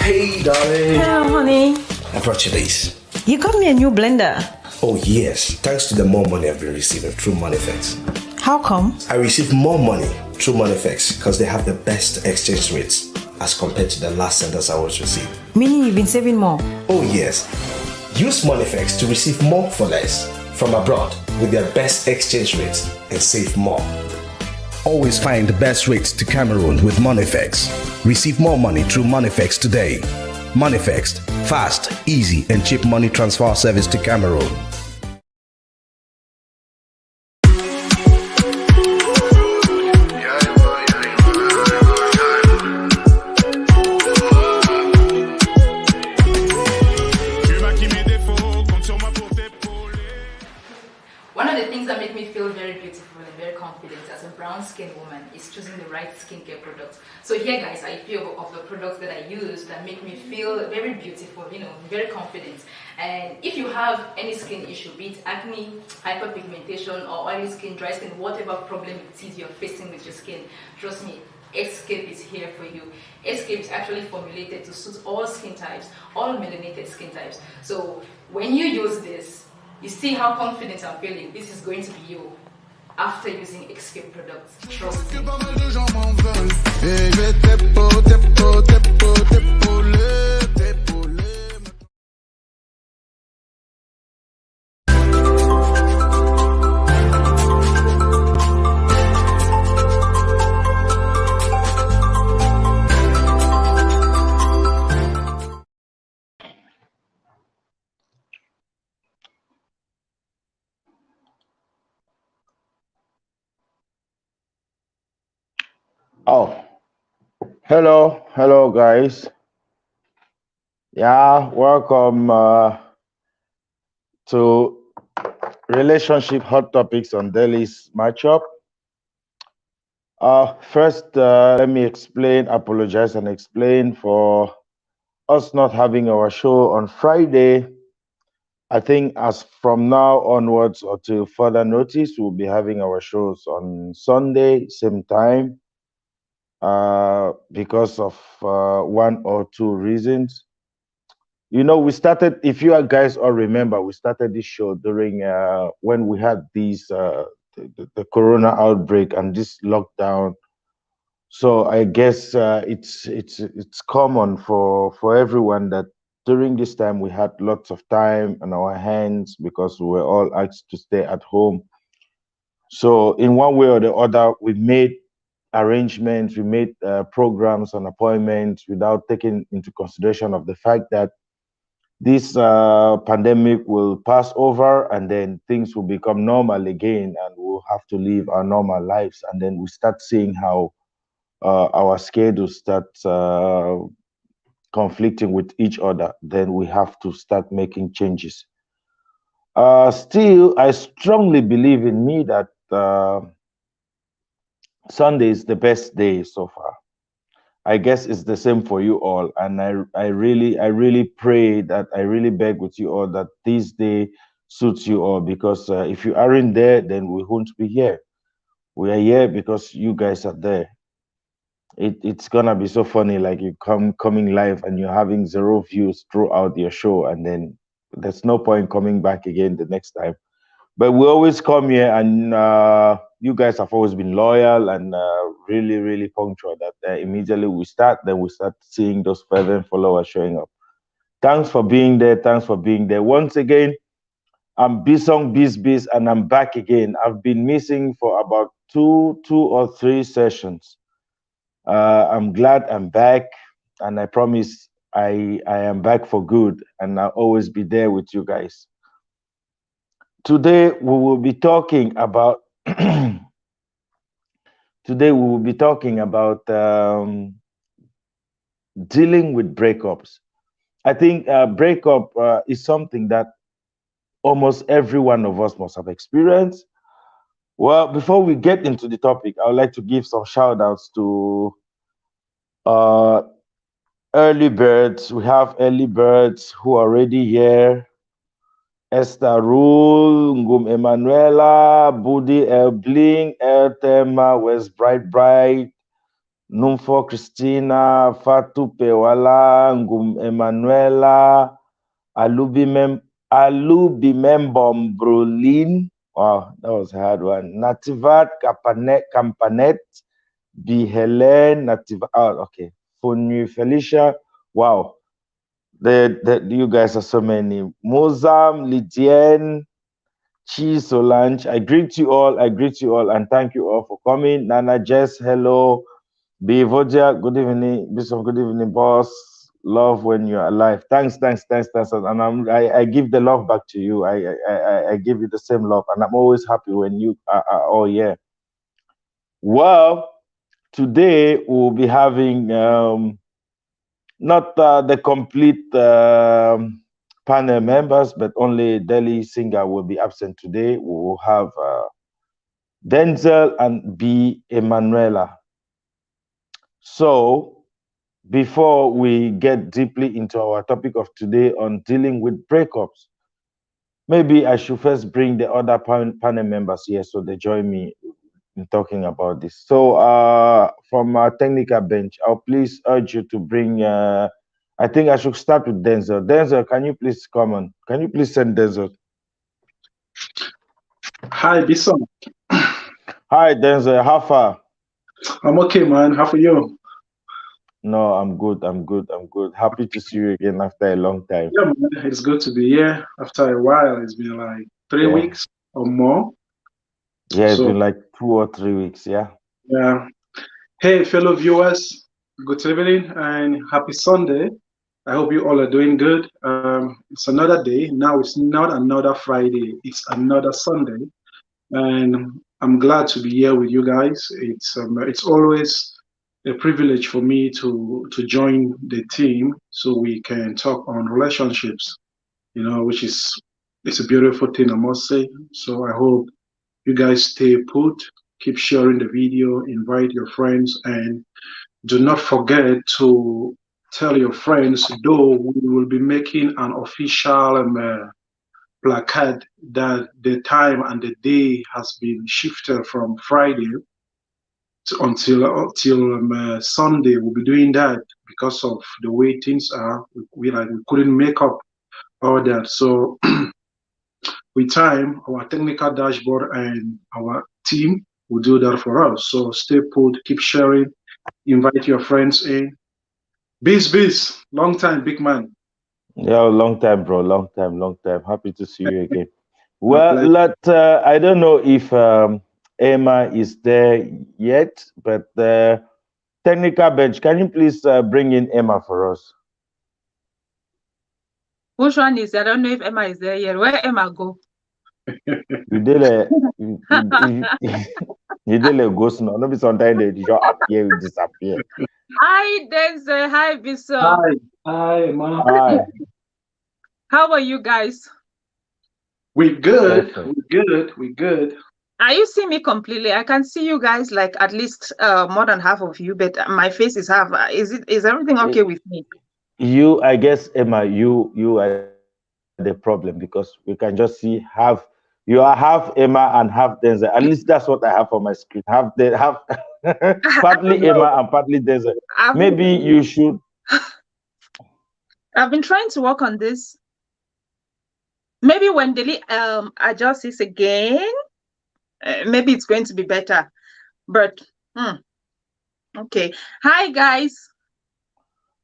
Hey, darling. Hello, honey. I brought you this. You got me a new blender. Oh, yes. Thanks to the more money I've been receiving through MoneyFX. How come? I receive more money through MoneyFX because they have the best exchange rates as compared to the last senders I was receiving. Meaning you've been saving more? Oh, yes. Use MoneyFX to receive more for less from abroad with their best exchange rates and save more. Always find the best rates to Cameroon with MoneyFX. Receive more money through MoneyFX today. MoneyFX, fast, easy, and cheap money transfer service to Cameroon. One of the things that make me feel very beautiful and very confident as a brown-skinned woman is choosing the right skincare products. So here, guys, are a few of the products that I use that make me feel very beautiful, very confident. And if you have any skin issue, be it acne, hyperpigmentation, or oily skin, dry skin, whatever problem it is you're facing with your skin, trust me, Escape is here for you. Escape is actually formulated to suit all skin types, all melanated skin types. So when you use this, you see how confident I'm feeling. This is going to be you after using Escape products. Trust me. Oh, hello guys. Yeah, welcome to Relationship Hot Topics on Daily's Matchup. First, let me apologize and explain for us not having our show on Friday. I think as from now onwards or till further notice, we'll be having our shows on Sunday, same time, because of one or two reasons. We started, if you guys all remember, we started this show during when we had these the corona outbreak and this lockdown. So I guess it's common for everyone that during this time we had lots of time on our hands because we were all asked to stay at home. So in one way or the other, we made arrangements, we made programs and appointments without taking into consideration of the fact that this pandemic will pass over and then things will become normal again and we'll have to live our normal lives. And then we start seeing how our schedules start conflicting with each other. Then we have to start making changes. Still, I strongly believe in me that Sunday is the best day so far. I guess it's the same for you all, and I really pray that I really beg with you all that this day suits you all, because if you aren't there, then we won't be here. We are here because you guys are there. It's gonna be so funny, like you coming live and you're having 0 views throughout your show, and then there's no point coming back again the next time. But we always come here, and you guys have always been loyal and really punctual. That immediately we start, then we start seeing those fervent followers showing up. Thanks for being there. Thanks for being there. Once again, I'm Bisong Biz, and I'm back again. I've been missing for about two or three sessions. I'm glad I'm back, and I promise I am back for good, and I'll always be there with you guys. Today we will be talking about dealing with breakups. I think breakup is something that almost every one of us must have experienced. Well, before we get into the topic, I would like to give some shout outs to early birds. We have early birds who are already here. Esther Rule, Ngum Emanuela, Budi El Bling, El Tema, West Bright, Numfo Christina, Fatu Pewala, Ngum Emanuela, Alubimembom Brolin. Wow, that was a hard one. Nativat Campanet, B. Helen, Nativat. Oh, okay. Fonu Felicia. Wow. You guys are so many. Mozam, Lydienne, Chi Solange. I greet you all. I greet you all, and thank you all for coming. Nana Jess, hello. Bevodia, good evening. Bishop, good evening, boss. Love when you're alive. Thanks. And I give the love back to you. I give you the same love, and I'm always happy when you are all here. Well, today we'll be having not the complete panel members, but only Delhi Singer will be absent today. We will have Denzel and B. Emanuela. So, before we get deeply into our topic of today on dealing with breakups, maybe I should first bring the other panel members here so they join me in talking about this. So, from our technical bench, I'll please urge you to bring. I think I should start with Denzel. Denzel, can you please come on? Can you please send Denzel? Hi, Bison. Hi, Denzel. How far? I'm okay, man. How are you? No, I'm good. Happy to see you again after a long time. Yeah, man. It's good to be here after a while. It's been like 3 weeks or more. Yeah, it's been like 2 or 3 weeks. Yeah. Yeah. Hey, fellow viewers. Good evening and happy Sunday. I hope you all are doing good. It's another day. Now it's not another Friday. It's another Sunday, and I'm glad to be here with you guys. It's always a privilege for me to join the team so we can talk on relationships, which is it's a beautiful thing, I must say. So I hope you guys stay put, keep sharing the video, invite your friends, and do not forget to tell your friends, though we will be making an official placard that the time and the day has been shifted from Friday until Sunday. We'll be doing that because of the way things are. We couldn't make up all that. So with time, our technical dashboard and our team will do that for us. So stay put, keep sharing, invite your friends in. Biz, long time, big man. Yeah, long time, bro. Long time. Happy to see you again. Well, I don't know if Emma is there yet, but technical bench, can you please bring in Emma for us? Which one is? I don't know if Emma is there yet. Where Emma go? You did a you did a ghost now. Maybe sometimes they just appear, you disappear. Hi, Denzel. Hi, Bishop. Hi, Emma. Hi. How are you guys? We're good. We're good. Are you seeing me completely? I can see you guys like at least more than half of you, but my face is half. Is everything okay with me? You, I guess, Emma, you are the problem because we can just see half. You are half Emma and half Denzel. At least that's what I have on my screen. Half partly Emma and partly Denzel. Maybe you should. I've been trying to work on this. Maybe when Delhi adjusts this again, maybe it's going to be better. But okay. Hi guys.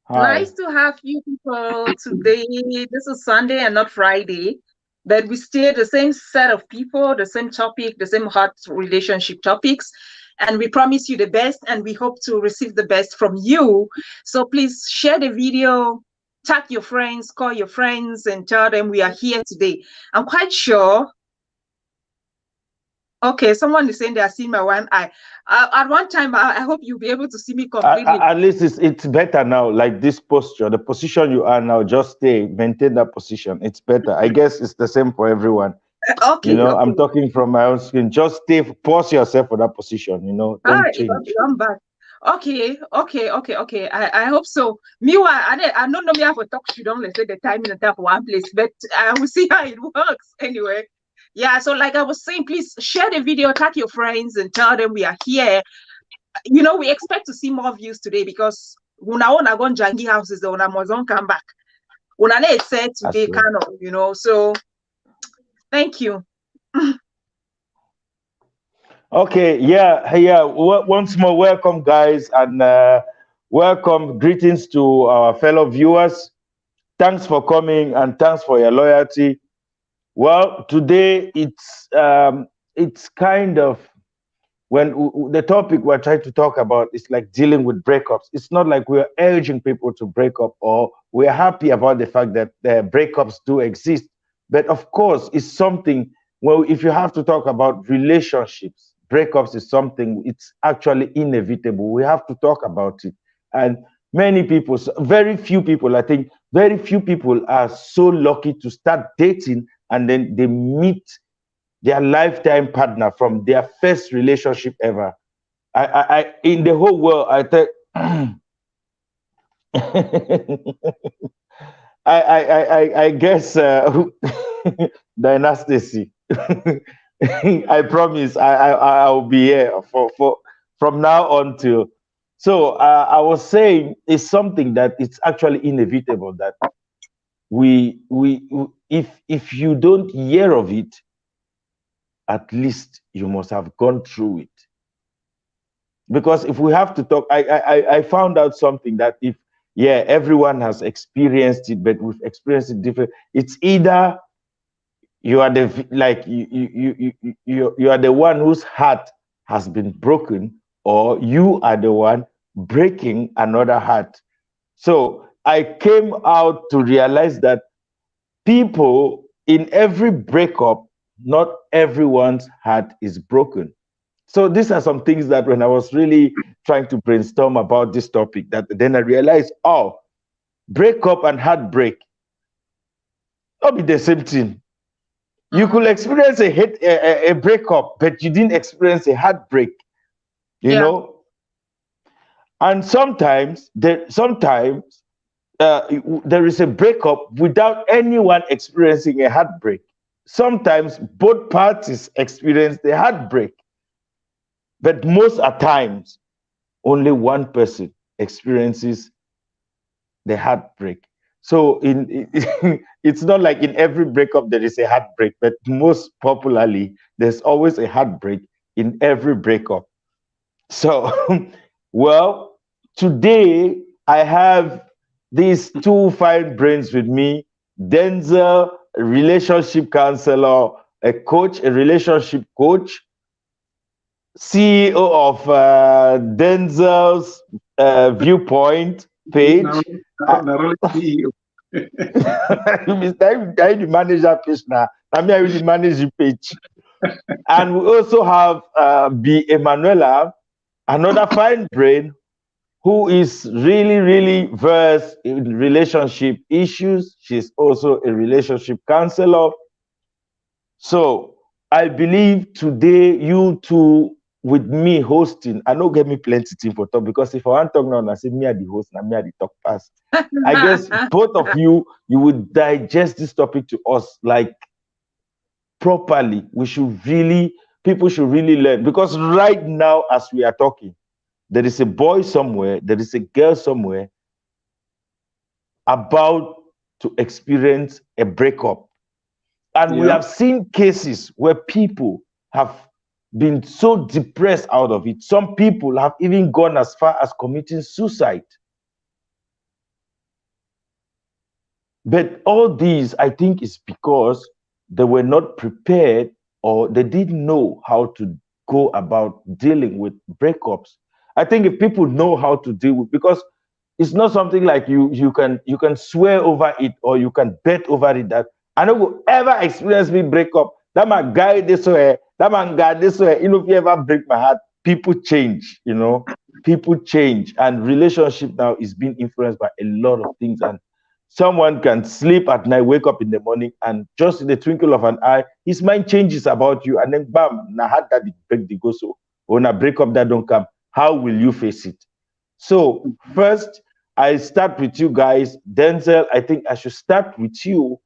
Hi. Nice to have you people today. This is Sunday and not Friday, but we stay the same set of people, the same topic, the same hot relationship topics, and we promise you the best, and we hope to receive the best from you. So please share the video, tag your friends, call your friends, and tell them we are here today. I'm quite sure. Okay, someone is saying they are seeing my one eye. At one time, I hope you'll be able to see me completely. At least it's better now, like this posture, the position you are now, just maintain that position. It's better. I guess it's the same for everyone. Okay. Okay. I'm talking from my own screen. Just pause yourself for that position, don't change. I'm back. Okay. I hope so. Meanwhile, I don't know me have a talk to don't let's say the time in the time for one place, but I will see how it works anyway. Yeah, so like I was saying, please share the video, tag your friends, and tell them we are here. you know, we expect to see more views today because una gone jangi houses, the una mozon come back. Una is said today, kind of, you know. So thank you. Okay, yeah. Once more, welcome, guys, and welcome, greetings to our fellow viewers. Thanks for coming and thanks for your loyalty. Well, today it's kind of the topic we're trying to talk about is like dealing with breakups. It's not like we're urging people to break up or we're happy about the fact that breakups do exist. But of course, it's something, well, if you have to talk about relationships, breakups is something, it's actually inevitable. We have to talk about it. And many people, very few people, I think, very few people are so lucky to start dating and then they meet their lifetime partner from their first relationship ever. I in the whole world, I think I guess dynasty. I promise I'll be here for from now on till. So I was saying it's something that it's actually inevitable that we if you don't hear of it, at least you must have gone through it. Because if we have to talk, I found out something that if everyone has experienced it, but we've experienced it different. It's either you are the like you are the one whose heart has been broken, or you are the one breaking another heart. So I came out to realize that people in every breakup, not everyone's heart is broken. So these are some things that when I was really trying to brainstorm about this topic, that then I realized, oh, breakup and heartbreak, not be the same thing. You could experience a breakup, but you didn't experience a heartbreak, you know. And sometimes there is a breakup without anyone experiencing a heartbreak. Sometimes both parties experience the heartbreak, but most at times only one person experiences the heartbreak. So it's not like in every breakup there is a heartbreak, but most popularly there's always a heartbreak in every breakup. So well, today I have these two fine brains with me: Denzel, a relationship counselor, a coach, a relationship coach, CEO of Denzel's Viewpoint page. The manager page now. I mean, I really manage the page. And we also have B. Emanuela, another fine brain who is really, really versed in relationship issues. She's also a relationship counselor. So I believe today you two with me hosting, I know get me plenty thing for talk, because if I want to talk now, I say me are the host and me are the talk pass. I guess both of you would digest this topic to us like properly. People should really learn, because right now as we are talking, there is a boy somewhere, there is a girl somewhere about to experience a breakup. And we have seen cases where people have been so depressed out of it. Some people have even gone as far as committing suicide. But all these, I think, is because they were not prepared, or they didn't know how to go about dealing with breakups. I think if people know how to deal with, because it's not something like you can swear over it, or you can bet over it that I don't will ever experience me breakup. That man guy this way, that man guy this way. You know, if you ever break my heart, people change, you know, people change. And relationship now is being influenced by a lot of things. And someone can sleep at night, wake up in the morning, and just in the twinkle of an eye, his mind changes about you. And then bam, na had that break the go. So when a breakup that don't come, how will you face it? So first, I start with you guys. Denzel, I think I should start with you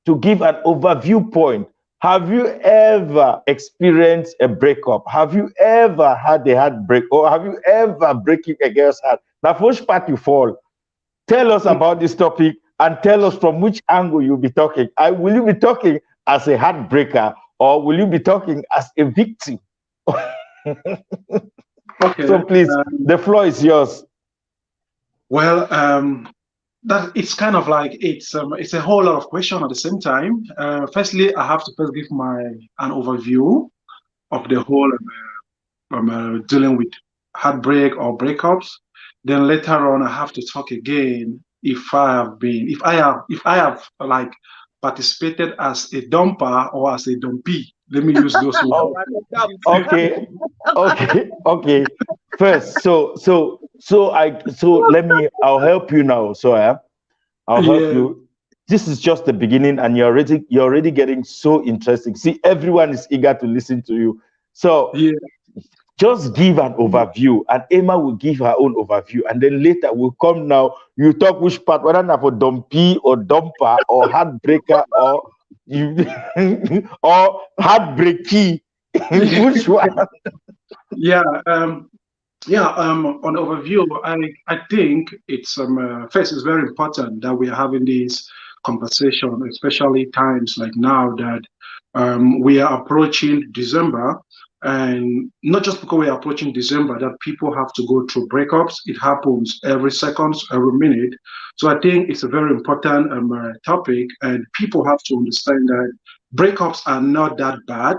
to give an overview point. Have you ever experienced a breakup? Have you ever had a heartbreak? Or have you ever breaking a girl's heart? Now, which part you fall? Tell us about this topic and tell us from which angle you'll be talking. Will you be talking as a heartbreaker or will you be talking as a victim? Okay. So please, the floor is yours. Well, that it's kind of like it's a whole lot of questions at the same time. Firstly, I have to first give an overview of the whole dealing with heartbreak or breakups. Then later on, I have to talk again if I have like participated as a dumper or as a dumpy. Let me use those words. Okay, okay. First, so I'll help you now. So I'll help Yeah, you. This is just the beginning, and you're already getting so interesting. See, everyone is eager to listen to you. So yeah. just give an overview, and Emma will give her own overview, and then later we'll come now. You talk which part, whether not for dumpy or dumper or heartbreaker or you or heartbreaky. Which one? Yeah, on overview, I think it's first it's very important that we are having this conversation, especially times like now that we are approaching December, and not just because we are approaching December that people have to go through breakups. It happens every second, every minute. So I think it's a very important topic, and people have to understand that breakups are not that bad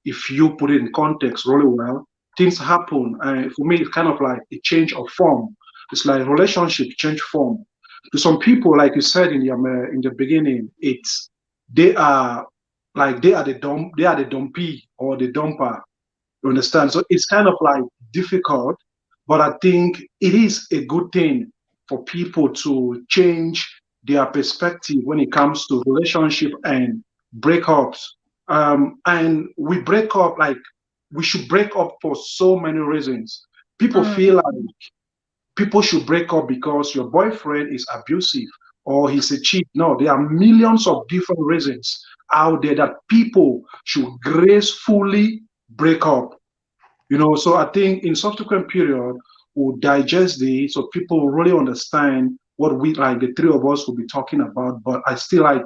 if you put it in context really well. Things happen. For me, it's kind of like a change of form. It's like relationship change form. To some people, like you said in the beginning, it's they are they are the dumpy or the dumper. You understand? So it's kind of like difficult, but I think it is a good thing for people to change their perspective when it comes to relationship and breakups. And we break up like we should break up for so many reasons. People feel like people should break up because your boyfriend is abusive or he's a cheat. No, there are millions of different reasons out there that people should gracefully break up. So I think in subsequent period we'll digest this so people will really understand what we like the three of us will be talking about. But I still like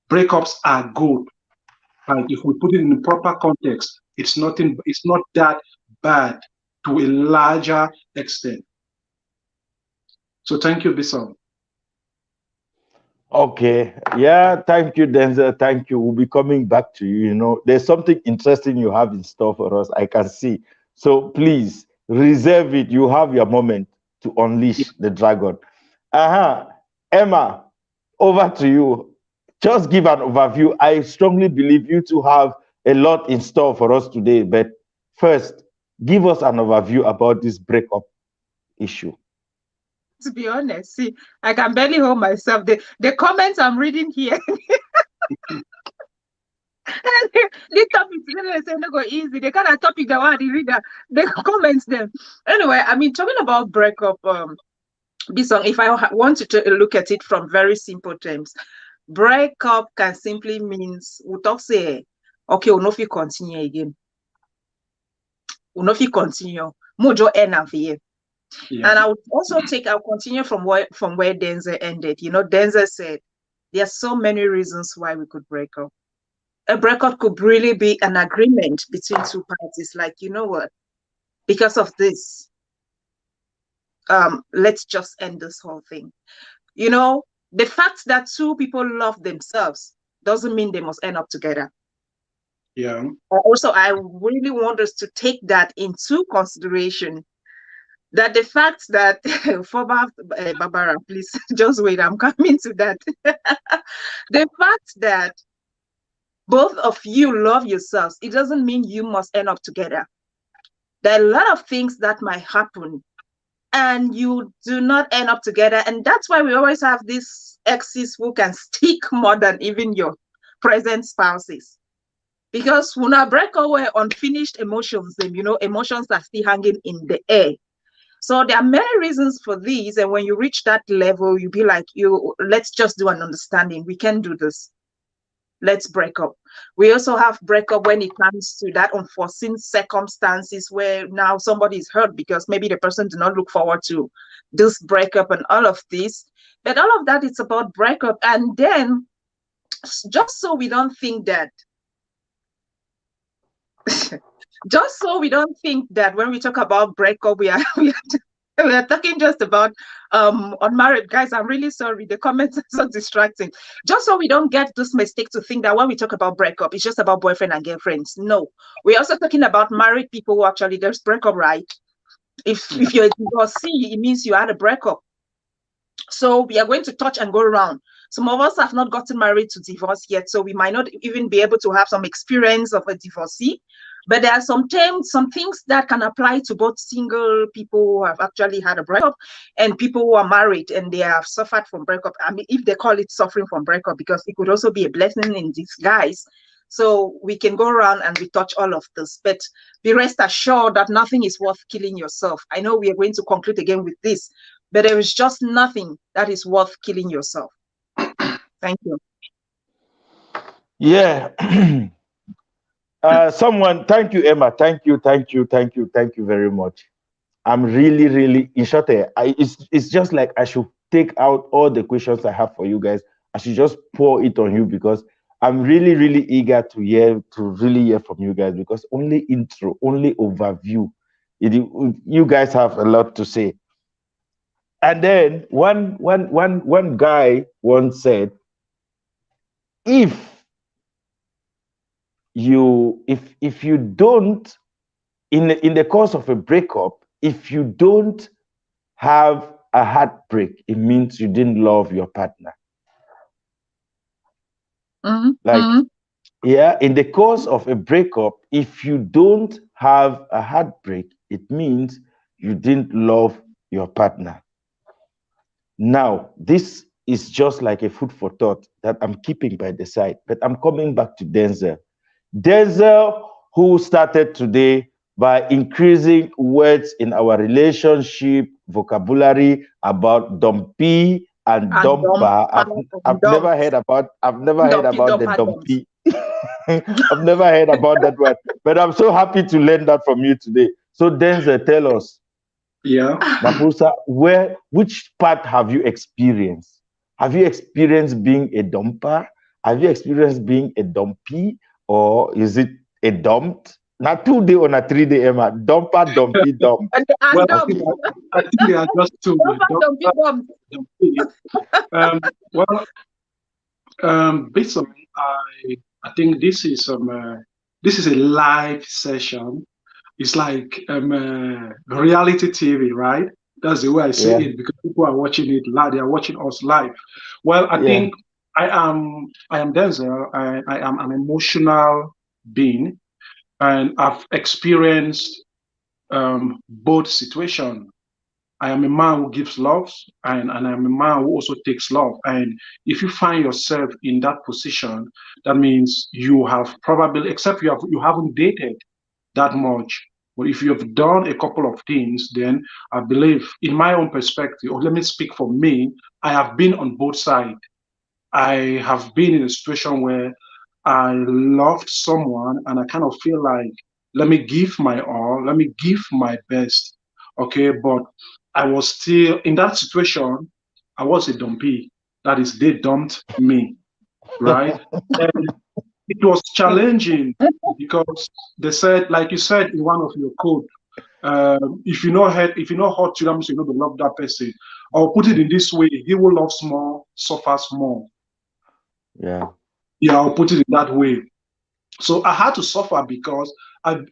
breakups are good. Like if we put it in the proper context, it's not that bad to a larger extent. So thank you, Bissam. Okay. Yeah, thank you, Denzel. Thank you. We'll be coming back to you. There's something interesting you have in store for us. I can see. So please reserve it. You have your moment to unleash the dragon. Emma, over to you. Just give an overview. I strongly believe you to have a lot in store for us today. But first, give us an overview about this breakup issue. To be honest, see, I can barely hold myself. The comments I'm reading here, the topics they say no go easy. The kind of topic that want to read the comments them. Anyway, I mean, talking about breakup, this song. If I want to look at it from very simple terms, breakup can simply means we talk say, okay, we no fit continue again. We no fit continue. Mojo end of here. Yeah. And I'll continue from where Denzel ended. Denzel said there are so many reasons why we could break up. A breakup could really be an agreement between two parties. Like, you know what? Because of this, let's just end this whole thing. The fact that two people love themselves doesn't mean they must end up together. Yeah. Also, I really want us to take that into consideration. That the fact that Barbara, please just wait, I'm coming to that. The fact that both of you love yourselves, it doesn't mean you must end up together. There are a lot of things that might happen and you do not end up together. And that's why we always have these exes who can stick more than even your present spouses. Because when I break away unfinished emotions, then emotions are still hanging in the air. So there are many reasons for these. And when you reach that level, you be like, let's just do an understanding. We can do this. let's break up. We also have breakup when it comes to that unforeseen circumstances where now somebody is hurt because maybe the person did not look forward to this breakup and all of this. But all of that is about breakup. And then just so we don't think that just so we don't think that when we talk about breakup, we are we are talking just about unmarried guys. I'm really sorry. The comments are so distracting. Just so we don't get this mistake to think that when we talk about breakup, it's just about boyfriend and girlfriends. No, we're also talking about married people who actually there's breakup, right? If you're a divorcee, it means you had a breakup. So we are going to touch and go around. Some of us have not gotten married to divorce yet, so we might not even be able to have some experience of a divorcee. But there are some things that can apply to both single people who have actually had a breakup and people who are married and they have suffered from breakup. I mean, if they call it suffering from breakup, because it could also be a blessing in disguise. So we can go around and we touch all of this, but be rest assured that nothing is worth killing yourself. I know we are going to conclude again with this, but there is just nothing that is worth killing yourself. Thank you. Yeah. Thank you, Emma. Thank you very much. I'm really, in short, it's just like I should take out all the questions I have for you guys. I should just pour it on you because I'm really eager to really hear from you guys, because only intro, only overview, you guys have a lot to say. And then one guy once said, if you don't, in the course of a breakup, if you don't have a heartbreak, it means you didn't love your partner. Yeah, in the course of a breakup, if you don't have a heartbreak, it means you didn't love your partner. Now, this is just like a food for thought that I'm keeping by the side, but I'm coming back to Denzel. Denzel, who started today by increasing words in our relationship vocabulary about dumpy and dumper. I've never heard about the dumpy. I've never heard about that word, but I'm so happy to learn that from you today. So Denzel, tell us. Yeah. Mapusa, which part have you experienced? Have you experienced being a dumper? Have you experienced being a dumpy? Or is it a dumped? Not 2 day or not 3 day, Emma. Dumper, dumpy, dump. Well, I think they are just two. Basically, I think this is a live session. It's like reality TV, right? That's the way I say it, because people are watching it live. They are watching us live. Well, I think I am Denzel. I am an emotional being, and I've experienced both situations. I am a man who gives love, and I am a man who also takes love. And if you find yourself in that position, that means you have probably, except you haven't dated that much. But if you have done a couple of things, then I believe, in my own perspective, or let me speak for me, I have been on both sides. I have been in a situation where I loved someone and I kind of feel like, let me give my all, let me give my best. Okay, but I was still in that situation. I was a dumpy. That is, they dumped me, right? And it was challenging because they said, like you said in one of your code, if you know hurt you, that means you know to love that person. I'll put it in this way: he who loves more suffers more. Yeah, I'll put it in that way. So I had to suffer because I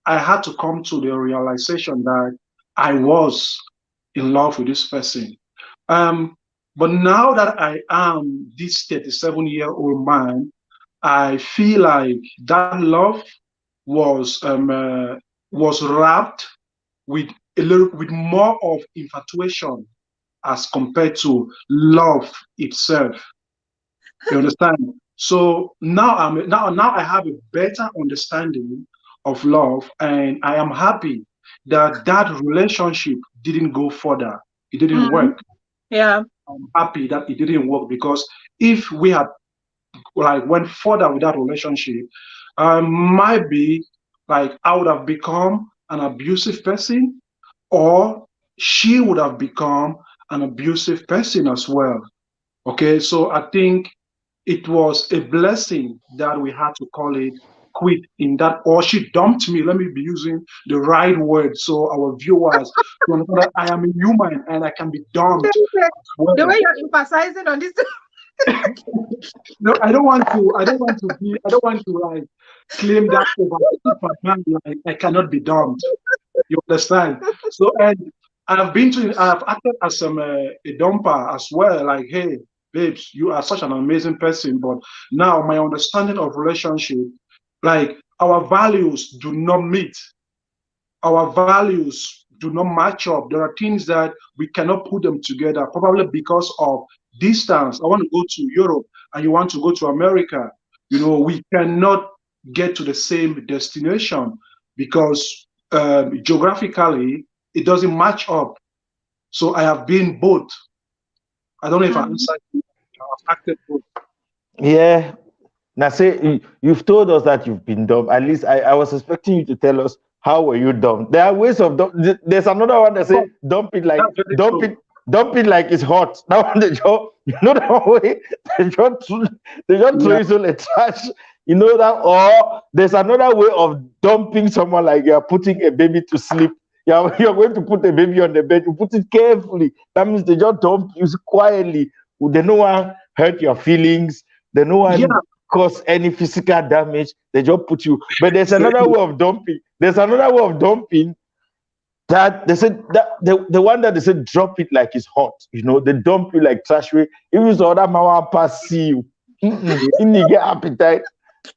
had to come to the realization that I was in love with this person. But now that I am this 37-year-old man, I feel like that love was wrapped with with more of infatuation as compared to love itself. You understand? So now I have a better understanding of love, and I am happy that relationship didn't go further. It didn't work. Yeah. I'm happy that it didn't work, because if we had like went further with that relationship, might be like I would have become an abusive person, or she would have become an abusive person as well. Okay, so I think it was a blessing that we had to call it quit in that, or she dumped me. Let me be using the right word so our viewers to understand that I am a human and I can be dumped as well. The way you're emphasizing on this. No, I don't want to. I don't want to like claim that over Superman. Like I cannot be dumped. You understand? So, and I've acted as a dumper as well. Like, hey, babes, you are such an amazing person, but now my understanding of relationship, like our values do not meet. Our values do not match up. There are things that we cannot put them together, probably because of distance. I want to go to Europe and you want to go to America. You know, we cannot get to the same destination because geographically it doesn't match up. So I have been both. I don't know if I answered you. I've acted both. Yeah. Now, say you've told us that you've been dumb. At least I was expecting you to tell us how were you dumb. There are ways of dumb. There's another one that say dump it like That's very dump true. it dump it like it's hot. That one they just, you know that way they just throw Yeah, you so like trash. You know that, or there's another way of dumping someone like you're putting a baby to sleep. You're going to put a baby on the bed. You put it carefully. That means they just dump you quietly. They no one hurt your feelings. They no yeah, one cause any physical damage. They just put you. But there's another exactly. way of dumping. There's another way of dumping that they said that the one that they said drop it like it's hot. You know, they dump you like trash way. Even so other mama pass see you. Yeah, You get appetite.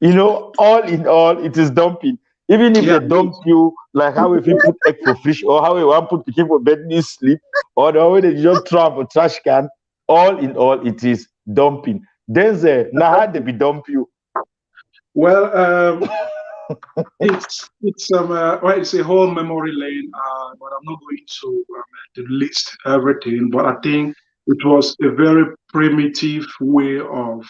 You know, all in all, it is dumping. Even if yeah, they dump you, like how if you put egg for fish, or how you want put the for bed need sleep, or the way they just throw up a trash can, all in all, it is dumping. Denzel, now how they be dump you? well, well, it's a whole memory lane, but I'm not going to list everything. But I think it was a very primitive way of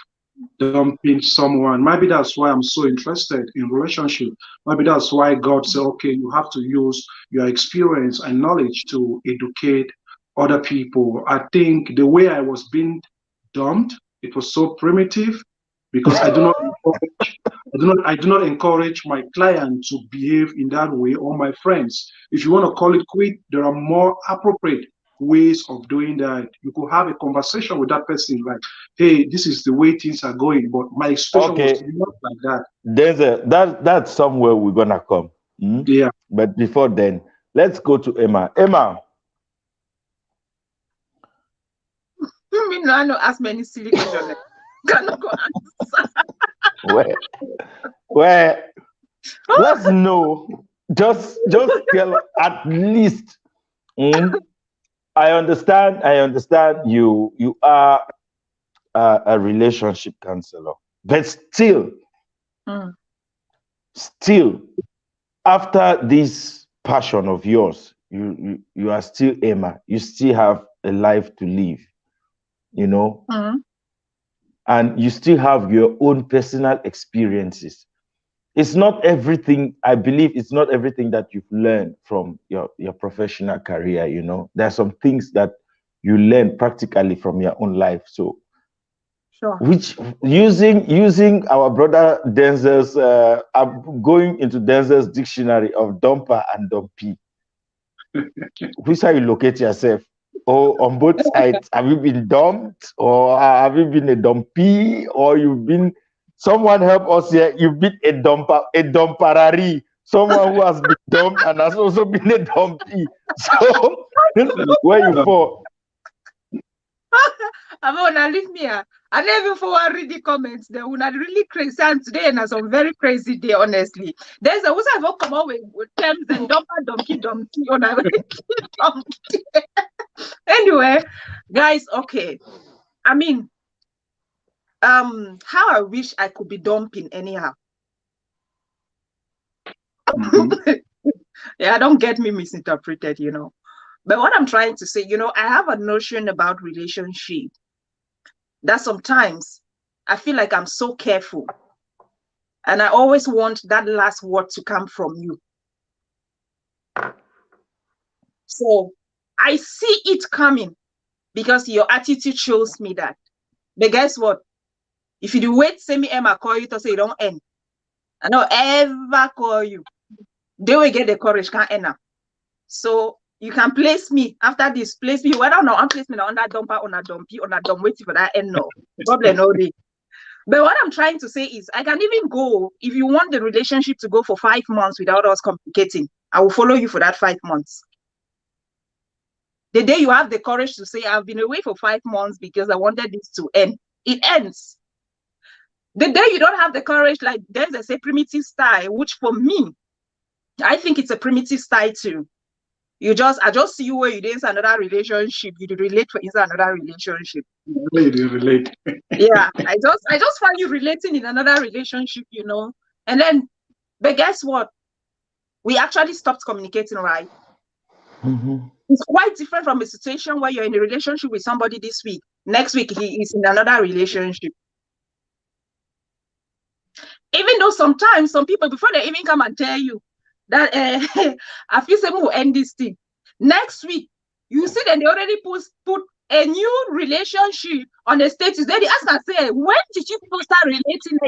dumping someone. Maybe that's why I'm so interested in relationship. Maybe that's why God said, okay, you have to use your experience and knowledge to educate other people. I think the way I was being dumped, it was so primitive because I do not encourage my client to behave in that way or my friends. If you want to call it quit, there are more appropriate ways of doing that. You could have a conversation with that person like, hey, this is the way things are going, but my expression was Okay, not like that. that's somewhere we're gonna come. Hmm? Yeah. But before then, let's go to Emma. Emma, You mean I don't ask many silly questions? Cannot go answer. where where let's know. Just tell at least. Hmm? I understand you are a relationship counselor, but Mm. still, after this passion of yours, you are still Emma. You still have a life to live, you know, Mm. and you still have your own personal experiences. It's not everything. I believe it's not everything that you've learned from your professional career. You know, there are some things that you learn practically from your own life. So Sure. which using our brother Denzer's I'm going into Denzer's dictionary of dumper and dumpy. Which side you locate yourself? Or on both sides, have you been dumped, or have you been a dumpy, or you've been someone help us here? You've been a dumperary, someone who has been dumped and has also been a dumpy. So where you fall? I'm gonna leave me. I never even forward read the comments. They will not really crazy. And today and some very crazy day, honestly. There's a what's I've come up with terms and dumper, dumpy, on a dumpty. Anyway, guys, okay. I mean, how I wish I could be dumping anyhow. Mhm. Yeah, don't get me misinterpreted, you know. But what I'm trying to say, you know, I have a notion about relationship that sometimes I feel like I'm so careful. And I always want that last word to come from you. So I see it coming because your attitude shows me that. But guess what? If you do wait, send me Emma call you to say you don't end. I don't ever call you. They will get the courage, can't end up. So you can place me after this, place me whether or not I'm placing me on that dumper, on a dumpy, on a dumb waiting for that end. No problem, no day. But what I'm trying to say is I can even go if you want the relationship to go for 5 months without us complicating. I will follow you for that 5 months. The day you have the courage to say, I've been away for 5 months because I wanted this to end, it ends. The day you don't have the courage, like there's a primitive style, which for me, I think it's a primitive style too. I just see you where you did another relationship, you relate for inside another relationship. You do relate. Yeah, I just find you relating in another relationship, you know. And then, but guess what? We actually stopped communicating, right? It's quite different from a situation where you're in a relationship with somebody this week. Next week, he is in another relationship. Even though sometimes some people, before they even come and tell you that I feel some will end this thing. Next week, you see that they already put a new relationship on the status. Then they ask and say, when did you people start relating?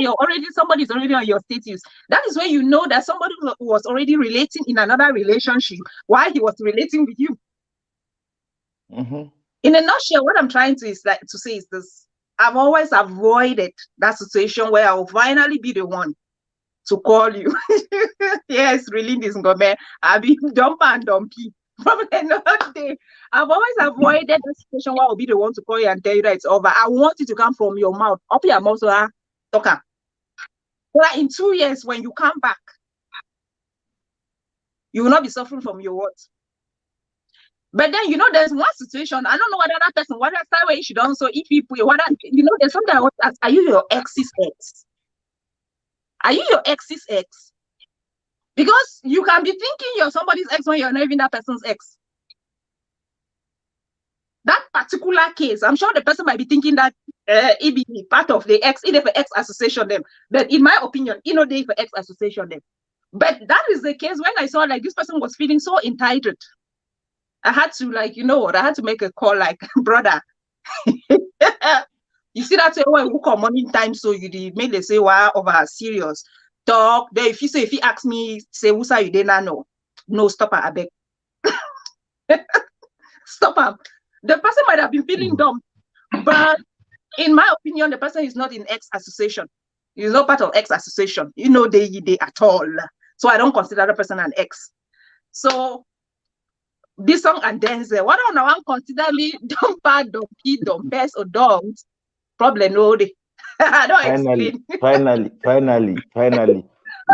Somebody's already on your status. That is when you know that somebody was already relating in another relationship while he was relating with you. In a nutshell, what I'm trying to say is this: I've always avoided that situation where I'll finally be the one to call you. Yes, really, this government. I'll be dumper and dumpy from another day. I've always avoided the situation where I'll be the one to call you and tell you that it's over. I want it to come from your mouth. Up your mouth, talker. But in 2 years, when you come back, you will not be suffering from your words. But then, you know, there's one situation. I don't know whether that person, what that way she done. So if people, there's something I want to ask. Are you your ex's ex? Are you your ex's ex? Because you can be thinking you're somebody's ex when you're not even that person's ex. That particular case, I'm sure the person might be thinking that it be part of the ex, either for ex association them. But in my opinion, they for ex association them. But that is the case when I saw like this person was feeling so entitled. I had to I had to make a call like, brother. You see that when we come morning time, so you did make they say, wow, over serious talk. Then if he ask me, say, who's are you then? No, stop her, I beg. Stop her. The person might have been feeling dumb, but in my opinion, the person is not in X association. He's not part of X association. They at all. So I don't consider the person an X. So this song and Denzel, what I don't consider me dumper, dumpy, dumpers, or dogs. Probably no day. I don't Finally.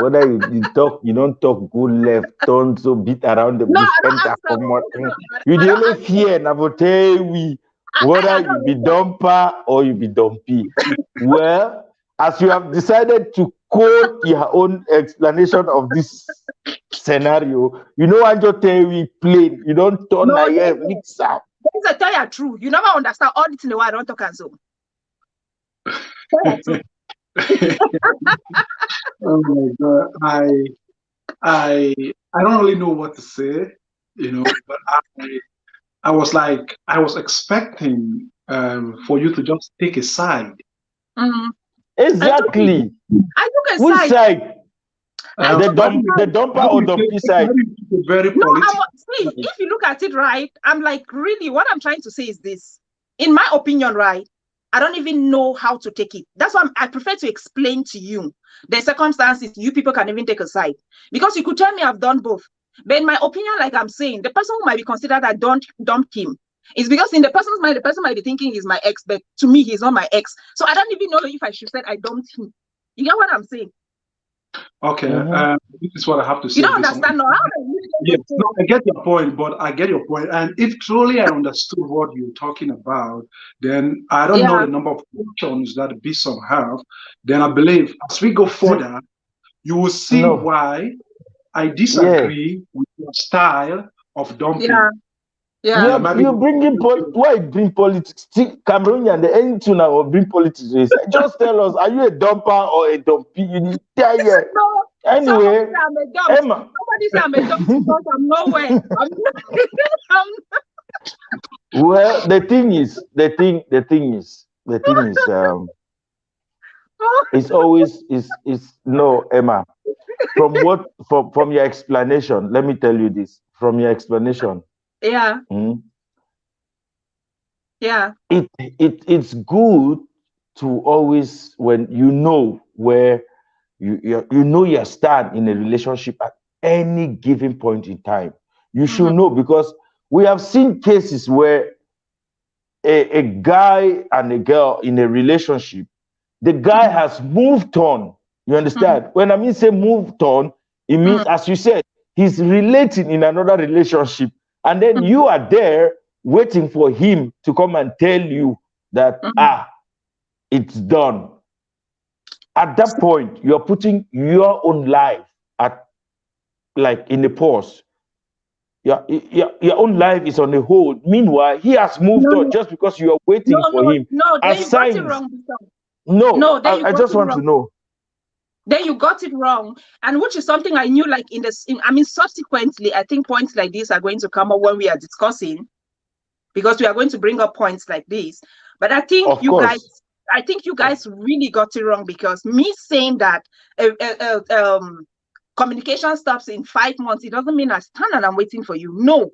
Whether you talk, you don't talk good left, turn so beat around the bush, enter from what you only fear never tell we whether you be dumper or you be dumpy. Well, as you have decided to quote your own explanation of this scenario, I just tell we plain. You don't turn mix up. This is tell you true. You never understand all this in the way I don't talk and so. Oh my God, I don't really know what to say, but I was expecting for you to just take a side. Exactly. I took a Which side? The dumper or dumpy side? Very political. See, if you look at it right, I'm like, really, what I'm trying to say is this. In my opinion, right, I don't even know how to take it. That's why I prefer to explain to you the circumstances. You people can even take a side. Because you could tell me I've done both. But in my opinion, like I'm saying, the person who might be considered that dumped him is because in the person's mind, the person might be thinking he's my ex, but to me, he's not my ex. So I don't even know if I should say I dumped him. You get what I'm saying? Okay, this is what I have to say. You don't understand, no? Yes, no, I get your point, And if truly I understood what you're talking about, then I don't know the number of options that Bison have. Then I believe as we go further, you will see why I disagree with your style of dumping. Yeah. You bringing why bring politics? See, Cameroonian, the end to now bring politics. Just tell us, are you a dumper or a dumpy? You need tell you. No, Anyway, Emma. Somebody say I'm a dump because I'm nowhere. Well, the thing is, it's always is no, Emma. From your explanation, let me tell you this. From your explanation, Yeah. Yeah. It's good to always, when you know where you know your stand in a relationship at any given point in time, you should know, because we have seen cases where a guy and a girl in a relationship, the guy has moved on. You understand? When I mean say moved on, it means, as you said, he's relating in another relationship, and then you are there waiting for him to come and tell you that it's done. At that point, you're putting your own life in a pause. Your own life is on a hold. Meanwhile, he has moved on just because you are waiting for him. No, then you got it wrong. No, I just want to know. Then you got it wrong, and which is something I knew. Like subsequently, I think points like this are going to come up when we are discussing, because we are going to bring up points like this. But I think you guys really got it wrong, because me saying that communication stops in 5 months, it doesn't mean I stand and I'm waiting for you. No.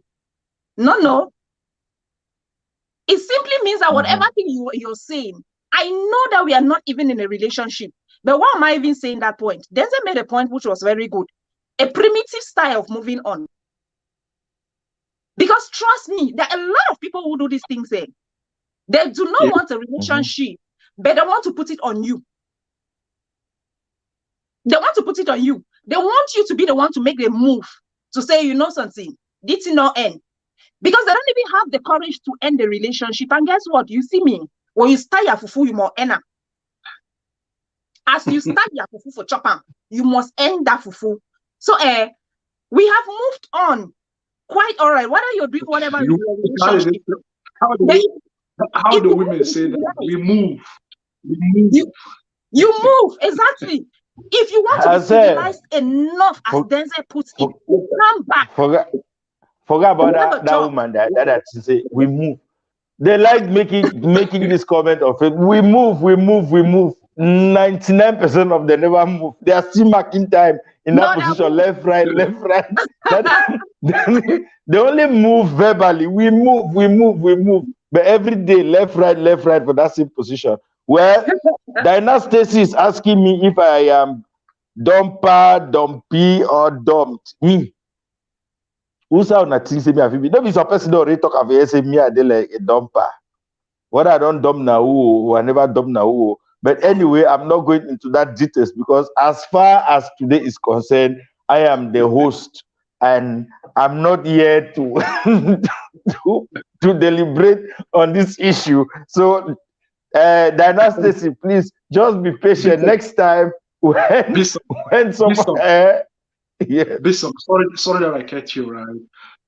It simply means that whatever thing you're saying, I know that we are not even in a relationship. But why am I even saying that point? Denzel made a point which was very good. A primitive style of moving on. Because trust me, there are a lot of people who do these things. They do not want a relationship, but they want to put it on you. They want to put it on you. They want you to be the one to make the move, to say, you know something, this will not end. Because they don't even have the courage to end the relationship. And guess what? You see me, when you start your fufu, you must end. As you start your fufu for chopper, you must end that fufu. So we have moved on. Quite all right. Whether you're doing whatever relationship. How do women say that? We move. You move, exactly. If you want to be civilized enough, as Denzel puts it, you come back. Forget about that woman that say we move. They like making this comment of it. We move. 99% of them never move. They are still marking time in that position, left, right. They only move verbally. We move. But every day, left, right for that same position. Well, Diana Stacy is asking me if I am dumper, dumpy, or dumped. Me. Who's out na thing say me have been? Don't be some person already talk of it, say me I dey like a dumper. What I don't dump now, who I never dump now. But anyway, I'm not going into that details, because as far as today is concerned, I am the host, and I'm not here to to deliberate on this issue. So, Diana Stacy, please just be patient. Next time, when someone. Yeah. Bishop, sorry that I cut you, right?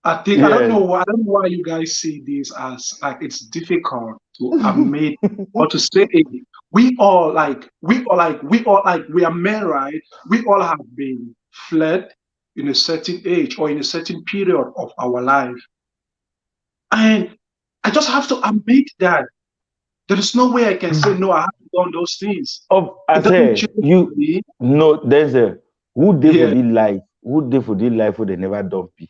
I think I don't know why you guys see this as like it's difficult to admit or to say it. We are men, right? We all have been fled in a certain age or in a certain period of our life. And I just have to admit that there is no way I can say no, I haven't done those things. I say there's a who dey for the life, who dey for the life who they never done be.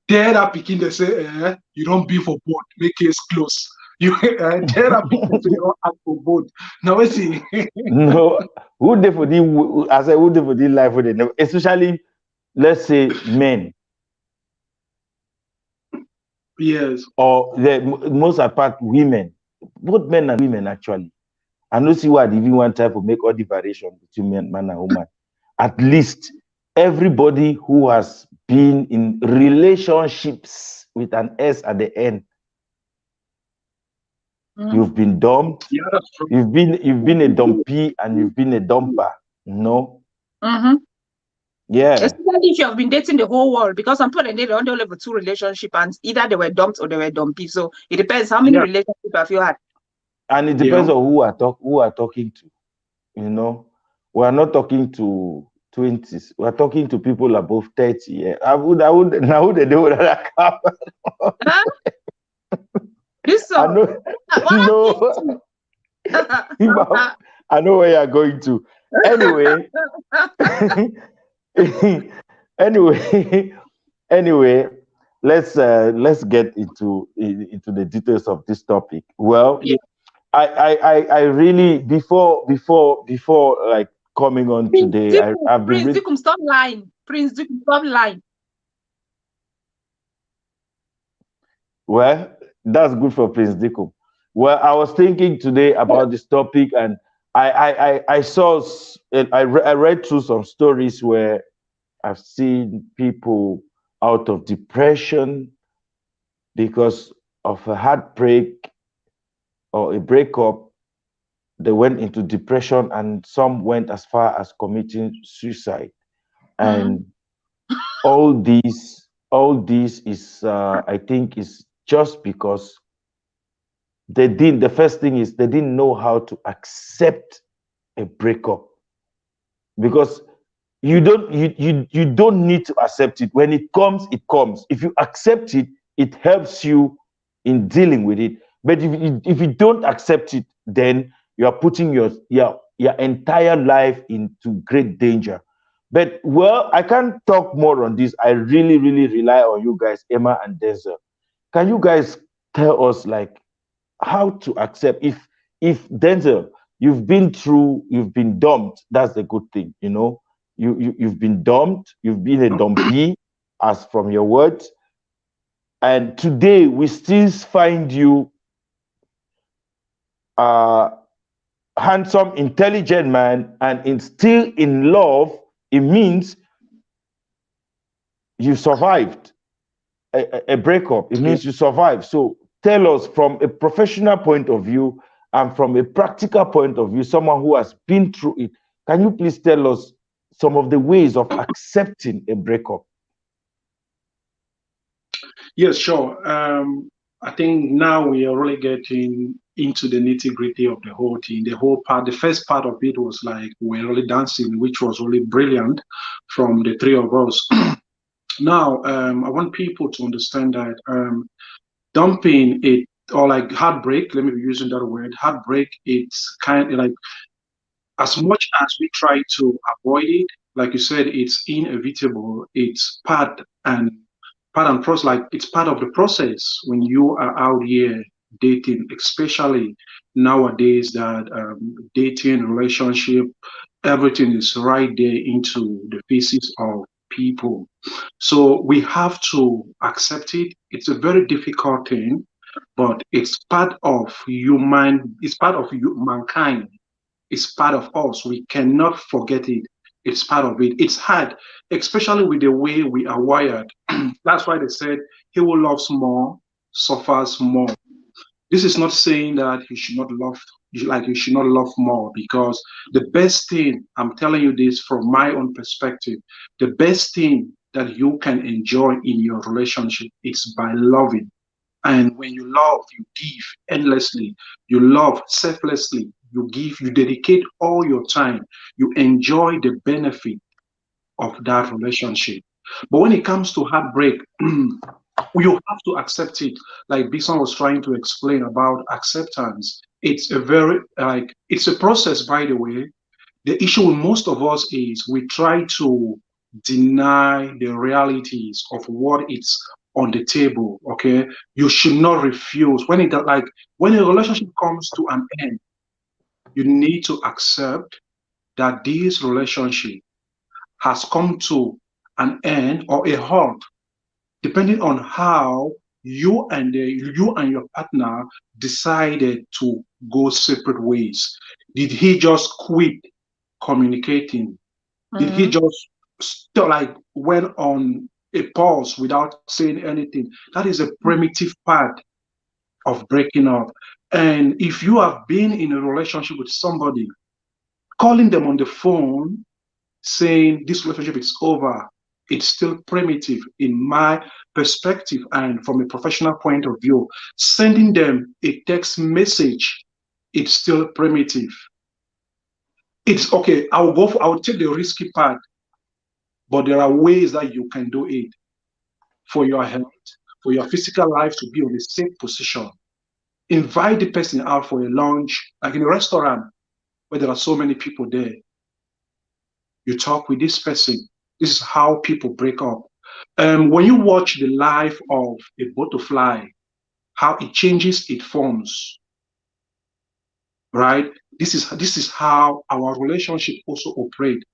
There are picking they say, you don't be for both, make case close. You there are picking they say you don't ask for both. Now let's see. No, who dey for the I say who dey for the life who they never, especially let's say men. Yes. Or the most apart women. Both men and women actually. I don't see why even one type of make all the variation between man and woman. At least everybody who has been in relationships with an S at the end, you've been dumped. Yeah, that's true. You've been a dumpy and you've been a dumper. No. Yeah. Especially if you have been dating the whole world, because some people they only have 2 relationships and either they were dumped or they were dumpy. So it depends how many relationships have you had. And it depends on who are talking to. You know, we are not talking to 20s. We are talking to people above 30. Yeah. I would now they do that. This I know. No. I know where you're going to. Anyway. anyway, let's get into the details of this topic. Well, I really before like coming on Prince today, Dikum, I've been Prince Dikum, stop lying. Prince Dikum, stop lying. Well, that's good for Prince Dikum. Well, I was thinking today about this topic, and I saw I read through some stories where I've seen people out of depression because of a heartbreak or a breakup. They went into depression, and some went as far as committing suicide. And all this is, I think, is just because they didn't. The first thing is they didn't know how to accept a breakup, because you don't need to accept it. When it comes, it comes. If you accept it, it helps you in dealing with it. But if you don't accept it, then you are putting your entire life into great danger. But well, I can't talk more on this. I really rely on you guys, Emma and Denzel. Can you guys tell us like how to accept? If Denzel, you've been dumped, that's the good thing, you know. You've been dumped, you've been a dumpy, as from your words, and today we still find you handsome, intelligent man, and still in love. It means you survived a breakup. It means you survived. So tell us, from a professional point of view and from a practical point of view, someone who has been through it, can you please tell us some of the ways of accepting a breakup? Yes, sure. I think now we are really getting into the nitty-gritty of the whole thing. The whole part, the first part of it was like we're really dancing, which was really brilliant from the three of us. Now, I want people to understand that dumping it, or like heartbreak, let me be using that word, heartbreak, it's kind of like, as much as we try to avoid it, like you said, it's inevitable. It's part and process, like it's part of the process when you are out here dating, especially nowadays that dating, relationship, everything is right there into the faces of people. So we have to accept it. It's a very difficult thing, but it's part of it's part of mankind. It's part of us. We cannot forget it. It's part of it. It's hard, especially with the way we are wired. That's why they said, he who loves more suffers more. This is not saying that you should not love, like you should not love more, because the best thing, I'm telling you this from my own perspective, the best thing that you can enjoy in your relationship is by loving. And when you love, you give endlessly. You love selflessly. You give, you dedicate all your time. You enjoy the benefit of that relationship. But when it comes to heartbreak, you have to accept it. Like Bison was trying to explain about acceptance. It's a very, like, it's a process, by the way. The issue with most of us is we try to deny the realities of what it's on the table. Okay, you should not refuse when it, like, when a relationship comes to an end, you need to accept that this relationship has come to an end or a halt, depending on how you and your partner decided to go separate ways. Did he just quit communicating? Did he just like went on a pause without saying anything? That is a primitive part of breaking up. And if you have been in a relationship with somebody, calling them on the phone saying this relationship is over, it's still primitive in my perspective and from a professional point of view. Sending them a text message, it's still primitive. It's okay, I'll take the risky part, but there are ways that you can do it for your health, for your physical life to be on a safe position. Invite the person out for a lunch, like in a restaurant where there are so many people there. You talk with this person. This is how people break up. When you watch the life of a butterfly, how it changes its forms, right? This is how our relationship also operates.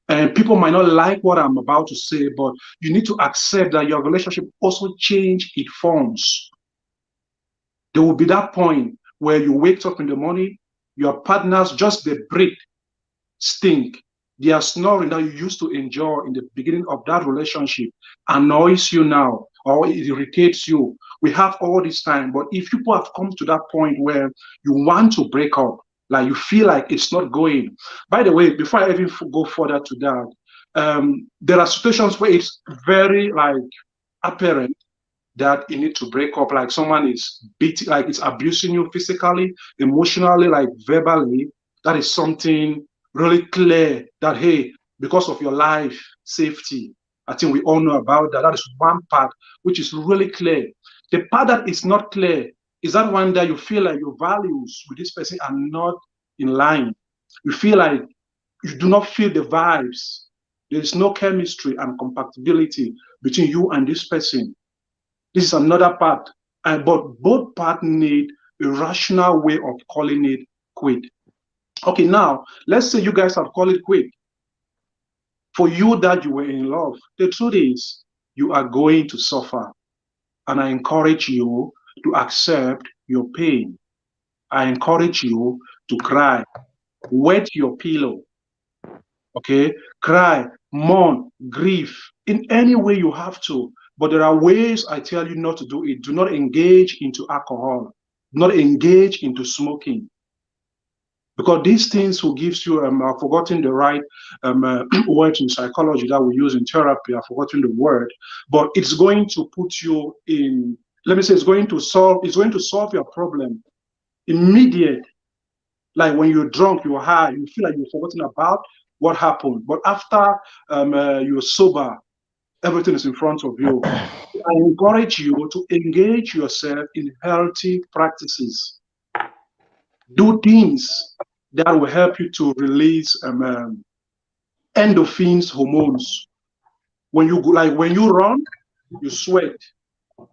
And people might not like what I'm about to say, but you need to accept that your relationship also change its forms. There will be that point where you wake up in the morning, your partners, just the breath stink. Their snoring that you used to enjoy in the beginning of that relationship annoys you now, or it irritates you. We have all this time, but if people have come to that point where you want to break up, like you feel like it's not going. By the way, before I even go further to that, there are situations where it's very like apparent that you need to break up, like someone is beating, like it's abusing you physically, emotionally, like verbally. That is something really clear that, hey, because of your life safety, I think we all know about that. That is one part which is really clear. The part that is not clear is that one that you feel like your values with this person are not in line. You feel like you do not feel the vibes. There is no chemistry and compatibility between you and this person. This is another part. But both parts need a rational way of calling it quit. Okay, now, let's say you guys have called it quit. For you that you were in love, the truth is you are going to suffer. And I encourage you to accept your pain. I encourage you to cry. Wet your pillow. Okay? Cry, mourn, grieve in any way you have to. But there are ways I tell you not to do it. Do not engage into alcohol. Do not engage into smoking. Because these things will give you, I've forgotten the right word in psychology that we use in therapy. I've forgotten the word. But it's going to put you in, let me say, it's going to solve your problem immediate. Like when you're drunk, you're high, you feel like you've forgotten about what happened. But after you're sober, everything is in front of you. I encourage you to engage yourself in healthy practices. Do things that will help you to release endorphins, hormones. When you run, you sweat,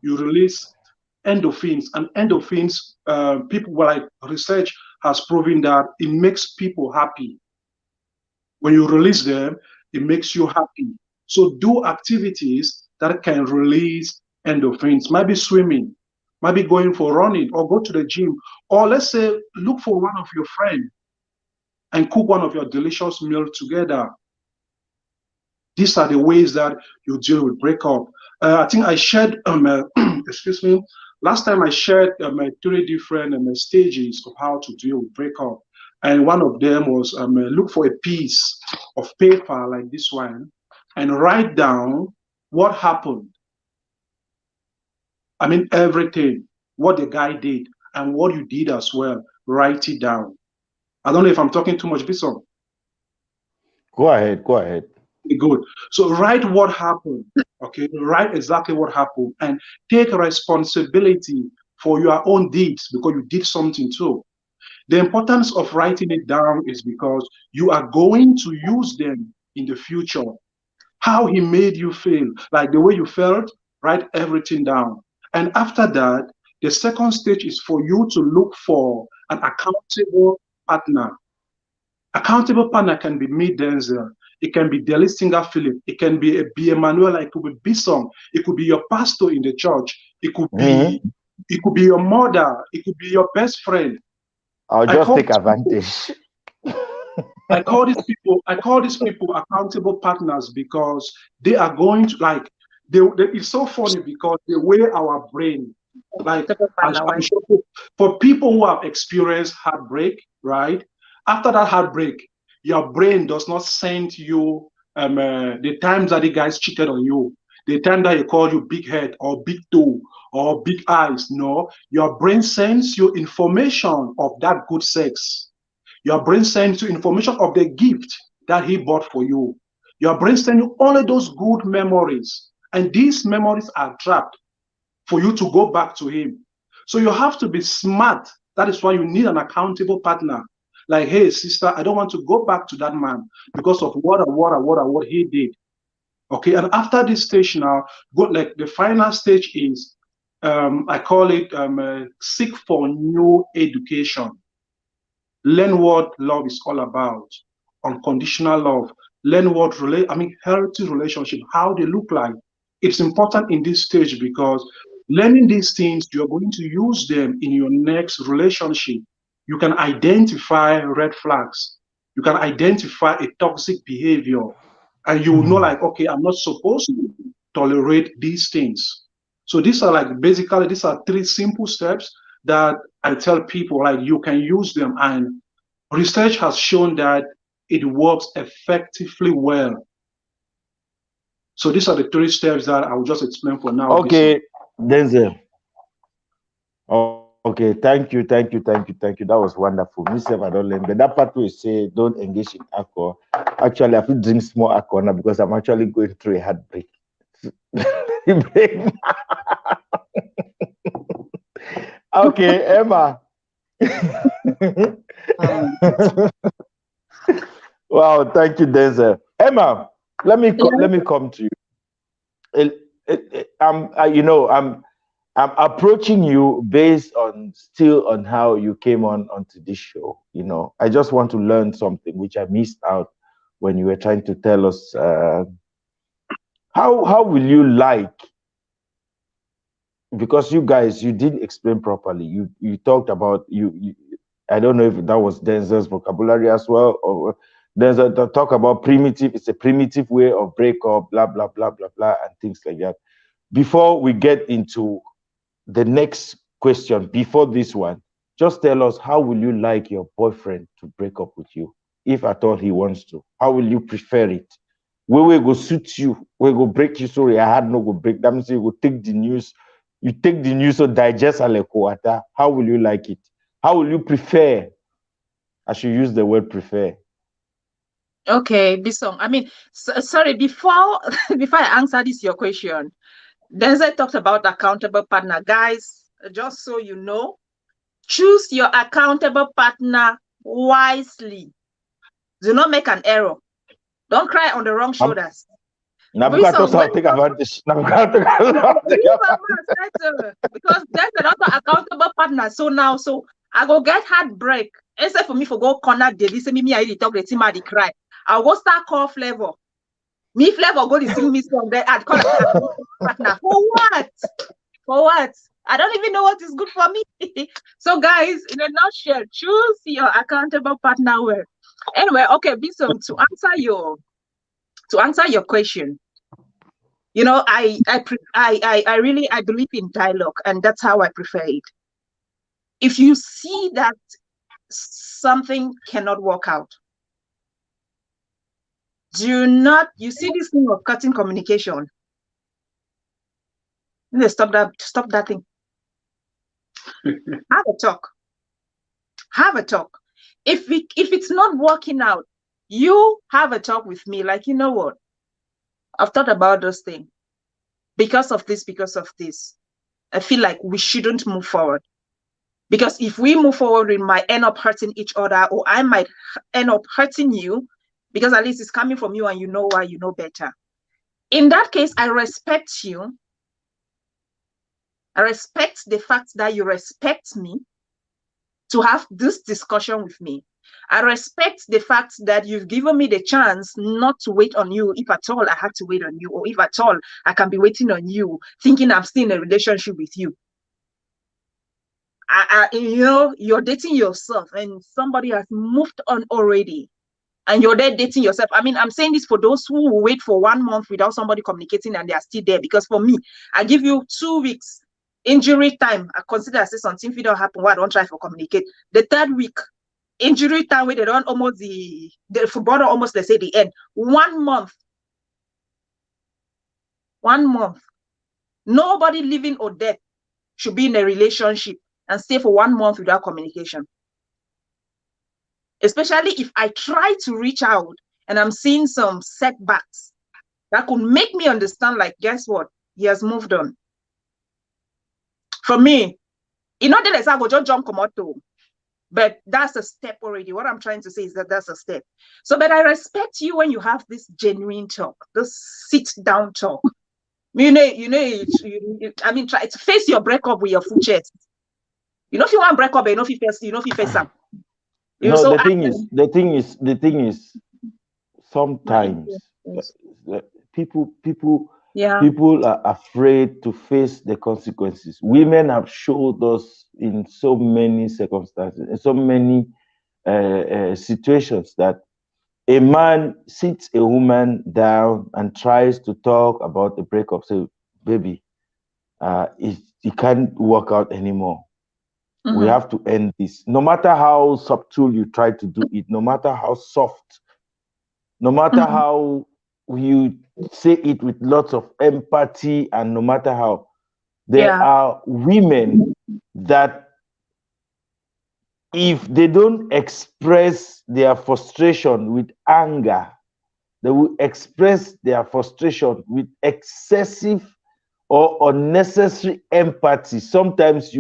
you release endorphins, and endorphins, people like research has proven that it makes people happy. When you release them, it makes you happy. So do activities that can release endorphins. Might be swimming, might be going for running, or go to the gym, or let's say look for one of your friends and cook one of your delicious meals together. These are the ways that you deal with breakup. I think I shared, excuse me, last time I shared 3 different stages of how to deal with breakup. And one of them was look for a piece of paper like this one and write down what happened. I mean, everything, what the guy did and what you did as well. Write it down. I don't know if I'm talking too much, Bison. Go ahead. Good. So write what happened. Okay, write exactly what happened and take responsibility for your own deeds because you did something too. The importance of writing it down is because you are going to use them in the future. How he made you feel, like the way you felt, write everything down. And after that, the second stage is for you to look for an accountable partner. Accountable partner can be me, Denzel. It can be Deli Singer Philip. It can be a Manuela. It could be Bison. It could be your pastor in the church. It could be your mother. It could be your best friend. I'll just take advantage. I call these people accountable partners because they are going to it's so funny because the way our brain, like I'm sure for people who have experienced heartbreak, right? After that heartbreak, your brain does not send you the times that the guys cheated on you, the time that he called you big head or big toe or big eyes. No, your brain sends you information of that good sex. Your brain sends you information of the gift that he bought for you. Your brain sends you only those good memories. And these memories are trapped for you to go back to him. So you have to be smart. That is why you need an accountable partner. Like, hey, sister, I don't want to go back to that man because of what he did. Okay, and after this stage now, like the final stage is, I call it seek for new education. Learn what love is all about, unconditional love. Learn what healthy relationship, how they look like. It's important in this stage because learning these things, you're going to use them in your next relationship. You can identify red flags. You can identify a toxic behavior. And you will know, like, okay, I'm not supposed to tolerate these things. So these are these are 3 simple steps that I tell people, like, you can use them, and research has shown that it works effectively well. So these are the 3 steps that I will just explain for now. Okay, Denzel. Okay, thank you. That was wonderful. Myself, I don't learn, but that part where you say don't engage in alcohol. Actually, I feel drink small alcohol now because I'm actually going through a heartbreak. Okay, Emma. Wow, thank you, Denzel. Emma, let me come to you. I'm approaching you based on how you came onto this show. I just want to learn something which I missed out when you were trying to tell us. How will you like? Because you guys, you didn't explain properly. You talked about you. I don't know if that was Denzel's vocabulary as well, or Denzel talk about primitive. It's a primitive way of breakup, blah blah blah blah blah, and things like that. Before we get into the next question, before this one, just tell us, how will you like your boyfriend to break up with you, if at all he wants to? How will you prefer it? Where we go suit you? We go break you? Sorry, I had no go break. That means you go take the news. You take the news, so digest alekoata. How will you like it? How will you prefer? I should use the word prefer. Okay, Bisong. I mean, sorry, before before I answer this your question, Denzel talked about accountable partner. Guys, just so you know, choose your accountable partner wisely. Do not make an error. Don't cry on the wrong shoulders. Now because I'll take advantage. Because there's another accountable partner. So I go get heartbreak. Except for me for go corner daily. Say me I talk the team I cry. I'll go start call Flavor. Me Flavor go to sing me song there. I'd call partner. For what? For what? I don't even know what is good for me. So guys, in a nutshell, choose your accountable partner well. Anyway, okay, Bison, to answer your question, I really believe in dialogue, and that's how I prefer it. If you see that something cannot work out, you see this thing of cutting communication. Stop that thing. Have a talk. If it's not working out, you have a talk with me, like, you know what, I've thought about those things because of this. I feel like we shouldn't move forward, because if we move forward, we might end up hurting each other, or I might end up hurting you, because at least it's coming from you and you know why, you know better. In that case, I respect you. I respect the fact that you respect me to have this discussion with me. I respect the fact that you've given me the chance not to wait on you, if at all I had to wait on you, or if at all I can be waiting on you, thinking I'm still in a relationship with you. You're dating yourself and somebody has moved on already, and you're there dating yourself. I mean, I'm saying this for those who will wait for 1 month without somebody communicating and they are still there, because for me, I give you 2 weeks injury time. I consider I say something if it don't happen, why I don't try to communicate. The 3rd week, injury time where they run almost the footballer almost, let's say, the end. 1 month. 1 month. Nobody living or dead should be in a relationship and stay for 1 month without communication. Especially if I try to reach out and I'm seeing some setbacks that could make me understand, like, guess what? He has moved on. For me, you know, I go just jump come out too. But that's a step already. What I'm trying to say is that that's a step. So, but I respect you when you have this genuine talk, this sit-down talk. I mean, try to face your breakup with your full chest. You know, if you want break up, you know, if you face some. No, so the thing is, sometimes people are afraid to face the consequences. Women have showed us in so many circumstances, in so many situations, that a man sits a woman down and tries to talk about the breakup. Say, baby, it can't work out anymore. We have to end this. No matter how subtle you try to do it, no matter how soft, no matter how you say it with lots of empathy, and no matter how, there are women that if they don't express their frustration with anger, they will express their frustration with excessive or unnecessary empathy. Sometimes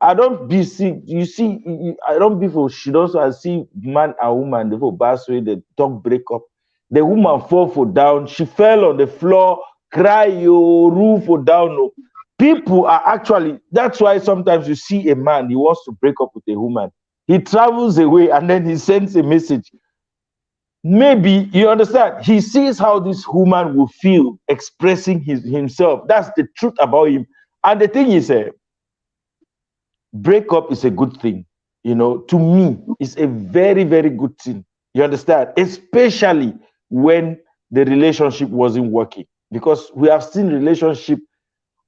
I don't be see, you see, I don't be for she also I see man and woman, they for bass way, they talk break up. The woman fall for down, she fell on the floor, cry, roof for down. People are actually, that's why sometimes you see a man, he wants to break up with a woman. He travels away and then he sends a message. Maybe, you understand, he sees how this woman will feel expressing himself. That's the truth about him. And the thing is, breakup is a good thing. You know, to me, it's a very, very good thing. You understand? Especially when the relationship wasn't working. Because we have seen relationship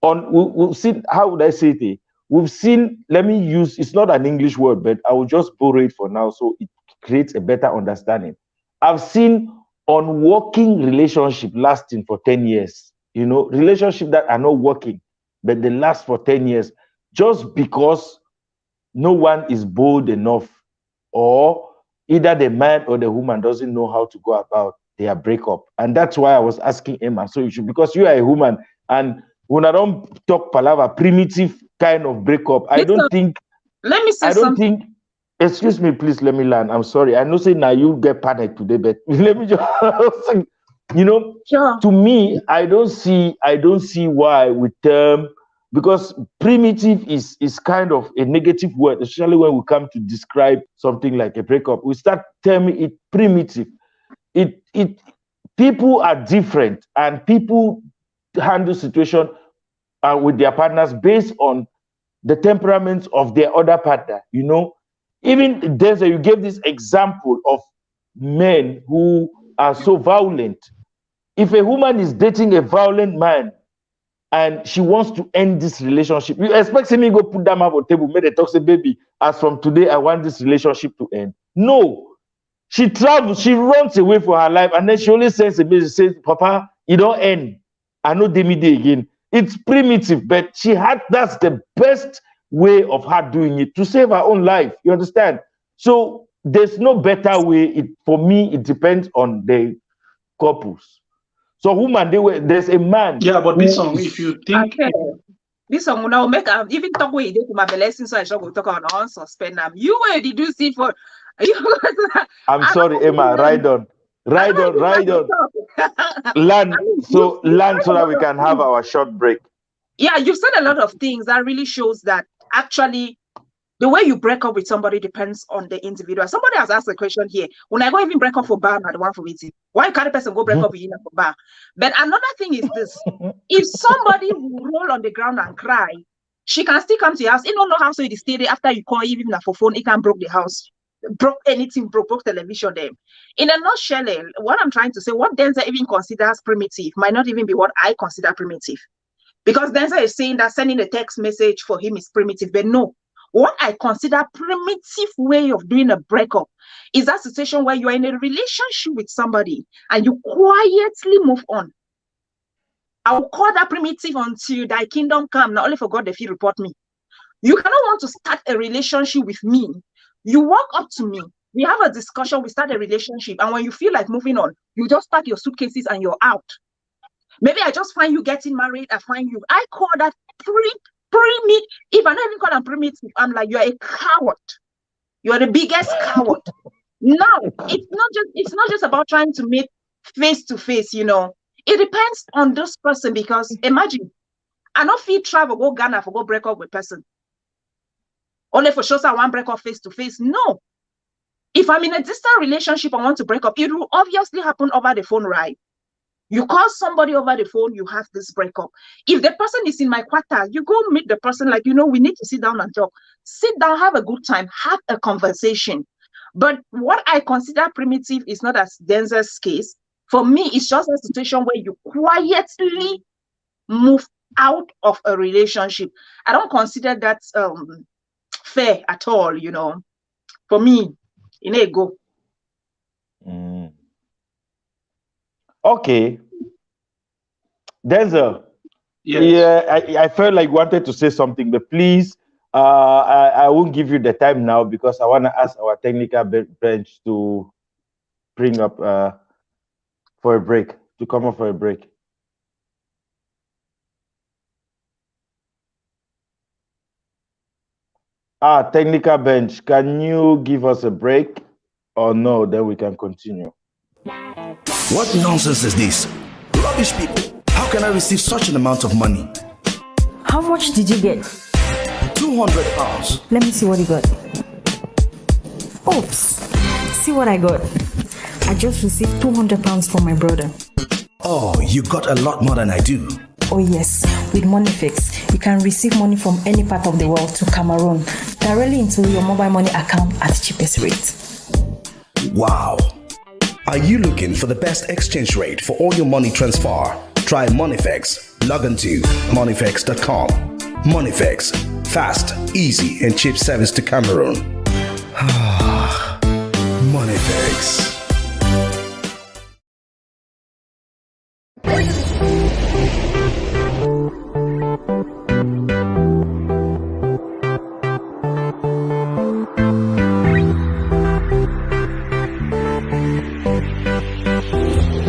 we've seen, how would I say it? We've seen, let me use, it's not an English word, but I will just borrow it for now so it creates a better understanding. I've seen unworking relationship lasting for 10 years. You know, relationships that are not working, but they last for 10 years just because no one is bold enough, or either the man or the woman doesn't know how to go about their breakup. And that's why I was asking Emma, so you should, because you are a woman, and when I don't talk palava, primitive kind of breakup, I don't think, let me say something. Excuse me, please, let me learn. I'm sorry. I know say now you get panicked today, but let me just, you know, to me, I don't see why we term, because primitive is kind of a negative word, especially when we come to describe something like a breakup. We start terming it primitive. People are different, and people handle situation with their partners based on the temperaments of their other partner. You know, even Denzel, you gave this example of men who are so violent. If a woman is dating a violent man and she wants to end this relationship, you expect me go put them up on the table, make the talk, say, baby, as from today, I want this relationship to end. No. She travels, she runs away for her life, and then she only sends a message, says, Papa, it don't end. I know Demide again. It's primitive, but that's the best way of her doing it to save her own life. You understand? So there's no better way. For me, it depends on the couples. So woman, there's a man. Yeah, but this song, if you think this song will now make even talk with it to my blessing, so I shall go talk on suspend them. You were did you see for I'm sorry, Emma, ride on. Land so that we can have our short break. Yeah, you've said a lot of things that really shows that actually the way you break up with somebody depends on the individual. Somebody has asked a question here. When I go even break up for bar, not the one for meeting. Why can't a person go break up with you for bar? But another thing is this: if somebody will roll on the ground and cry, she can still come to your house. You don't know how so you stay there after you call even for phone. It can broke the house, broke anything, broke television. Them. In a nutshell, what I'm trying to say, what Denzel even considers primitive might not even be what I consider primitive. Because Denzel is saying that sending a text message for him is primitive, but no. What I consider primitive way of doing a breakup is that situation where you're in a relationship with somebody and you quietly move on. I will call that primitive until thy kingdom come. Not only for God if you report me. You cannot want to start a relationship with me. You walk up to me. We have a discussion. We start a relationship. And when you feel like moving on, you just pack your suitcases and you're out. Maybe I just find you getting married. I find you. I call that primitive. If I don't even call them primitive, I'm like, you're a coward. You're the biggest coward. Now, it's not just about trying to meet face to face, you know. It depends on this person, because imagine, I don't feel travel, go Ghana for go break up with person. Only for sure I want break up face to face. No. If I'm in a distant relationship, I want to break up, it will obviously happen over the phone, right? You call somebody over the phone, you have this breakup. If the person is in my quarter, you go meet the person, like, you know, we need to sit down and talk. Sit down, have a good time, have a conversation. But what I consider primitive is not as Denzer's case. For me, it's just a situation where you quietly move out of a relationship. I don't consider that fair at all, you know. For me, in a go. Okay. Denzel. Yes. Yeah, I felt like you wanted to say something, but please, I won't give you the time now because I want to ask our technical bench to bring up for a break, to come up for a break. Technical bench, can you give us a break or no? Then we can continue. What nonsense is this? Rubbish people. How can I receive such an amount of money? How much did you get? £200. Let me see what you got. Oops. See what I got. I just received £200 from my brother. Oh, you got a lot more than I do. Oh yes, with MoneyFix, you can receive money from any part of the world to Cameroon directly into your mobile money account at the cheapest rate. Wow. Are you looking for the best exchange rate for all your money transfer? Try MoneyFix. Log on to moneyfix.com. MoneyFix. Fast, easy, and cheap service to Cameroon. MoneyFix.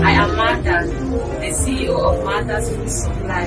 I am Martha, the CEO of Martha's Food Supply.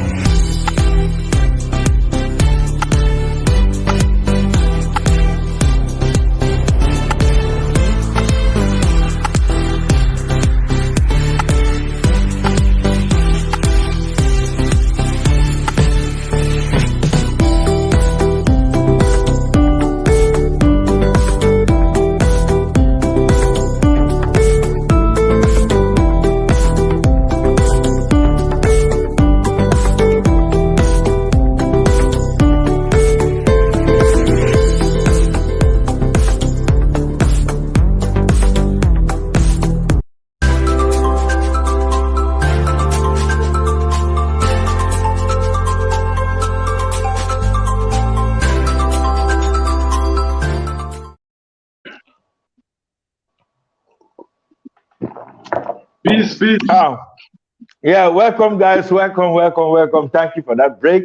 Peace. Yeah, welcome guys, welcome. Thank you for that break.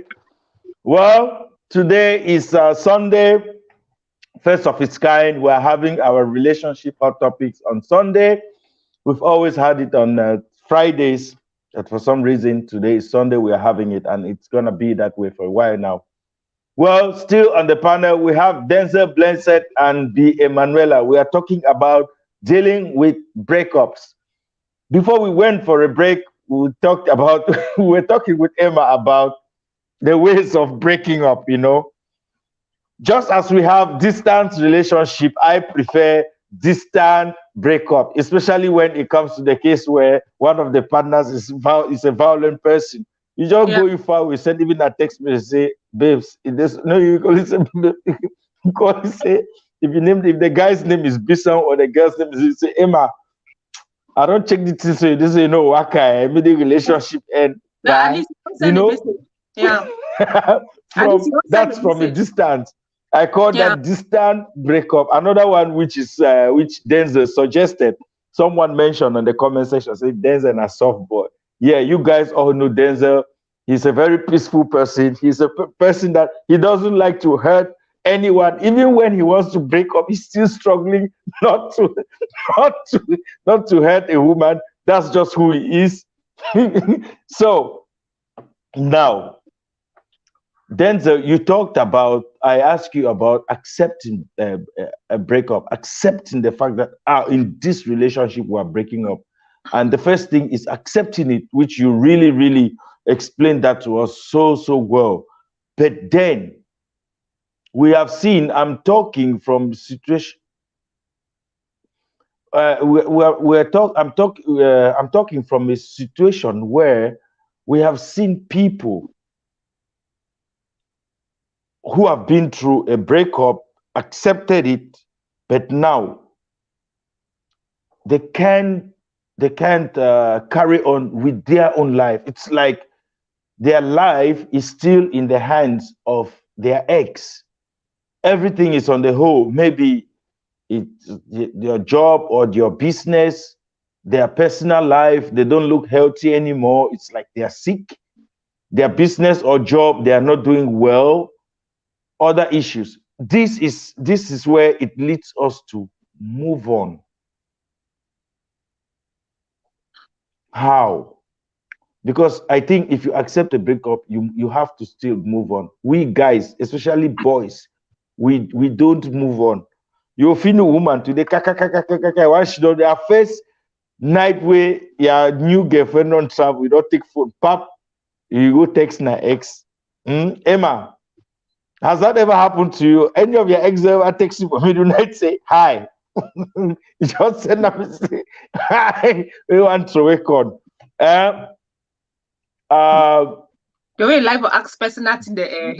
Well, today is Sunday, first of its kind. We're having our relationship hot topics on Sunday. We've always had it on Fridays, but for some reason today is Sunday. We are having it, and it's gonna be that way for a while now. Well, still on the panel, we have Denzel Denzer and B. Emanuela. We are talking about dealing with breakups. Before we went for a break, we were talking with Emma about the ways of breaking up, you know. Just as we have distant relationship, I prefer distant breakup, especially when it comes to the case where one of the partners is a violent person. You just go in far, we send even a text message, say, babes, you call it, say, if the guy's name is Bissam or the girl's name is, say, Emma, I don't check the things, so this is okay, maybe the relationship end. At least you know, yeah. that's from a distance. I call that distant breakup. Another one which is which Denzel suggested. Someone mentioned on the comment section, say Denzel a soft boy. Yeah, you guys all know Denzel. He's a very peaceful person. He's a person that he doesn't like to hurt anyone. Even when he wants to break up, he's still struggling not to not to not to hurt a woman. That's just who he is. So now, Denzel, you talked about, I asked you about accepting a breakup, accepting the fact that in this relationship we're breaking up. And the first thing is accepting it, which you really, really explained that to us so well. But then we have seen, I'm talking from situation, I'm talking from a situation where we have seen people who have been through a breakup, accepted it, but now they can't carry on with their own life. It's like their life is still in the hands of their ex. Everything is on the hold. Maybe it's your job or your business, their personal life. They don't look healthy anymore. It's like they are sick. Their business or job, they are not doing well. Other issues. This is where it leads us to move on. How? Because I think if you accept a breakup, you have to still move on. We guys, especially boys, we don't move on. You feel a woman today, why she don't their first night where your new girlfriend on travel, we don't take phone, pap, you go text na ex. Emma, has that ever happened to you? Any of your ex ever text you for middle night, say hi? You just send them say hi. We want to wake on. The way life will ask person that in the air.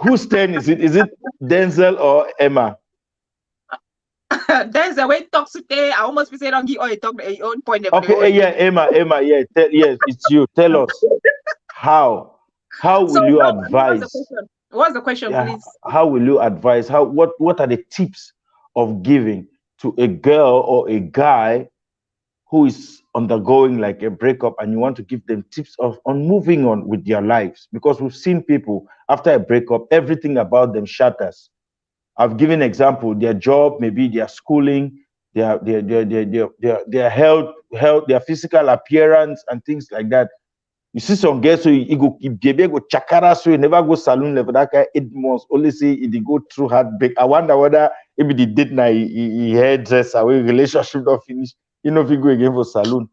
Whose turn is it? Is it Denzel or Emma? There's a way talks today. I almost be saying don't give all talk your own point of view. Okay, yeah, Emma, yeah. Yes, it's you. Tell us how will you advise? What's the question, please? How will you advise? What are the tips of giving to a girl or a guy who is undergoing like a breakup, and you want to give them tips on moving on with their lives? Because we've seen people after a breakup, everything about them shatters. I've given example, their job, maybe their schooling, their health, their physical appearance and things like that. You see some girls so you go chakara, so you never go saloon level. That guy 8 months, only say he go through heartbreak. I wonder whether maybe the date now he hairdress away, relationship not finished. You know if you go again for saloon.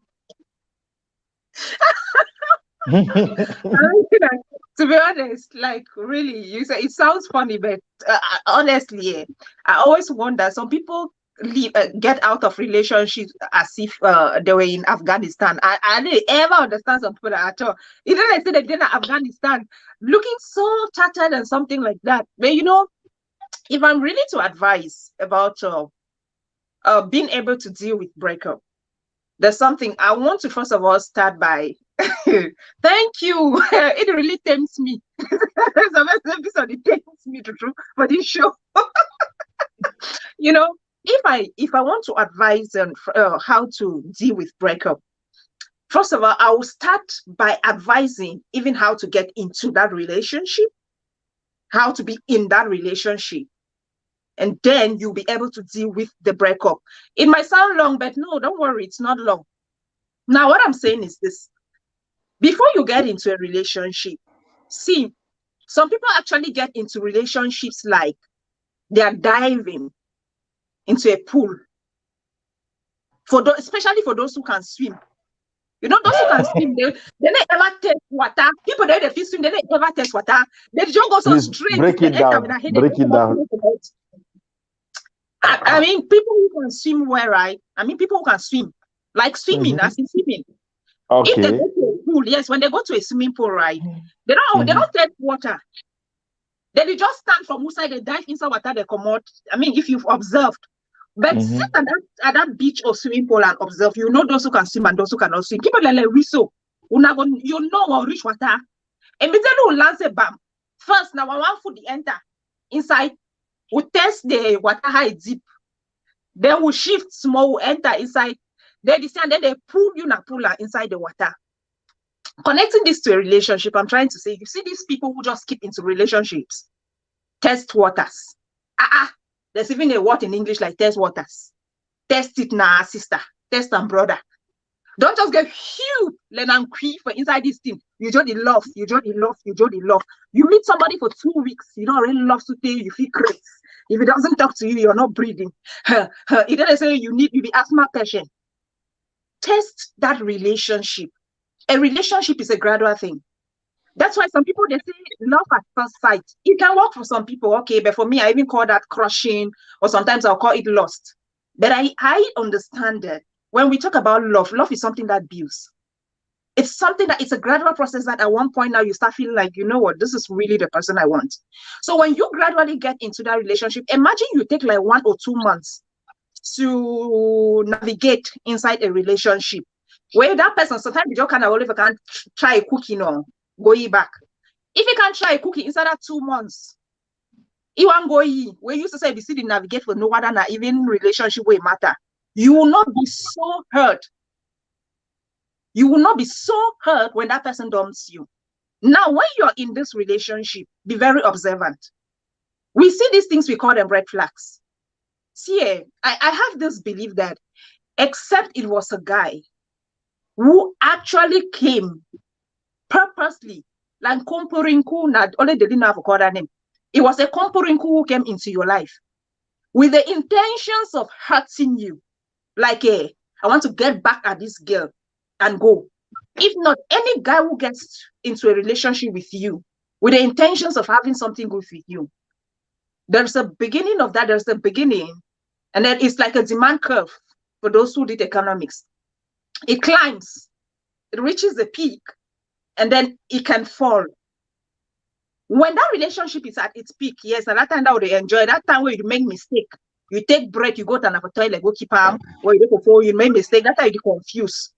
To be honest, like really, you say it sounds funny, but honestly, I always wonder. Some people get out of relationships as if they were in Afghanistan. I didn't ever understand some people at all. Even I said they're in Afghanistan, looking so tattered and something like that. But you know, if I'm really to advise about being able to deal with breakup, there's something I want to first of all start by. Thank you. It really tempts me. This tempts me to do for this show. You know, if I want to advise on how to deal with breakup, first of all, I will start by advising even how to get into that relationship, how to be in that relationship, and then you'll be able to deal with the breakup. It might sound long, but no, don't worry, it's not long. Now, what I'm saying is this. Before you get into a relationship, see, some people actually get into relationships like they are diving into a pool. Especially for those who can swim. You know, those who can swim, they don't ever test water. People that they swim, they don't ever test water. They just go so straight. Break it down. Break it down. I mean, people who can swim well, right? I mean, people who can swim, like swimming, as in swimming. Okay. If they go to a pool, yes, when they go to a swimming pool, right? They don't take water. They just stand from outside, they dive inside water, they come out. I mean, if you've observed. But sit at that beach or swimming pool and observe, you know those who can swim and those who cannot swim. People like whistle. You know reach water. And we will lance a bam. First, now I want food the enter inside. We test the water how it deep. Then we shift small, we enter inside. Then they and then they pull you na puller inside the water. Connecting this to a relationship, I'm trying to say, you see these people who just keep into relationships, test waters. There's even a word in English like test waters. Test it now, sister. Test and brother. Don't just get huge, let them creep for inside this thing. You just love, you just love, you just love. You meet somebody for 2 weeks, you don't really love to you feel crazy. If it doesn't talk to you, you're not breathing. It doesn't say you be asthma patient. Test that relationship. A relationship is a gradual thing. That's why some people, they say love at first sight. It can work for some people, okay, but for me, I even call that crushing, or sometimes I'll call it lust. But I understand that when we talk about love, love is something that builds. It's something that it's a gradual process that at one point now you start feeling like, you know what, this is really the person I want. So when you gradually get into that relationship, imagine you take like 1 or 2 months to navigate inside a relationship where that person, sometimes you just kind of only can try a cookie, go back. If you can try a cookie inside that 2 months, you want go where you used to say, the navigate for no other than even relationship where it matter. You will not be so hurt. You will not be so hurt when that person dumps you. Now, when you're in this relationship, be very observant. We see these things, we call them red flags. See, I have this belief that except it was a guy who actually came purposely, like Komporinku, only they didn't have a call that name. It was a Komporinku who came into your life with the intentions of hurting you. Like, I want to get back at this girl and go. If not, any guy who gets into a relationship with you with the intentions of having something good with you, there's a beginning of that, there's a beginning, and then it's like a demand curve for those who did economics. It climbs, it reaches the peak, and then it can fall. When that relationship is at its peak, yes, at that time that they enjoy, that time where you make mistake, you take break, you go to another toilet, go keep arm, or you go for you make mistake, that's how you confuse.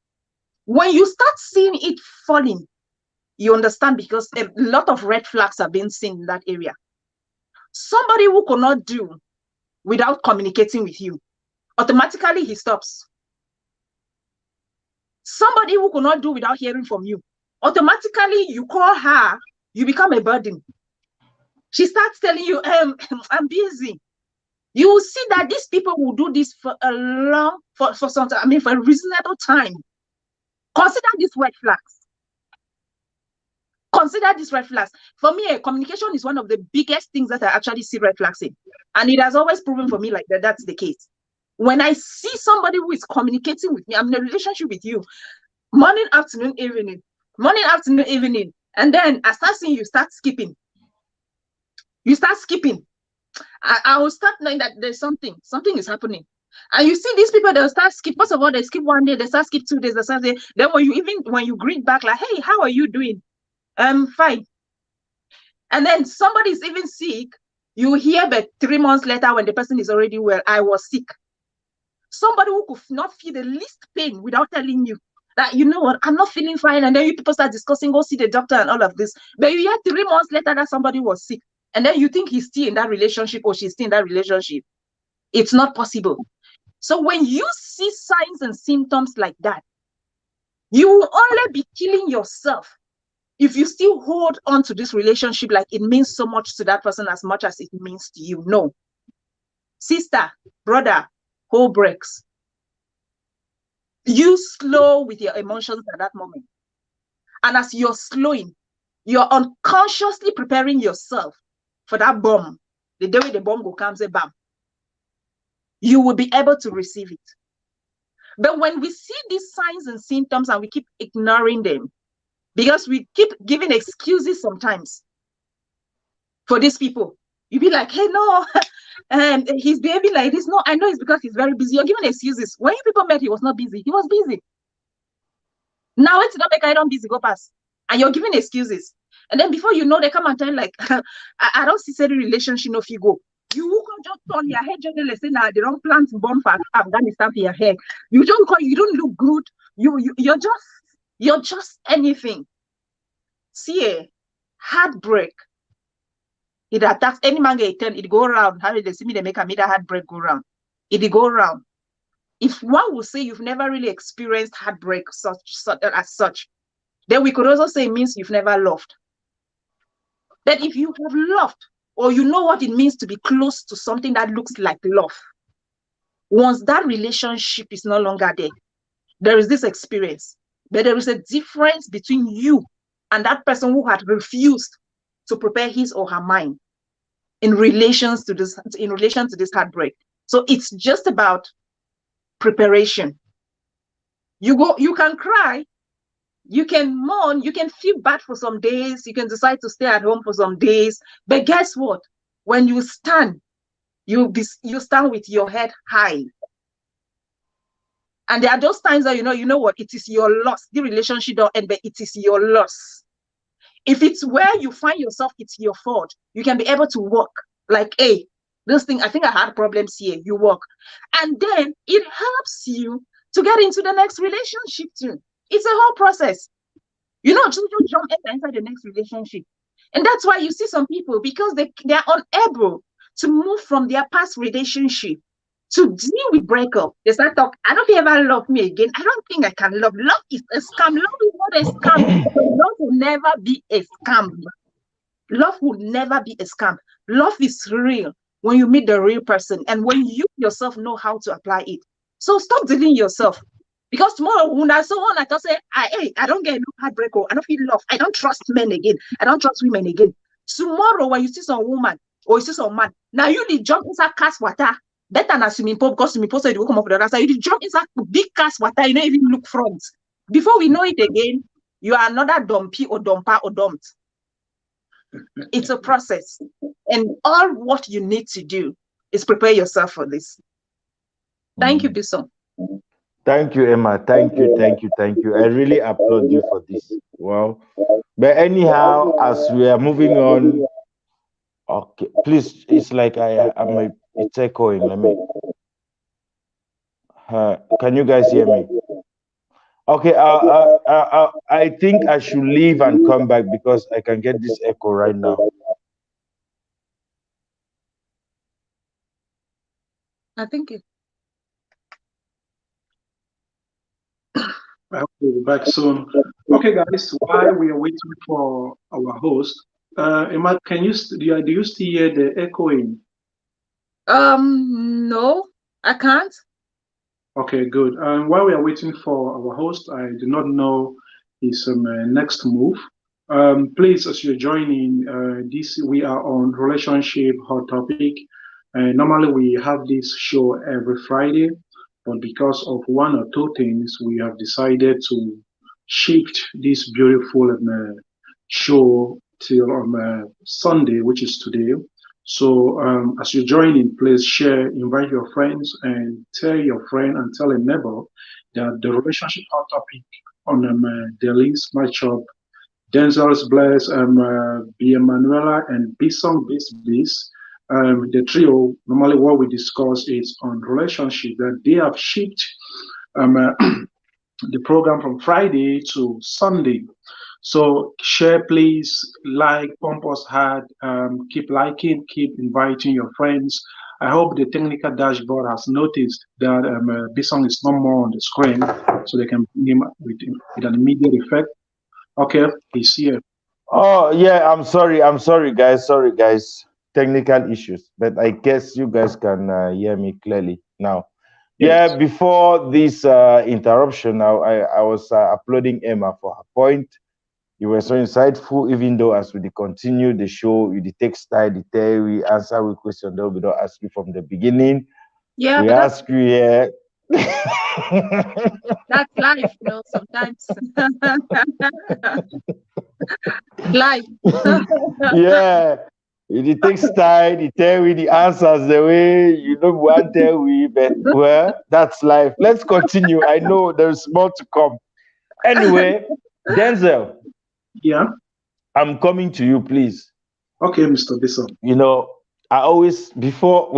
When you start seeing it falling, you understand because a lot of red flags have been seen in that area. Somebody who cannot do without communicating with you, automatically he stops. Somebody who cannot do without hearing from you, automatically you call her, you become a burden. She starts telling you, I'm busy. You will see that these people will do this for a long, for a reasonable time. Consider these red flags. Consider these red flags. For me, communication is one of the biggest things that I actually see red flags in. And it has always proven for me like that's the case. When I see somebody who is communicating with me, I'm in a relationship with you, morning, afternoon, evening, and then I start seeing you start skipping. You start skipping. I will start knowing that there's something is happening. And you see these people, they'll start skip. First of all, they skip 1 day, they start skip 2 days, they start saying, then when you greet back, like, hey, how are you doing? Fine. And then somebody's even sick, you hear that 3 months later when the person is already well, I was sick. Somebody who could not feel the least pain without telling you that, you know what, I'm not feeling fine. And then you people start discussing, go see the doctor and all of this. But you hear 3 months later that somebody was sick. And then you think he's still in that relationship or she's still in that relationship. It's not possible. So when you see signs and symptoms like that, you will only be killing yourself if you still hold on to this relationship like it means so much to that person as much as it means to you. No. Sister, brother, hold brakes. You slow with your emotions at that moment. And as you're slowing, you're unconsciously preparing yourself for that bomb. The day the bomb will come, say bam. You will be able to receive it. But when we see these signs and symptoms and we keep ignoring them, because we keep giving excuses sometimes for these people, you be like, hey, no, he's behaving like this. No, I know it's because he's very busy. You're giving excuses. When you people met, he was not busy. He was busy. Now it's not make I don't busy, go pass. And you're giving excuses. And then before you know, they come and tell you, like, I don't see any relationship if you go. You can just turn your head, just say, nah, they don't plant bomb for Afghanistan for your hair. You don't look good. You're just anything. See, heartbreak It attacks any man get turn, it go around. How did they see me? They make a meter heartbreak go round. It go around. If one will say you've never really experienced heartbreak as such, then we could also say it means you've never loved. That if you have loved, or you know what it means to be close to something that looks like love, once that relationship is no longer there, there is this experience. But there is a difference between you and that person who had refused to prepare his or her mind in relation to this heartbreak. So it's just about preparation. You can cry, you can mourn, you can feel bad for some days, you can decide to stay at home for some days. But guess what? When you stand, you stand with your head high. And there are those times that you know what, it is your loss. The relationship don't end, but it is your loss. If it's where you find yourself, it's your fault. You can be able to walk like, hey, this thing, I think I had problems here. You walk. And then it helps you to get into the next relationship too. It's a whole process. You just jump inside the next relationship. And that's why you see some people, because they are unable to move from their past relationship to deal with breakup. They start talking, I don't think ever love me again. I don't think I can love. Love is a scam. Love is not a scam. Love will never be a scam. Love will never be a scam. Love is real when you meet the real person and when you yourself know how to apply it. So stop dealing yourself. Because tomorrow, when I saw one, I just say, I don't get no heartbreak, or I don't feel love. I don't trust men again. I don't trust women again. Tomorrow, when you see some woman or you see some man, now you need jump inside cast water. Better than swimming pool, because swimming pool said you will come up with the other side. You jump inside big cast water, you don't even look front. Before we know it again, you are another dumpy or dumper or dumped. It's a process. And all what you need to do is prepare yourself for this. Thank you, Bison. Thank you, Emma. Thank you. I really applaud you for this. Wow. But anyhow, as we are moving on, okay, please, it's like it's echoing. Let me. Can you guys hear me? Okay. I think I should leave and come back because I can get this echo right now. I think it. I hope we'll be back soon. Okay, guys, while we are waiting for our host, Emma, do you still hear the echoing? No, I can't. Okay, good. While we are waiting for our host, I do not know his next move. Please, as you're joining, we are on relationship hot topic. Normally, we have this show every Friday, but because of one or two things, we have decided to shift this beautiful show till on Sunday, which is today. So as you join in, please share, invite your friends, and tell your friend and tell a neighbor that the relationship hot topic on Delhi's matchup, Denzel's Bless, B. Emanuela, and Bison Bis. The trio, normally what we discuss is on relationship, that they have shifted the program from Friday to Sunday. So share, please, like, pump us hard, keep liking, keep inviting your friends. I hope the technical dashboard has noticed that Bison is no more on the screen, so they can bring him with an immediate effect. Okay, he's here. Oh yeah, I'm sorry, guys. Sorry, guys. Technical issues, but I guess you guys can hear me clearly now. Yes. Yeah, before this interruption, I was uploading Emma for her point. You were so insightful, even though as we continue the show, you take style, we answer with question that we don't ask you from the beginning. Yeah, we ask you here. That's life, sometimes. Life. Yeah. It takes time, the answers the way you don't want to, but well, that's life. Let's continue. I know there's more to come. Anyway, Denzel. Yeah. I'm coming to you, please. Okay, Mr. Bison. I always before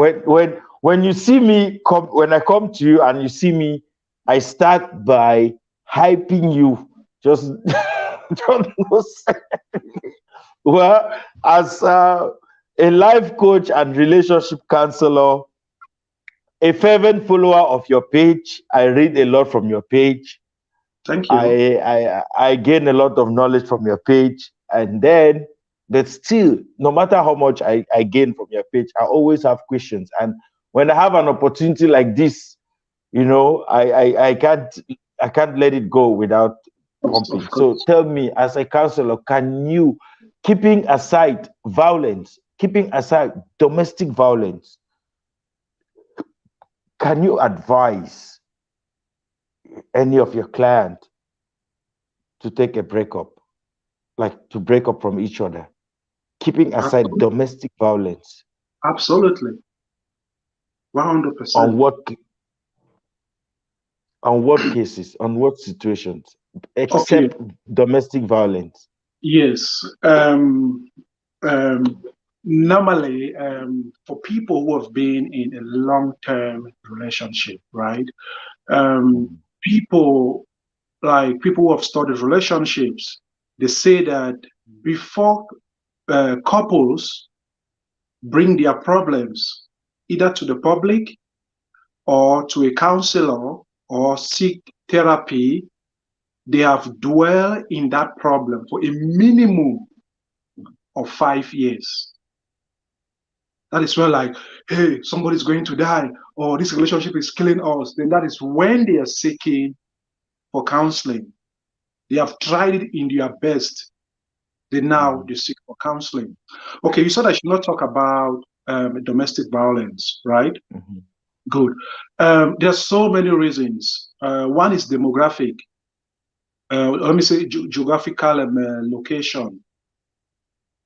when you see me when I come to you and you see me, I start by hyping you. Just don't know. Well, as a life coach and relationship counselor, a fervent follower of your page. I read a lot from your page. Thank you. I gain a lot of knowledge from your page, and then, but still, no matter how much I gain from your page, I always have questions. And when I have an opportunity like this, you know, I can't let it go without pumping. So tell me, as a counselor, can you, keeping aside violence, keeping aside domestic violence, can you advise any of your clients to take a breakup, like to break up from each other, keeping aside domestic violence? Absolutely. 100%. On what cases, on what situations, except domestic violence? Yes. Normally, for people who have been in a long-term relationship, right? People who have studied relationships, they say that before couples bring their problems either to the public or to a counselor or seek therapy, they have dwelled in that problem for a minimum of 5 years. That is when, like, hey, somebody's going to die, or this relationship is killing us. Then that is when they are seeking for counseling. They have tried it in their best. Then now they seek for counseling. Okay, you said I should not talk about domestic violence, right? Good. There are so many reasons. One is demographic. Let me say geographical location,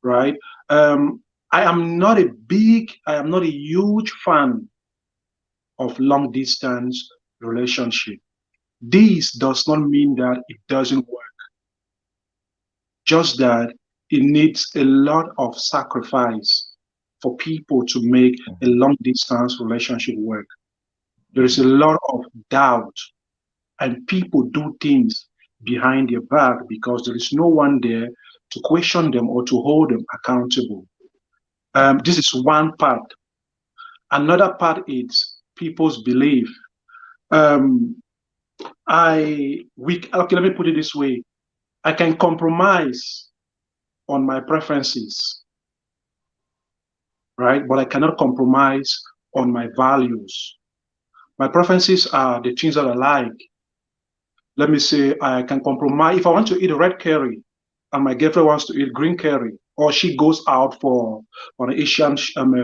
right? I am not a huge fan of long distance relationship. This does not mean that it doesn't work. Just that it needs a lot of sacrifice for people to make a long distance relationship work. There is a lot of doubt, and people do things behind their back because there is no one there to question them or to hold them accountable. This is one part. Another part is people's belief. Okay, let me put it this way. I can compromise on my preferences, right? But I cannot compromise on my values. My preferences are the things that I like. Let me say I can compromise. If I want to eat red curry and my girlfriend wants to eat green curry, or she goes out for an Asian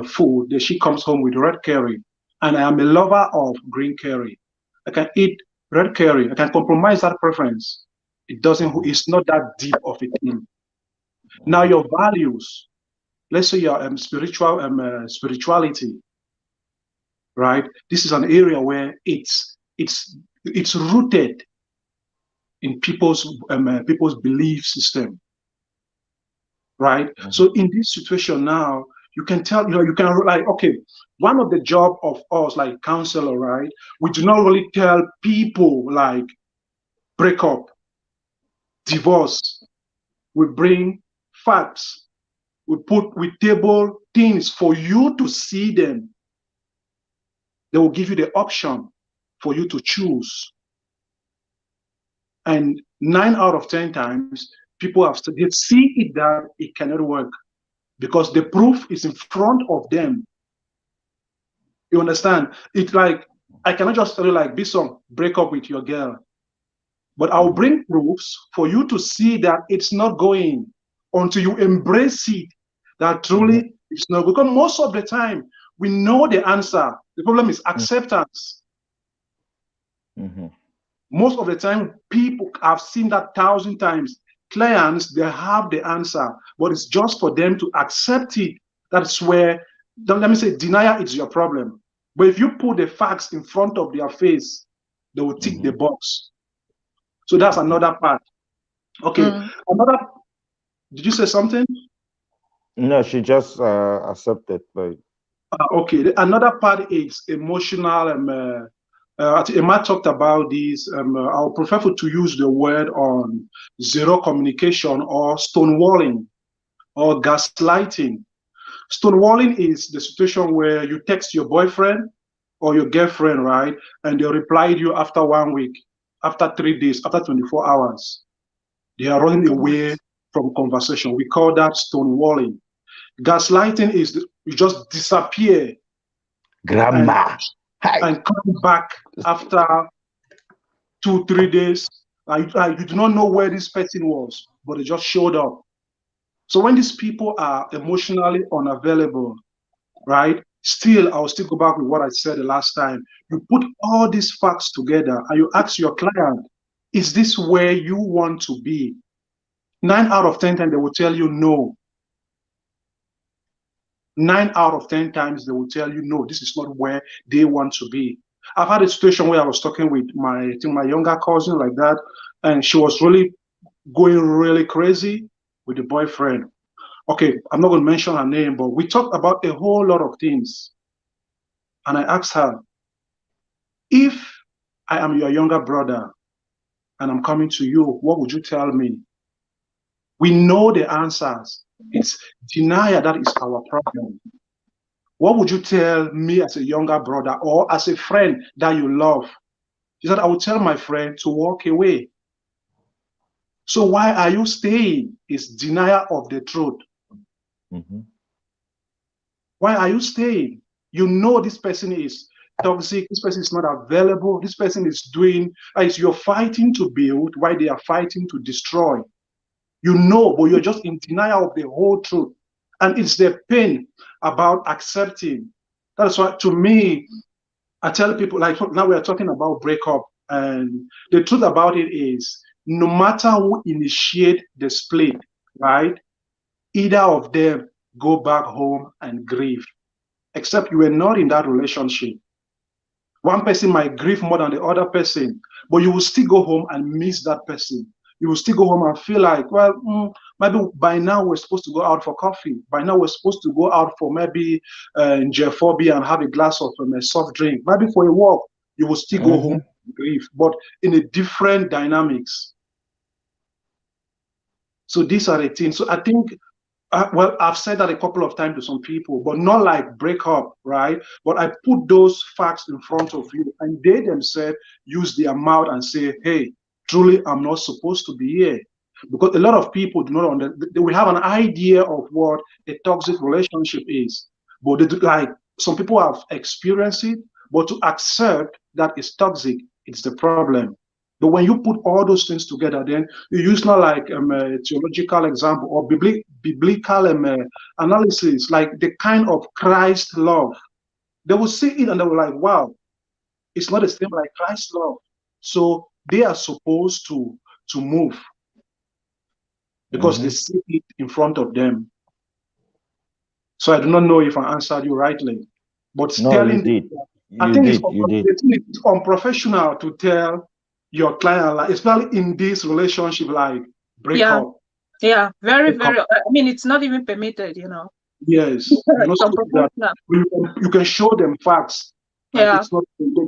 food, then she comes home with red curry, and I am a lover of green curry, I can eat red curry. I can compromise that preference. It's not that deep of a thing. Now your values, let's say your spirituality, right? This is an area where it's rooted in people's belief system, right? So in this situation now, you can tell, you can, like, okay, one of the job of us, like counselor, right? We do not really tell people like break up, divorce. We bring facts. We table things for you to see them. They will give you the option for you to choose. And 9 out of 10 times, people they see it that it cannot work because the proof is in front of them. You understand? It's like, I cannot just tell you like, Bison, break up with your girl. But I'll bring proofs for you to see that it's not going until you embrace it, that truly it's not. Because most of the time, we know the answer. The problem is acceptance. Most of the time, people have seen that 1,000 times. Clients, they have the answer, but it's just for them to accept it. That's where, let me say, denial is your problem. But if you put the facts in front of their face, they will tick the box. So that's another part. Okay, did you say something? No, she just accepted. Like, okay, another part is emotional. Emma talked about this. I'll prefer to use the word on zero communication or stonewalling or gaslighting. Stonewalling is the situation where you text your boyfriend or your girlfriend, right? And they reply to you after 1 week, after 3 days, after 24 hours. They are running away from conversation. We call that stonewalling. Gaslighting is you just disappear Grandma. and come back after 2-3 days. You do not know where this person was, but they just showed up. So when these people are emotionally unavailable, right? Still, I'll still go back with what I said the last time. You put all these facts together and you ask your client, is this where you want to be? 9 out of 10 times they will tell you no. 9 out of 10 times they will tell you no, this is not where they want to be. I've had a situation where I was talking with my younger cousin like that, and she was really going really crazy with the boyfriend. Okay, I'm not going to mention her name, but we talked about a whole lot of things. And I asked her, if I am your younger brother and I'm coming to you, what would you tell me? We know the answers. It's denial that is our problem. What would you tell me as a younger brother or as a friend that you love? She said, I would tell my friend to walk away. So why are you staying? It's denial of the truth. Mm-hmm. Why are you staying? You know this person is toxic, this person is not available, this person is doing, as you're fighting to build, while they are fighting to destroy. You know, but you're just in denial of the whole truth. And it's the pain about accepting. That's why, to me, I tell people, like now we are talking about breakup, and the truth about it is, no matter who initiate the split, right, either of them go back home and grieve, except you were not in that relationship. One person might grieve more than the other person, but you will still go home and miss that person. You will still go home and feel like, well, maybe by now we're supposed to go out for coffee. By now we're supposed to go out for maybe J4B and have a glass of a soft drink. Maybe for a walk, you will still go home and grieve, but in a different dynamics. So these are the things. So I think, well, I've said that a couple of times to some people, but not like breakup, right? But I put those facts in front of you, and they themselves use their mouth and say, hey, truly, I'm not supposed to be here. Because a lot of people do not understand. We have an idea of what a toxic relationship is, but they do, like some people have experienced it, but to accept that it's toxic, it's the problem. But when you put all those things together, then you use not like a theological example or biblical analysis, like the kind of Christ love. They will see it and they will like, wow, it's not the same like Christ love. So they are supposed to move because they see it in front of them. So I do not know if I answered you rightly, but No, telling you did. I think it's It's unprofessional to tell your client, like, especially in this relationship, like breakup. Yeah, very, very. I mean, it's not even permitted, Yes, you're not supposed to do that. You can show them facts. Like Yeah. It's not.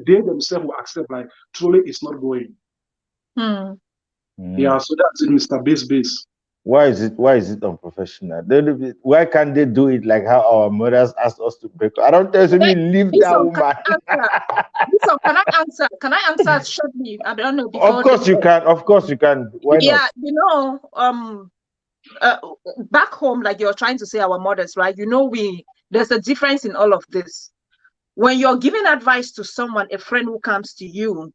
They themselves will accept. Like truly, it's not going. Yeah. So that's it, Mr. Biz. Why is it unprofessional? Why can't they do it like how our mothers asked us to break up? I don't tell me leave that woman. Can I answer shortly? I don't know. Of course you can. Of course you can. Why not? Back home, like you're trying to say, our mothers, right? There's a difference in all of this. When you're giving advice to someone, a friend who comes to you,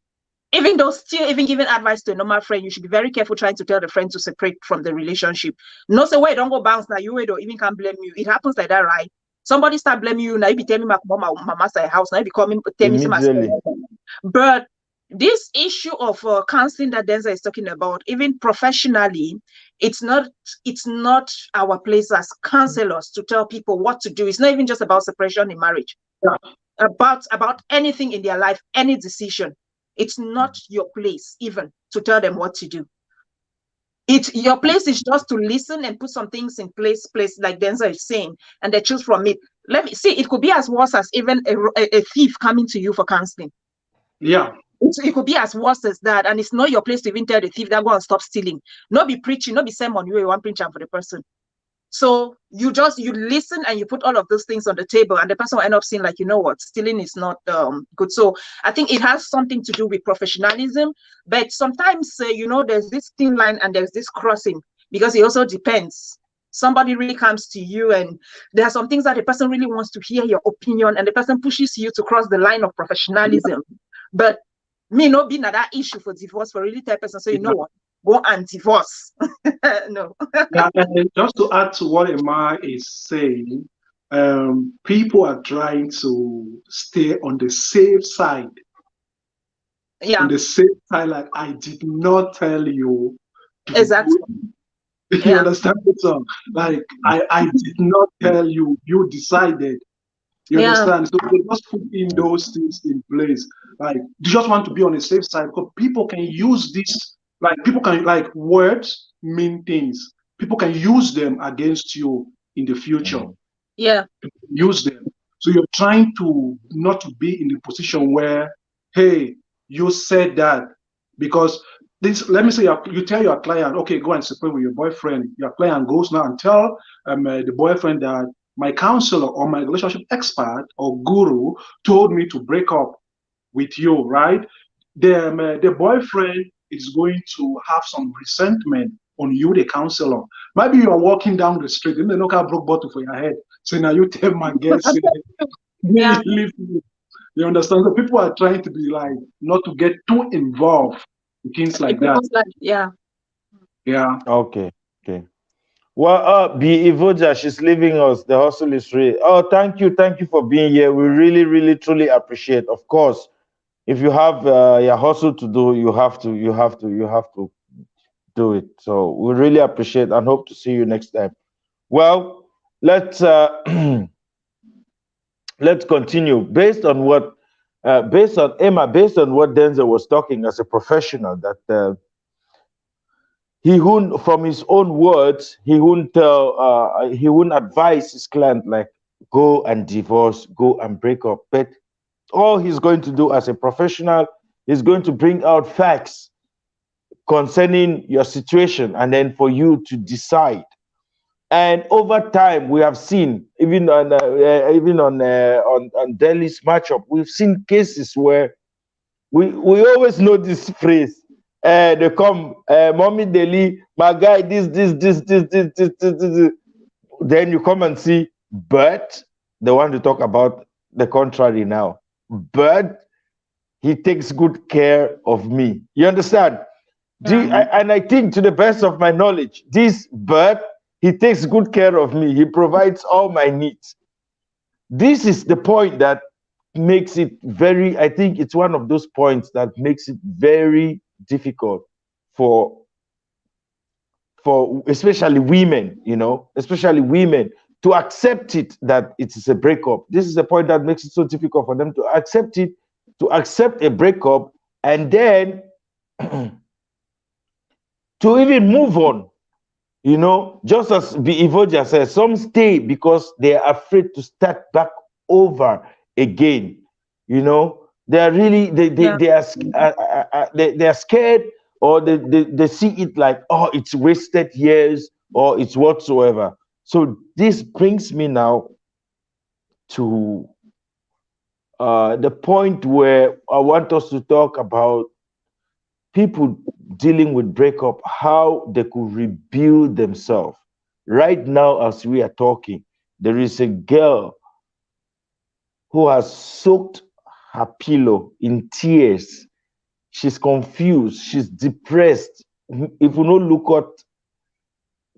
even though still even giving advice to a normal friend, you should be very careful trying to tell the friend to separate from the relationship. No, say, wait, don't go bounce now. You wait, or even can't blame you. It happens like that, right? Somebody start blaming you now. You be telling me my master house now. You be coming tell me immediately. But this issue of counseling that Denzel is talking about, even professionally, it's not our place as counselors to tell people what to do. It's not even just about separation in marriage. Yeah. About anything in their life, any decision. It's not your place even to tell them what to do. Your place is just to listen and put some things in place like Denzel is saying, and they choose from it. Let me see. It could be as worse as even a thief coming to you for counseling. Yeah. It could be as worse as that, and it's not your place to even tell the thief that go and stop stealing. Not be preaching, not be sermon. You want preaching for the person. So you listen and you put all of those things on the table, and the person will end up saying, like, you know what, stealing is not good. So I think it has something to do with professionalism, but sometimes there's this thin line and there's this crossing, because it also depends. Somebody really comes to you and there are some things that the person really wants to hear your opinion, and the person pushes you to cross the line of professionalism. But me not being at that issue for divorce for really type person, so you know what, go and divorce. No. Yeah, and just to add to what Emma is saying, people are trying to stay on the safe side. Yeah. On the safe side, like, I did not tell you. Exactly. You understand the song? Like, I did not tell you. You decided. You understand? So they just put in those things in place. Like, you just want to be on the safe side, because people can use this. Like, people can, like, words mean things. People can use them against you in the future. Yeah. Use them. So you're trying to not to be in the position where, hey, you said that, because this. Let me say, you tell your client, okay, go and separate with your boyfriend. Your client goes now and tell the boyfriend that my counselor or my relationship expert or guru told me to break up with you, right? The boyfriend is going to have some resentment on you, the counselor. Maybe you are walking down the street and they knock out broke bottle for your head. So now you tell my guest, Yeah. leave me. You understand? So people are trying to be like, not to get too involved in things like that. Yeah. Yeah. Okay. Well, B. Ivoja, she's leaving us. The hustle is real. Oh, thank you for being here. We really, really, truly appreciate. Of course, if you have your hustle to do, you have to do it. So we really appreciate and hope to see you next time. Well, let's let's continue based on what based on what Denzel was talking as a professional, that he wouldn't, from his own words, he wouldn't advise his client like, go and divorce, go and break up. But all he's going to do as a professional is going to bring out facts concerning your situation, and then for you to decide. And over time, we have seen, even on Delhi's matchup, we've seen cases where we always know this phrase. They come, Mommy Delhi, my guy, this. Then you come and see, but they want to talk about the contrary now. But he takes good care of me. You understand? And I think, to the best of my knowledge, this but he takes good care of me. He provides all my needs. This is the point that makes it very, I think it's one of those points that makes it very difficult for especially women, especially women, to accept it, that it is a breakup. This is the point that makes it so difficult for them to accept it, to accept a breakup, and then to even move on. Just as Ivoja says, some stay because they are afraid to start back over again. They are really they are scared, or they see it like, oh, it's wasted years, or it's whatsoever. So this brings me now to the point where I want us to talk about people dealing with breakup, how they could rebuild themselves. Right now, as we are talking, there is a girl who has soaked her pillow in tears. She's confused. She's depressed. If we don't look at,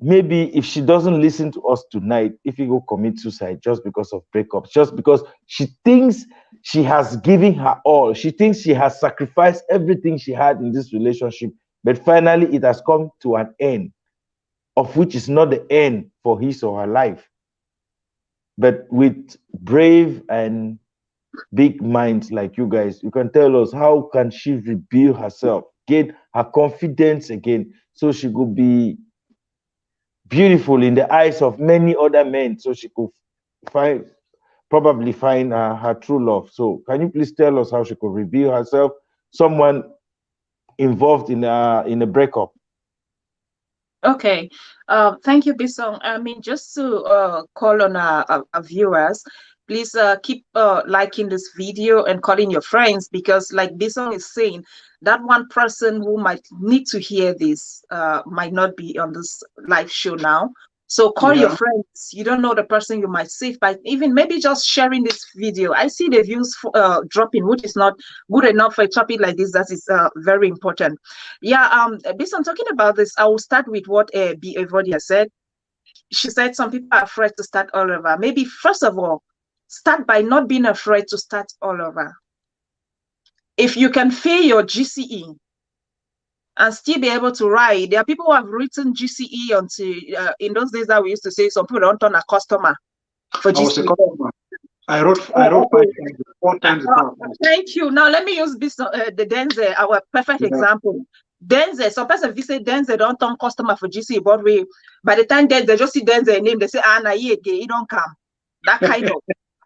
maybe if she doesn't listen to us tonight, if you go commit suicide just because of breakups, just because she thinks she has given her all, she thinks she has sacrificed everything she had in this relationship, but finally it has come to an end, of which is not the end for his or her life. But with brave and big minds like you guys, you can tell us, how can she rebuild herself, get her confidence again, so she could be beautiful in the eyes of many other men, so she could probably find her true love. So can you please tell us how she could rebuild herself, someone involved in a breakup? Okay. Thank you, Bisong. I mean, just to call on our viewers, please keep liking this video and calling your friends, because like Bisong is saying, that one person who might need to hear this might not be on this live show now. So call your Yeah. friends. You don't know the person you might save by even maybe just sharing this video. I see the views dropping, which is not good enough for a topic like this. That is very important. Yeah, based on talking about this, I will start with what B. Evodia said. She said some people are afraid to start all over. Maybe first of all, start by not being afraid to start all over. If you can fail your GCE and still be able to write, there are people who have written GCE until in those days that we used to say some people don't turn a customer for I was a GCE. customer. I wrote Oh, 5 okay. times, 4 times the time. Thank you. Now let me use this the Denzel, our perfect Yeah. example. Denzel, some person visit Denzel don't turn customer for GC, but we by the time they just see Denzel name, they say, ah, nah, he don't come. That kind of.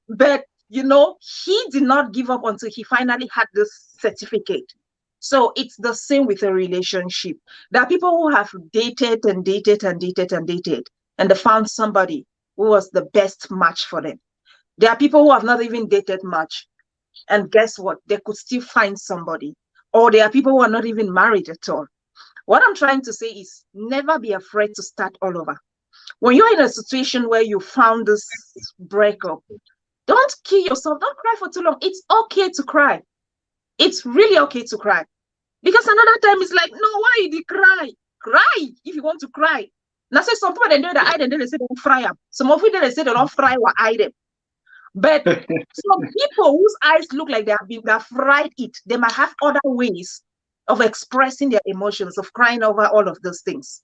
But you know, he did not give up until he finally had this certificate. So it's the same with a relationship. There are people who have dated and dated and dated and dated, and they found somebody who was the best match for them. There are people who have not even dated much, and guess what? They could still find somebody. Or there are people who are not even married at all. What I'm trying to say is never be afraid to start all over. When you're in a situation where you found this breakup, don't kill yourself. Don't cry for too long. It's okay to cry. It's really okay to cry. Because another time it's like, no, why did you cry? Cry if you want to cry. Now, say some people they do the eye, then they say they don't fry them. Some of them they say they don't fry or hide them. But some people whose eyes look like they've fried it, they might have other ways of expressing their emotions, of crying over all of those things.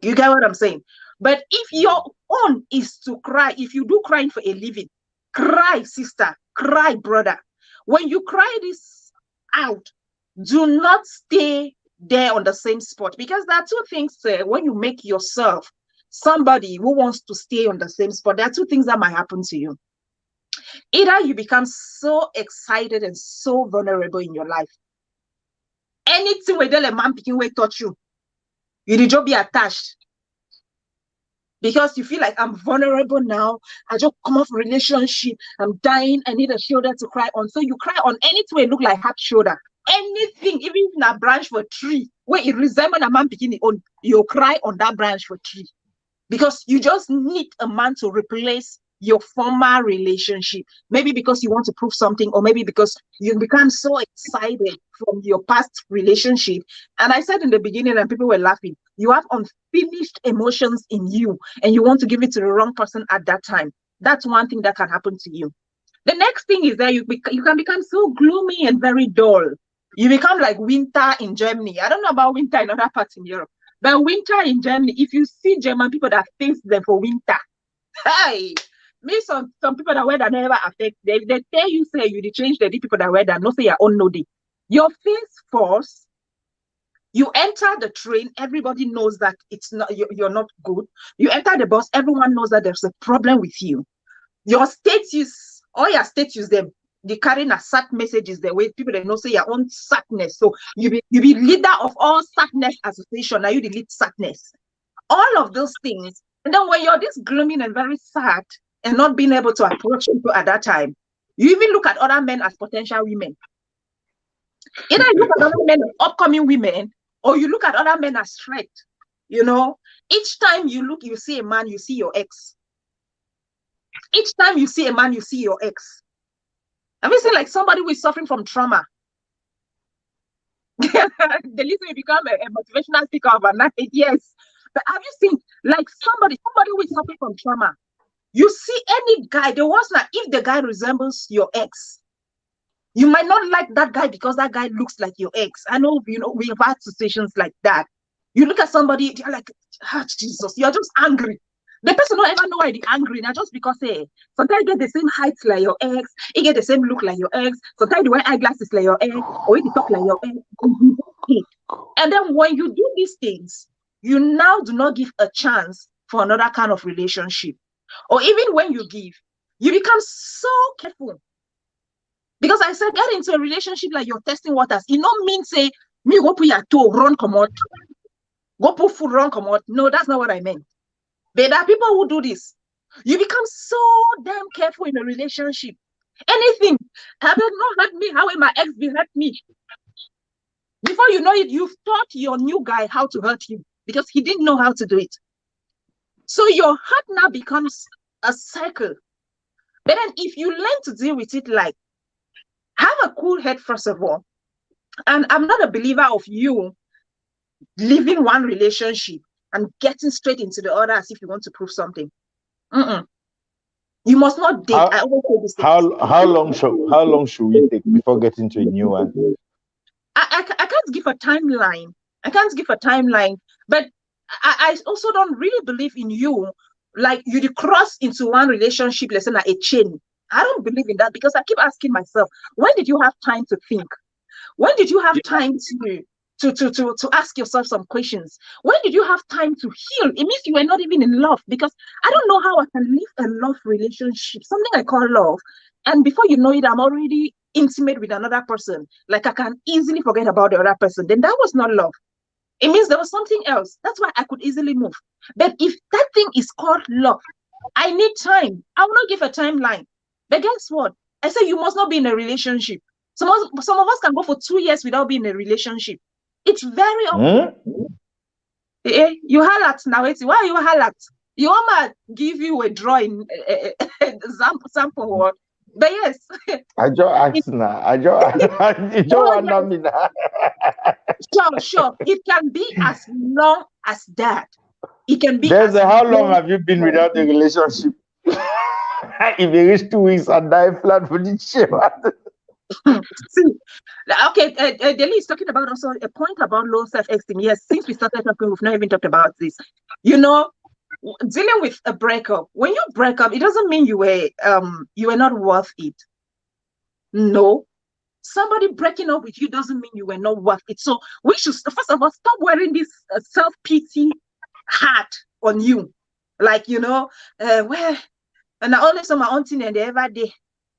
You get what I'm saying? But if your own is to cry, if you do crying for a living, cry, sister, cry, brother. When you cry this out, do not stay there on the same spot, because there are two things when you make yourself somebody who wants to stay on the same spot. There are two things that might happen to you. Either you become so excited and so vulnerable in your life. Anything where a man picking way touch you, you need to be attached. Because you feel like I'm vulnerable now. I just come off relationship. I'm dying. I need a shoulder to cry on. So you cry on anything where it look like hard shoulder. Anything, even in a branch for a tree, where it resembles a man picking on, you cry on that branch for a tree. Because you just need a man to replace your former relationship. Maybe because you want to prove something, or maybe because you become so excited from your past relationship. And I said in the beginning, and people were laughing, you have unfinished emotions in you, and you want to give it to the wrong person at that time. That's one thing that can happen to you. The next thing is that you can become so gloomy and very dull. You become like winter in Germany. I don't know about winter in other parts in Europe, but winter in Germany, if you see German people that face them for winter, hey, me some people that wear that never affect, they tell you, say you change the people that wear that, no say your own no day. Your face force, you enter the train, everybody knows that it's not you're not good. You enter the bus, everyone knows that there's a problem with you. Your status, all your status, they carrying a sad messages the way people that know say your own sadness. So you be leader of all sadness association. Now you the lead sadness. All of those things. And then when you're this gloomy and very sad and not being able to approach people at that time, you even look at other men as potential women. Either you look at other men as upcoming women, or you look at other men as threat. You know, each time you look, you see a man, you see your ex. Each time you see a man, you see your ex. Have you seen like somebody who is suffering from trauma? The listen, you become a motivational speaker overnight. Yes. But have you seen like somebody who is suffering from trauma? You see any guy, the worst like if the guy resembles your ex, you might not like that guy because that guy looks like your ex. I know, we've had situations like that. You look at somebody, you're like, oh, Jesus, you're just angry. The person don't ever know why they're angry now, just because sometimes you get the same height like your ex, you get the same look like your ex, sometimes you wear eyeglasses like your ex, or you talk like your ex. And then when you do these things, you now do not give a chance for another kind of relationship. Or even when you give, you become so careful. Because I said, get into a relationship like you're testing waters. It don't mean say, me go put your toe, run, come out. Go put food wrong, come out. No, that's not what I meant. But there are people who do this. You become so damn careful in a relationship. Anything. Have you not hurt me? How will my ex be hurt me? Before you know it, you've taught your new guy how to hurt you because he didn't know how to do it. So your hurt now becomes a cycle. But then if you learn to deal with it, like, have a cool head, first of all. And I'm not a believer of you leaving one relationship and getting straight into the other as if you want to prove something. You must not date. I always say this thing. How long should we take before getting to a new one? I can't give a timeline. But I also don't really believe in you. Like you cross into one relationship, let's say like a chain. I don't believe in that because I keep asking myself, when did you have time to think? When did you have time to ask yourself some questions? When did you have time to heal? It means you were not even in love, because I don't know how I can live a love relationship, something I call love, and before you know it, I'm already intimate with another person. Like I can easily forget about the other person. Then that was not love. It means there was something else. That's why I could easily move. But if that thing is called love, I need time. I will not give a timeline. But guess what? I say you must not be in a relationship. Some of us can go for 2 years without being in a relationship. It's very often. You highlight now. Why are you highlight? You want to give you a drawing sample word. But yes. I just asked now. Sure. It can be as long as that. It can be. How long have you been without a relationship? If you reach 2 weeks and die flat for the shit. See, okay, Deli is talking about also a point about low self-esteem. Yes, since we started talking, we've not even talked about this. You know, dealing with a breakup. When you break up, it doesn't mean you were not worth it. No. Somebody breaking up with you doesn't mean you were not worth it. So we should, first of all, stop wearing this self-pity hat on you. Like, you know, well, and I always saw my auntie and every day.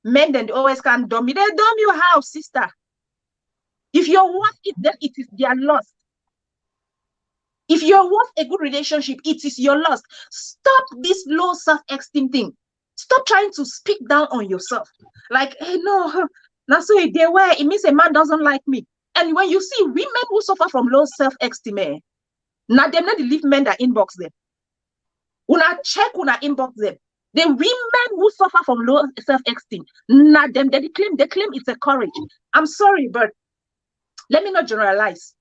Men then they always can't dumb me. They dumb you how, sister? If you're worth it, then it is their loss. If you're worth a good relationship, it is your loss. Stop this low self-esteem thing. Stop trying to speak down on yourself. Like, hey, no, now so they were, it means a man doesn't like me. And when you see women who suffer from low self-esteem, now them not leave men that inbox them. Una check, una inbox them. The women who suffer from low self-esteem, not them, they claim it's a courage. I'm sorry, but let me not generalize.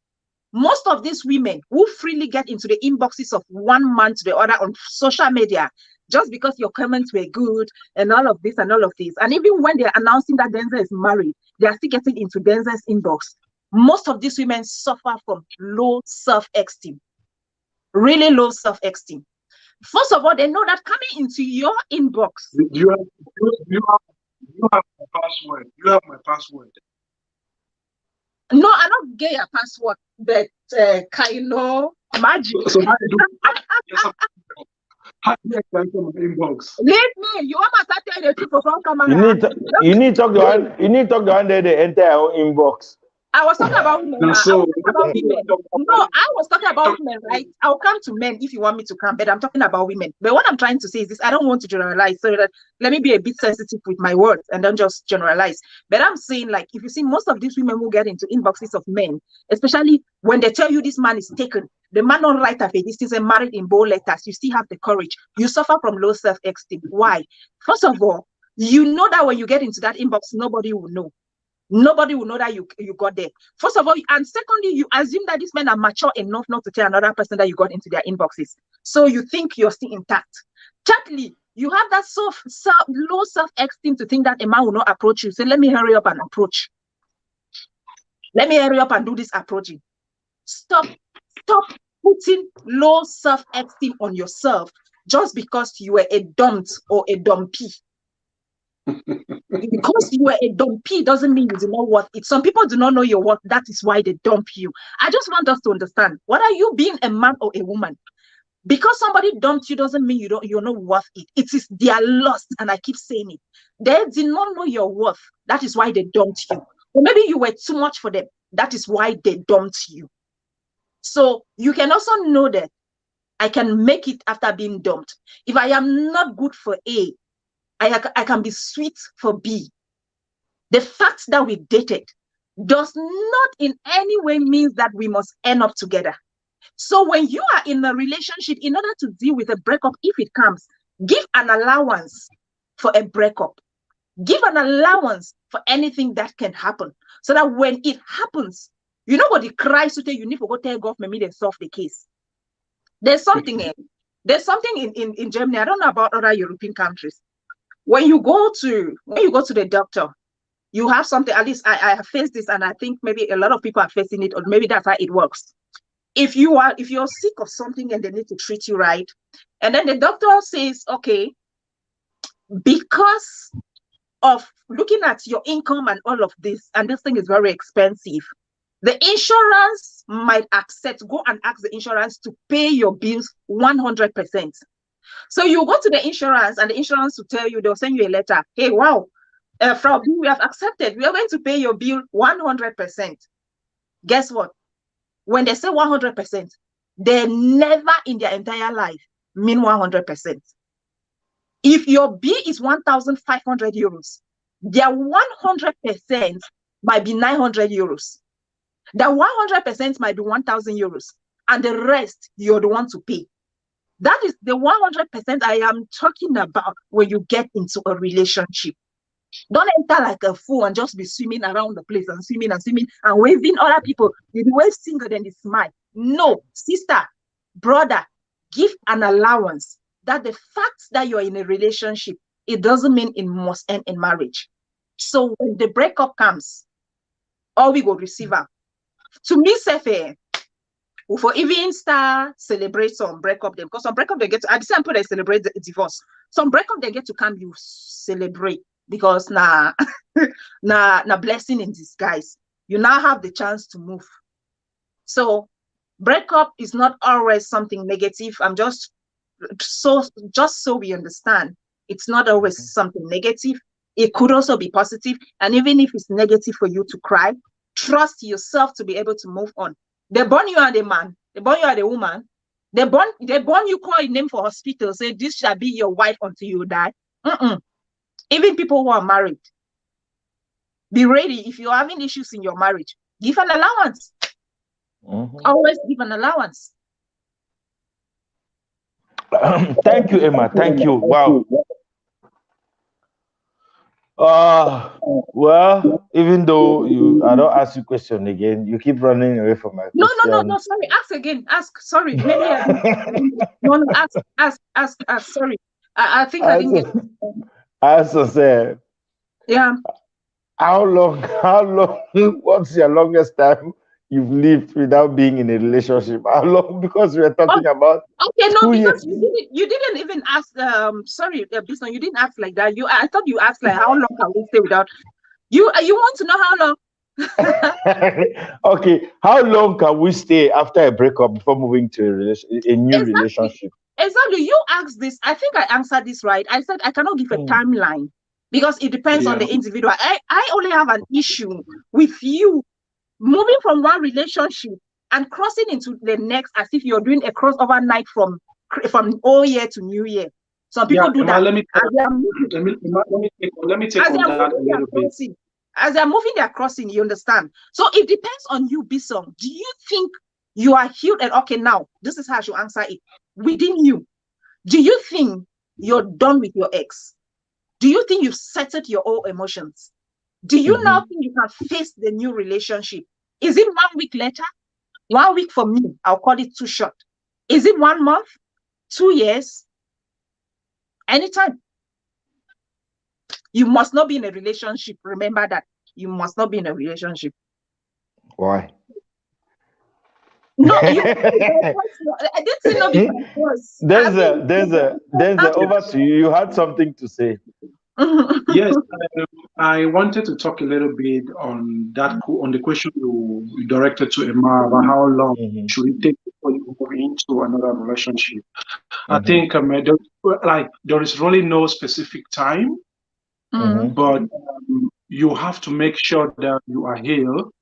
Most of these women who freely get into the inboxes of one man to the other on social media, just because your comments were good and all of this. And even when they're announcing that Denzel is married, they are still getting into Denzel's inbox. Most of these women suffer from low self-esteem, really low self-esteem. First of all, they know that coming into your inbox. You have my password. You have my password. No, I don't get your password, but magic. So how do you enter my inbox? Leave me. You want to start telling the people from camera. You need to talk to one day they enter our inbox. I was talking about women. No, I was talking about women, right? I'll come to men if you want me to come, but I'm talking about women. But what I'm trying to say is this: I don't want to generalize, so that let me be a bit sensitive with my words and don't just generalize. But I'm saying, like, if you see most of these women who get into inboxes of men, especially when they tell you this man is taken, the man don't write a this is a married in bold letters, you still have the courage. You suffer from low self-esteem. Why? First of all, you know that when you get into that inbox, nobody will know. Nobody will know that you got there. First of all, and secondly, you assume that these men are mature enough not to tell another person that you got into their inboxes. So you think you're still intact. Thirdly, you have that low self-esteem to think that a man will not approach you. Say, let me hurry up and approach. Let me hurry up and do this approaching. Stop putting low self-esteem on yourself just because you were a dumped or a dumpy. Because you are a dumpy doesn't mean you do not worth it. Some people do not know your worth. That is why they dump you. I just want us to understand, what are you being a man or a woman? Because somebody dumped you doesn't mean you're not worth it. It is their loss, and I keep saying it. They did not know your worth. That is why they dumped you. Or maybe you were too much for them. That is why they dumped you. So you can also know that I can make it after being dumped. If I am not good for A, I can be sweet for B. The fact that we dated does not in any way means that we must end up together. So when you are in a relationship, in order to deal with a breakup, if it comes, give an allowance for a breakup. Give an allowance for anything that can happen. So that when it happens, you know what the cries to tell you need to go tell government, maybe they solve the case. There's something in Germany. I don't know about other European countries. When you go to the doctor, you have something. At least I have faced this, and I think maybe a lot of people are facing it, or maybe that's how it works. If you're sick of something and they need to treat you right, and then the doctor says, okay, because of looking at your income and all of this, and this thing is very expensive, the insurance might go and ask the insurance to pay your bills 100%. So you go to the insurance, and the insurance will tell you, they'll send you a letter. Hey, wow, from we have accepted. We are going to pay your bill 100%. Guess what? When they say 100%, they never in their entire life mean 100%. If your bill is 1,500 euros, their 100% might be 900 euros. The 100% might be 1,000 euros, and the rest you're the one to pay. That is the 100% I am talking about when you get into a relationship. Don't enter like a fool and just be swimming around the place and swimming and waving other people. You wave single, then they smile. No, sister, brother, give an allowance that the fact that you're in a relationship, it doesn't mean it must end in marriage. So when the breakup comes, all we go receive her. To me, Sefe, for even celebrate some breakup them, because some breakup they get to, at the same point they celebrate the divorce. Some breakup they get to come, you celebrate, because na blessing in disguise. You now have the chance to move. So breakup is not always something negative. I'm just so we understand, it's not always something negative. It could also be positive. And even if it's negative for you to cry, trust yourself to be able to move on. They born you are the man, they born you are the woman, they born you, call a name for hospital, say this shall be your wife until you die. Even people who are married, be ready. If you're having issues in your marriage, give an allowance. Always give an allowance. Thank you, Emma. Thank you. Wow. Well, even though I don't ask you question again, you keep running away from my question. No. Sorry, ask again. Ask. Sorry, maybe no. Ask. Sorry, I think I didn't get. I also said. Yeah. How long? What's your longest time you've lived without being in a relationship? How long? Because we are talking about. Okay, no, because you didn't even ask. Sorry, Bison, you didn't ask like that. I thought you asked like how long can we stay without. You want to know how long? Okay, how long can we stay after a breakup before moving to a new relationship? Exactly. You asked this. I think I answered this right. I said I cannot give a timeline because it depends on the individual. I only have an issue with you moving from one relationship and crossing into the next as if you're doing a crossover night from old year to new year. Some people do that. Let me take on that a little bit. As they're moving their crossing, you understand? So it depends on you, Bison. Do you think you are healed? And okay, now this is how I should answer it. Within you, do you think you're done with your ex? Do you think you've settled your own emotions? Do you now think you can face the new relationship? Is it 1 week later? 1 week for me, I'll call it too short. Is it 1 month? 2 years? Anytime. You must not be in a relationship. Remember that. You must not be in a relationship. Why? No, I didn't say no because. Denzel, over to you. You had something to say. Yes, I wanted to talk a little bit on the question you directed to Emma about how long should it take before you move into another relationship. I think there is really no specific time, but you have to make sure that you are healed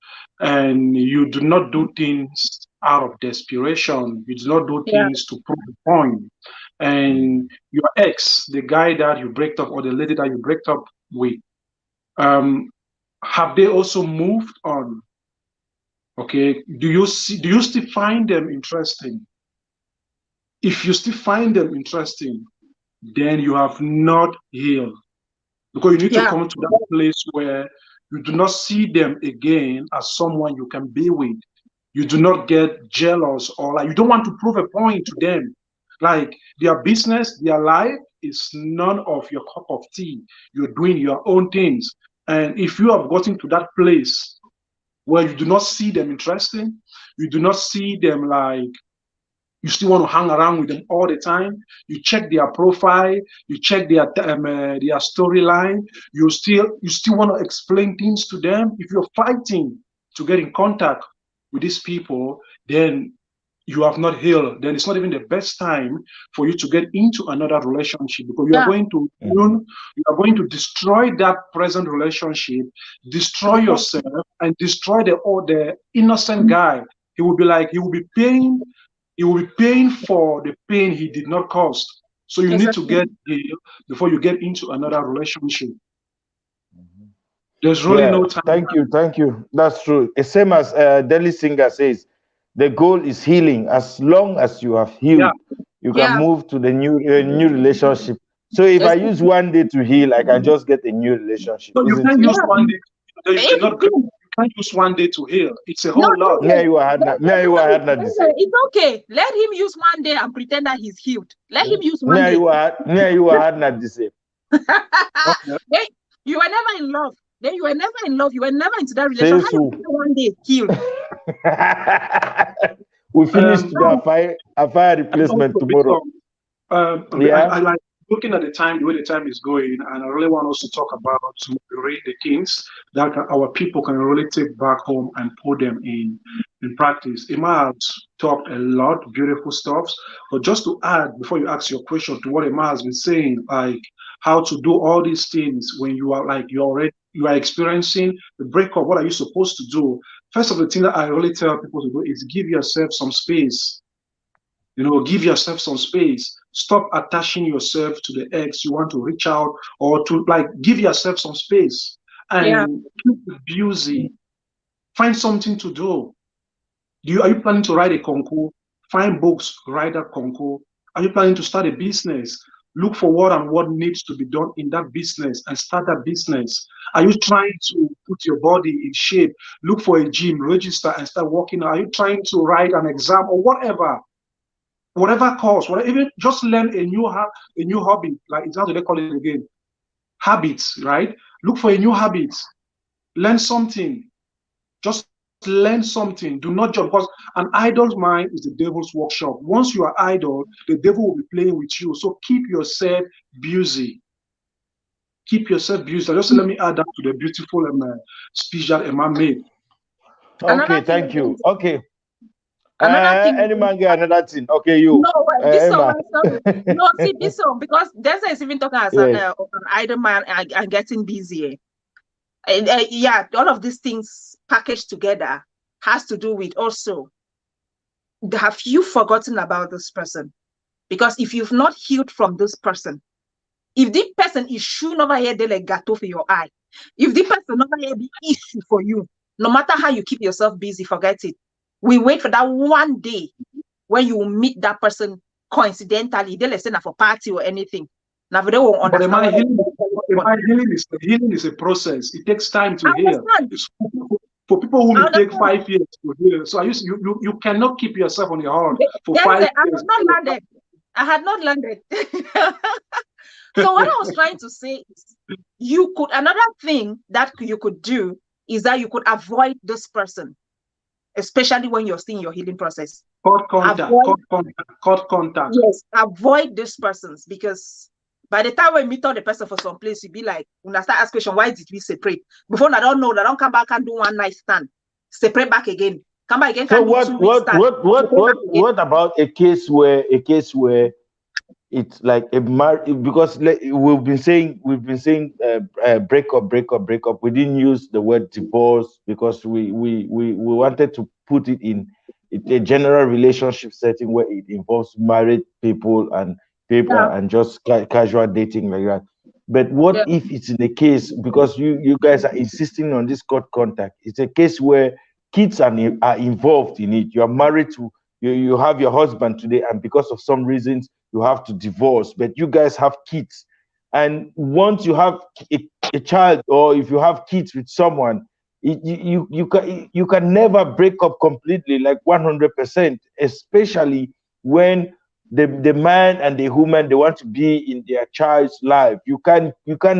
and you do not do things out of desperation. You do not do Yeah. things to prove a point. And your ex, the guy that you break up or the lady that you break up with, um, have they also moved on? Okay. Do you still find them interesting? If you still find them interesting, then you have not healed. Because you need to Yeah. come to that place where you do not see them again as someone you can be with. You do not get jealous, or like you don't want to prove a point to them. Like their business, their life is none of your cup of tea. You're doing your own things. And if you have gotten to that place where you do not see them interesting, you do not see them like you still want to hang around with them all the time. You check their profile, you check their storyline. You still want to explain things to them. If you're fighting to get in contact with these people, then you have not healed. Then it's not even the best time for you to get into another relationship, because you are Yeah. going to you are going to destroy that present relationship, destroy yourself, and destroy the innocent guy. He will be paying for the pain he did not cause. So you need to Exactly. get healed before you get into another relationship. There's really Yeah, no time. thank you. That's true. It's same as Delhi Singer says, the goal is healing. As long as you have Yeah. healed, you can Yeah. move to the new relationship. So if I use Exactly. one day to heal, I can just get a new relationship, So you isn't can't it? use Yeah. one day. You If, cannot. You can't use one day to heal. It's a no, whole lot. Me and you are had not. Me and you are had not the same. it's okay. Let him use one day and pretend that he's healed. Let him use Me one and day. you are me and you are had not the same. Okay. Then you were never in love. Then you were never in love. You were never into that relationship. Says How you who? pretend one day healed? We finished Um, a fire and replacement also, tomorrow. I Yeah. like looking at the time, the way the time is going, and I really want us to talk about some of the things that our people can really take back home and put them in practice. Emma has talked a lot, beautiful stuff, but just to add, before you ask your question to what Emma has been saying, like how to do all these things when you are like you are experiencing the breakup. What are you supposed to do? First of the thing that I really tell people to do is give yourself some space. Give yourself some space. Stop attaching yourself to the ex you want to reach out, or to like give yourself some space Yeah. and keep busy. Find something to do. Are you planning to write a concours? Find books, write that concours. Are you planning to start a business? Look for what needs to be done in that business and start that business. Are you trying to put your body in shape? Look for a gym, register and start working. Are you trying to write an exam or whatever course, whatever, even just learn a new hobby, like how do they call it again? Habits, right? Look for a new habit. Learn something. Just learn something. Do not jump, because an idle mind is the devil's workshop. Once you are idle, the devil will be playing with you. So keep yourself busy. Keep yourself busy. Just let me add that to the beautiful speech that Emma made. Okay, Another thing thank you. Okay. Another thing Any man get another thing. Okay, you. No, this one, Emma. sorry. No, see, this one, because Denzel is even talking as Yes. of an idle man and getting busy. And, yeah, all of these things packaged together has to do with also, have you forgotten about this person? Because if you've not healed from this person, if the person is shooing over here, they like gato for your eye. If the person over here be issue for you, no matter how you keep yourself busy, forget it. We wait for that one day when you meet that person coincidentally, they listen for party or anything. Now they won't But understand. healing is a process. It takes time to I heal. understand. For people who I will take understand. 5 years to heal. So you cannot keep yourself on your heart for Yes, 5 I years. had not landed. I had not landed. So what I was trying to say is, another thing that you could do is that you could avoid this person, especially when you're still in your healing process. Cut contact. Yes, avoid these persons, because by the time we meet on the person for some place, you be like, when I start asking question, why did we separate? Before I don't know, I don't come back and do one night stand. Separate back again. Come back again, So can do 2 weeks stand. what about a case where it's like because we've been saying breakup. We didn't use the word divorce because we wanted to put it in a general relationship setting where it involves married people and people Yeah. and just casual dating like that. But what Yeah. if it's in a case, because you guys are insisting on this court contact, it's a case where kids are involved in it. You are married to, you have your husband today, and because of some reasons you have to divorce, but you guys have kids. And once you have a child, or if you have kids with someone, you can never break up completely, like 100%, especially when the man and the woman, they want to be in their child's life. You can't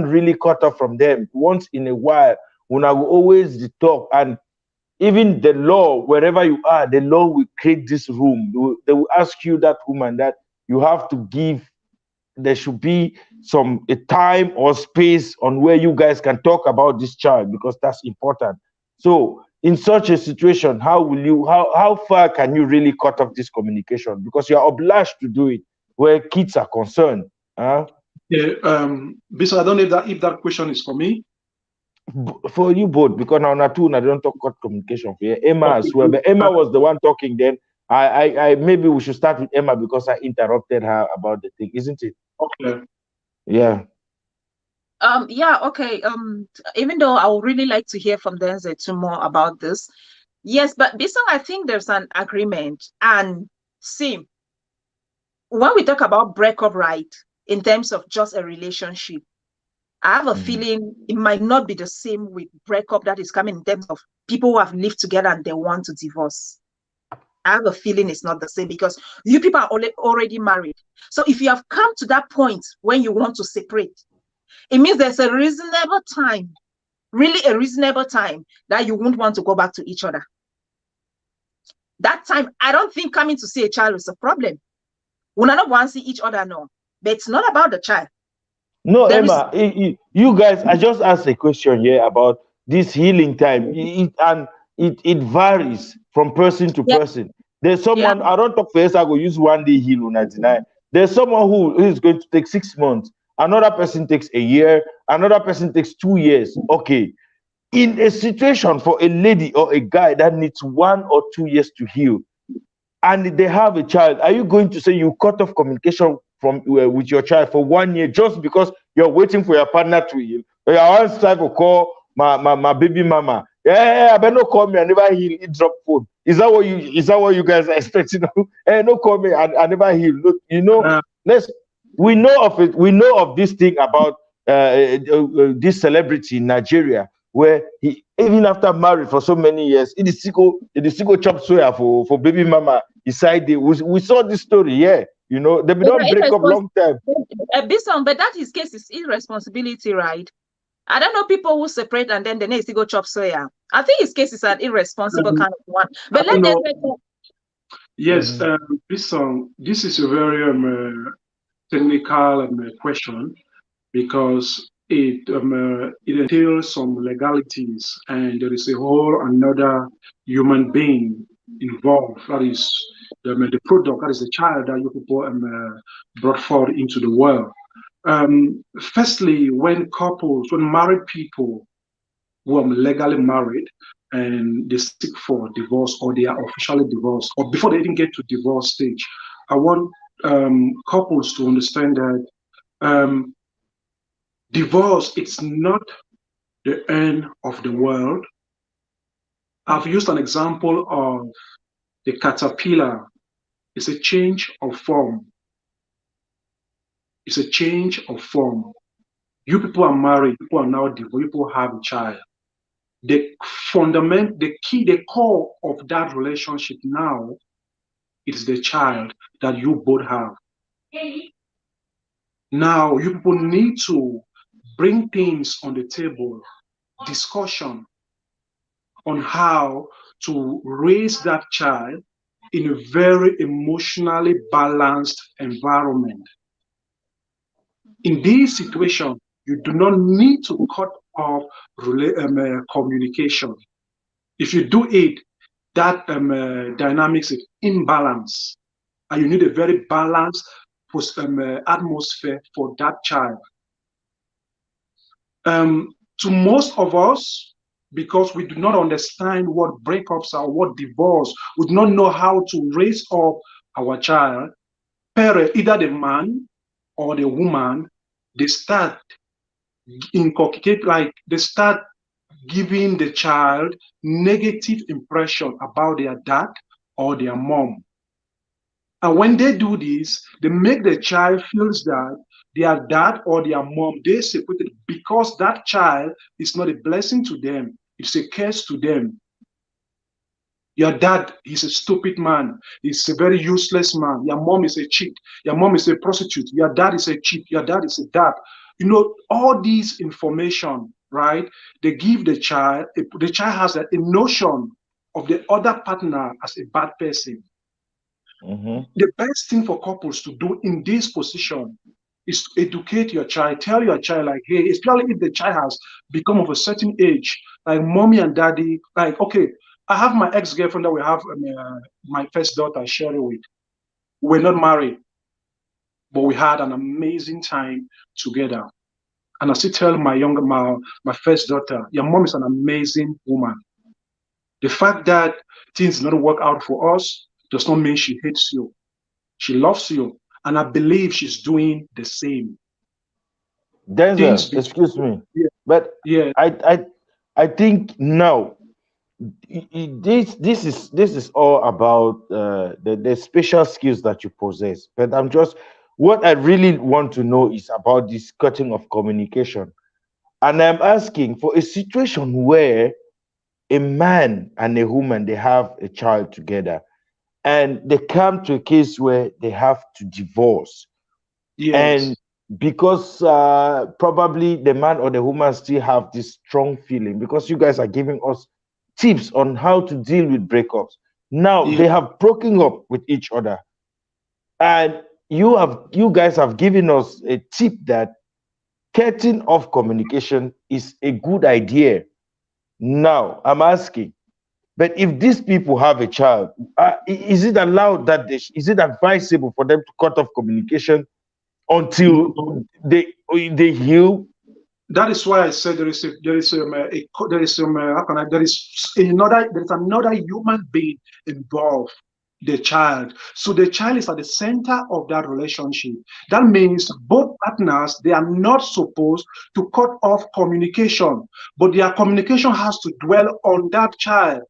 really cut off from them. Once in a while, when I will always talk, and even the law, wherever you are, the law will create this room. They will ask you, that woman, that you have to give, there should be a time or space on where you guys can talk about this child, because that's important. So in such a situation, how far can you really cut off this communication, because you are obliged to do it where kids are concerned? Yeah, Bishop, I don't know if that question is for me. For you both, because now I don't talk about communication for you. Emma as well, but Emma was the one talking. Then I maybe we should start with Emma, because I interrupted her about the thing, isn't it? Okay. Yeah. Yeah, okay. Even though I would really like to hear from Denzel too more about this. Yes, but Bisong, I think there's an agreement. And see, when we talk about breakup, right, in terms of just a relationship, I have a feeling it might not be the same with breakup that is coming in terms of people who have lived together and they want to divorce. I have a feeling it's not the same, because you people are already married. So if you have come to that point when you want to separate, it means there's a reasonable time, really a reasonable time, that you won't want to go back to each other. That time, I don't think coming to see a child is a problem. We not want to see each other, no. But it's not about the child. No, Emma, you guys, I just asked a question here about this healing time. It varies from person to person. There's someone, I don't talk for yes, I go use 1 day heal on 99. There's someone who is going to take 6 months. Another person takes a year. Another person takes 2 years. Okay. In a situation for a lady or a guy that needs 1 or 2 years to heal, and they have a child, are you going to say you cut off communication from with your child for 1 year just because you're waiting for your partner to heal? Or I once tried to call my baby mama. Yeah, I better not call me. I never heal. It drop phone. Is that what you guys are expecting? Hey, no call me. I never heal. Look, we know of it. We know of this thing about this celebrity in Nigeria, where he, even after married for so many years, it is still chop soya for baby mama. Inside we saw this story, yeah. They don't break up long time. But that his case is irresponsibility, right? I don't know people who separate and then the next go chop soya. I think his case is an irresponsible kind of one. But let them. Yes, this is a very technical question, because it entails some legalities, and there is a whole another human being involved. That is the product, that is the child that you people brought forward into the world. Firstly, when married people who are legally married and they seek for divorce, or they are officially divorced, or before they even get to divorce stage, I want couples to understand that divorce, it's not the end of the world. I've used an example of the caterpillar. It's a change of form. It's a change of form. You people are married, people are now divorced, people have a child. The core of that relationship now is the child that you both have. Now, you people need to bring things on the table, discussion on how to raise that child in a very emotionally balanced environment. In this situation, you do not need to cut off communication. If you do it, that dynamics is imbalance, and you need a very balanced atmosphere for that child. To most of us, because we do not understand what breakups are, what divorce. We do not know how to raise up our child. Parent, either the man or the woman, they start inculcate, like they start giving the child negative impression about their dad or their mom. And when they do this, they make the child feels that their dad or their mom, they separated because that child is not a blessing to them. It's a curse to them. Your dad is a stupid man. He's a very useless man. Your mom is a cheat. Your mom is a prostitute. Your dad is a cheat. Your dad is a dad. You know, all these information, right? They give the child has a notion of the other partner as a bad person. The best thing for couples to do in this position is to educate your child. Tell your child, like, hey, especially if the child has become of a certain age, like mommy and daddy, like, okay, I have my ex-girlfriend that we have my first daughter, Sherry, with. We're not married, but we had an amazing time together. And I still tell my first daughter, your mom is an amazing woman. The fact that things did not work out for us does not mean she hates you. She loves you. And I believe she's doing the same. Denzel, excuse me. Yeah. But yeah. I think now this is all about the special skills that you possess. But what I really want to know is about this cutting of communication. And I'm asking for a situation where a man and a woman, they have a child together and they come to a case where they have to divorce. Yes. And because probably the man or the woman still have this strong feeling, because you guys are giving us tips on how to deal with breakups. Now they have broken up with each other, and you guys have given us a tip that cutting off communication is a good idea. Now I'm asking, but if these people have a child, is it allowed that is it advisable for them to cut off communication until they heal? That is why I said there is another human being involved, the child. So the child is at the center of that relationship. That means both partners, they are not supposed to cut off communication, but their communication has to dwell on that child,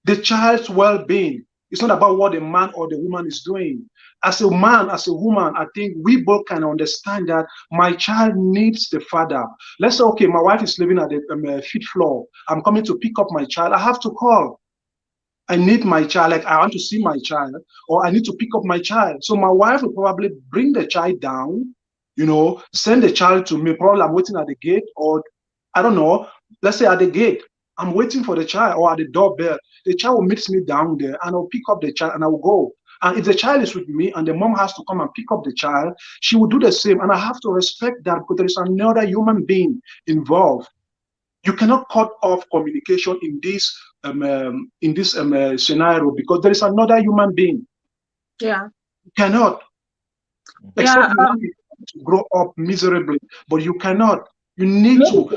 the child's well-being. It's not about what the man or the woman is doing. As a man, as a woman, I think we both can understand that my child needs the father. Let's say, okay, my wife is living at the 5th floor. I'm coming to pick up my child. I have to call. I need my child, like I want to see my child, or I need to pick up my child. So my wife will probably bring the child down, send the child to me. Probably I'm waiting at the gate, or I don't know, let's say at the gate. I'm waiting for the child, or at the doorbell. The child will meet me down there, and I'll pick up the child and I will go. And if the child is with me and the mom has to come and pick up the child, she will do the same. And I have to respect that because there is another human being involved. You cannot cut off communication in this scenario because there is another human being. Yeah. You cannot. Except you want to grow up miserably, but you cannot. You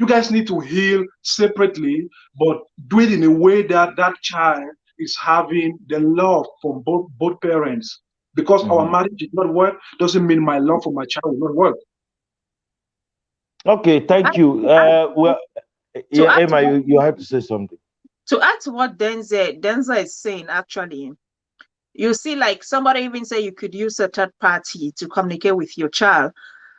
guys need to heal separately, but do it in a way that that child is having the love from both parents. Because our marriage did not work doesn't mean my love for my child will not work. Okay, thank you. Well, yeah, Emma, you have to say something. To add to what Denzel is saying, actually, you see, like somebody even say you could use a third party to communicate with your child,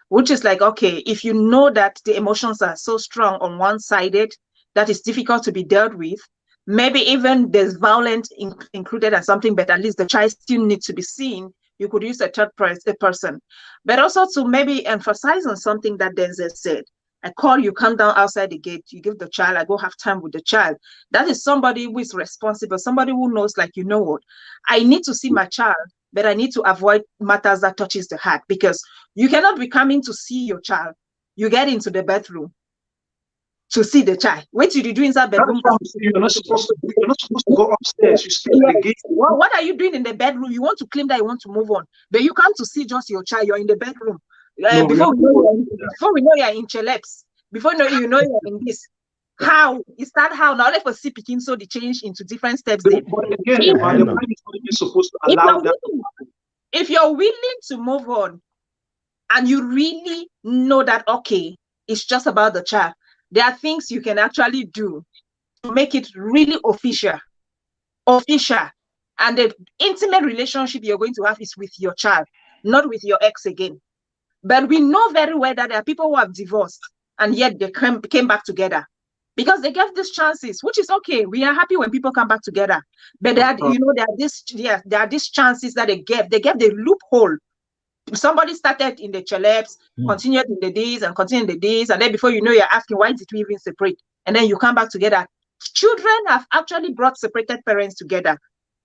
which is like, okay, if you know that the emotions are so strong on one-sided that it's difficult to be dealt with, maybe even there's violence included and something, but at least the child still needs to be seen. You could use a third person. But also to maybe emphasize on something that Denzel said. I call you, come down outside the gate, you give the child, I go have time with the child. That is somebody who is responsible, somebody who knows, like, you know what, I need to see my child, but I need to avoid matters that touches the heart, because you cannot be coming to see your child. You get into the bedroom to see the child. What did you do inside bedroom? You're not supposed to go upstairs. You stay at the gate. What are you doing in the bedroom? You want to claim that you want to move on, but you come to see just your child. You're in the bedroom. Before we know you're in Cheleps, before you know you're in this. How is that? How now? Let us see picking so the change into different steps. But There. again, If, Emma, the mind is not even supposed to if allow you're that. willing, if you're willing to move on, and you really know that okay, it's just about the child, there are things you can actually do to make it really official. And the intimate relationship you're going to have is with your child, not with your ex again. But we know very well that there are people who have divorced and yet they came back together because they gave these chances, which is okay. We are happy when people come back together. But there are these chances that they gave. They gave the loophole. Somebody started in the celebs, continued in the days, and continued in the days, and then before you know, you're asking, why did we even separate? And then you come back together. Children have actually brought separated parents together.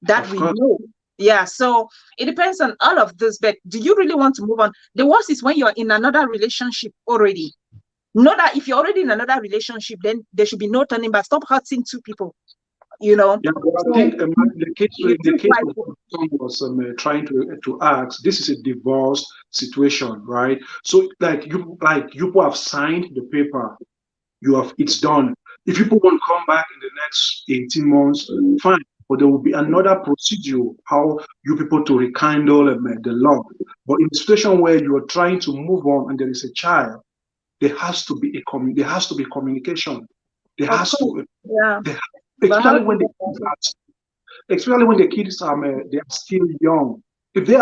That we know. Yeah, so it depends on all of this, but do you really want to move on? The worst is when you're in another relationship already. Know that if you're already in another relationship, then there should be no turning back. Stop hurting two people, you know. Yeah, but I think the case of what Tom was trying to ask, this is a divorce situation, right? So like you people have signed the paper, it's done. If people want to come back in the next 18 months, fine. But there will be another procedure how you people to rekindle the love. But in a situation where you are trying to move on and there is a child, there has to be communication. There has to, yeah. especially when the kids are they are still young. If they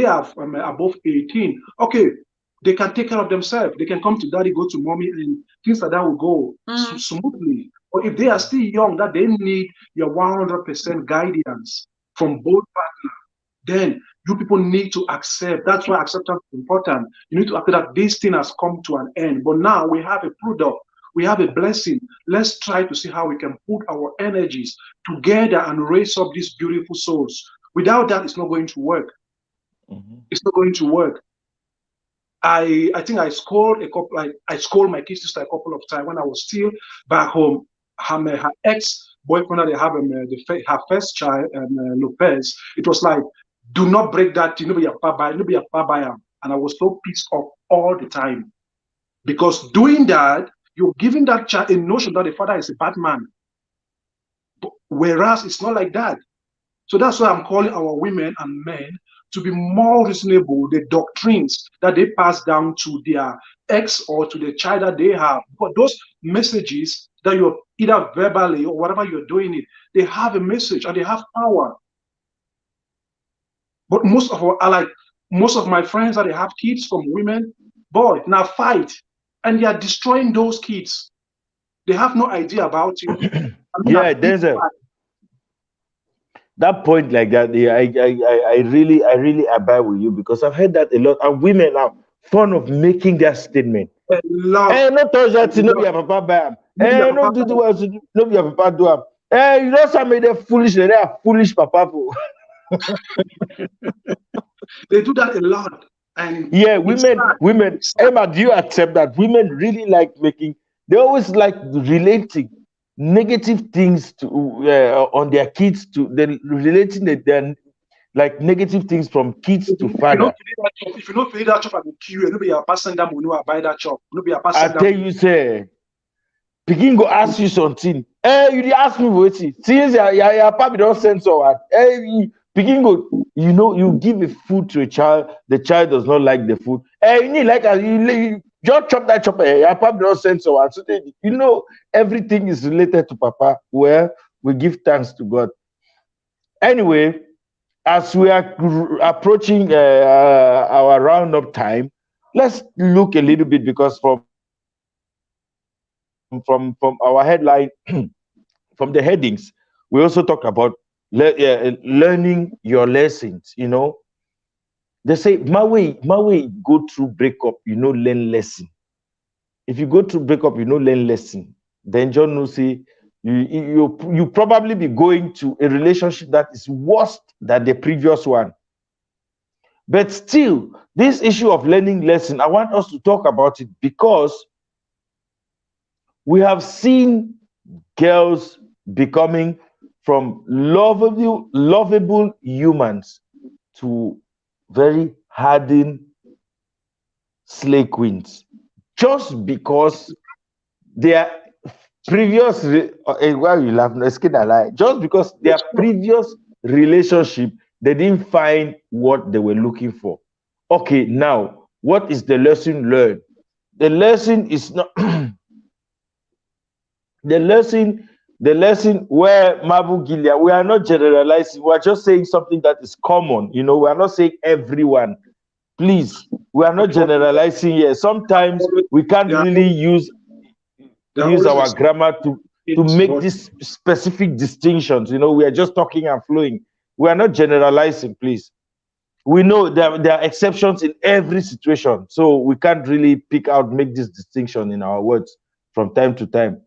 are above 18, okay, they can take care of themselves. They can come to daddy, go to mommy, and things like that will go smoothly. But if they are still young, that they need your 100% guidance from both partners, then you people need to accept. That's why acceptance is important. You need to accept that this thing has come to an end. But now we have a product. We have a blessing. Let's try to see how we can put our energies together and raise up these beautiful souls. Without that, it's not going to work. It's not going to work. I think I scored my kid sister a couple of times when I was still back home. Her ex-boyfriend that they have her first child, Lopez. It was like, do not break that thing. Nobody and I was so pissed off all the time because doing that, you're giving that child a notion that the father is a bad man. Whereas it's not like that. So that's why I'm calling our women and men to be more reasonable, the doctrines that they pass down to their ex or to the child that they have. But those messages that you're either verbally or whatever you're doing it, they have a message and they have power. But most of my friends that they have kids from women, boy, now fight. And they are destroying those kids. They have no idea about it. Yeah, there's that point like that. I really abide with you because I've heard that a lot. And women are fond of making that statement. Hey, no touch that, no be a papa bam. Hey, no do what no be a papa do am. Hey, you know some of them foolish, they are foolish papa. They do that a lot. And yeah, women. Emma, do you accept that women really like making? They always like relating negative things to on their kids to then relating their like negative things from kids to father. If you don't feel that chop, I will kill you. Nobody are passing that money. I buy that chop. Nobody are passing I that. tell you, say, begin go ask you something. Hey, you dey ask me what it. Since your papa don't send so what? Hey, begin go. You know, you give a food to a child. The child does not like the food. Hey, you need like you just chop that chop. Your papa don't send so what? So then, you know, everything is related to papa. Where we give thanks to God. Anyway, as we are approaching our roundup time, let's look a little bit because from our headline, from the headings, we also talk about learning your lessons. You know, they say, my way, go through breakup, you know, learn lesson. If you go through breakup, you know, learn lesson. Then John will say, you probably be going to a relationship that is worse than the previous one. But still, this issue of learning lesson, I want us to talk about it because we have seen girls becoming from lovable humans to very hardened slay queens just because they are previous why you laugh? No, it's kinda lie. Just because their previous relationship, they didn't find what they were looking for. Okay, now what is the lesson learned? The lesson is not the lesson, the lesson where Mabu Gilead, we are not generalizing, we are just saying something that is common. You know, we are not saying everyone. Please, we are not generalizing here. Sometimes we can't There are really use there are always our grammar to exceptions, make but these specific distinctions. You know, we are just talking and flowing. We are not generalizing, please. We know there are exceptions in every situation, so we can't really pick out, make this distinction in our words from time to time.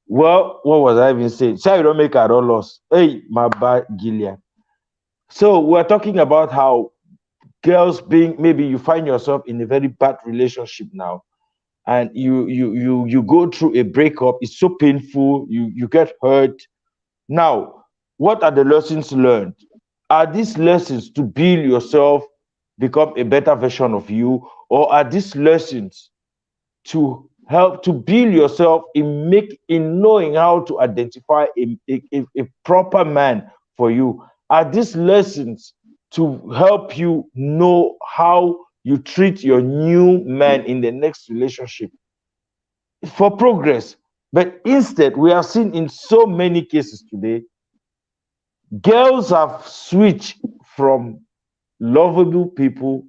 Well, what was I even saying? Say you don't make a all loss. Hey, my bad, Gilead. So we're talking about how girls being, maybe you find yourself in a very bad relationship now, and you go through a breakup. It's so painful. You get hurt. Now, what are the lessons learned? Are these lessons to build yourself, become a better version of you, or are these lessons to help to build yourself in knowing how to identify a proper man for you? Are these lessons to help you know how you treat your new man in the next relationship for progress? But instead, we have seen in so many cases today, girls have switched from lovable people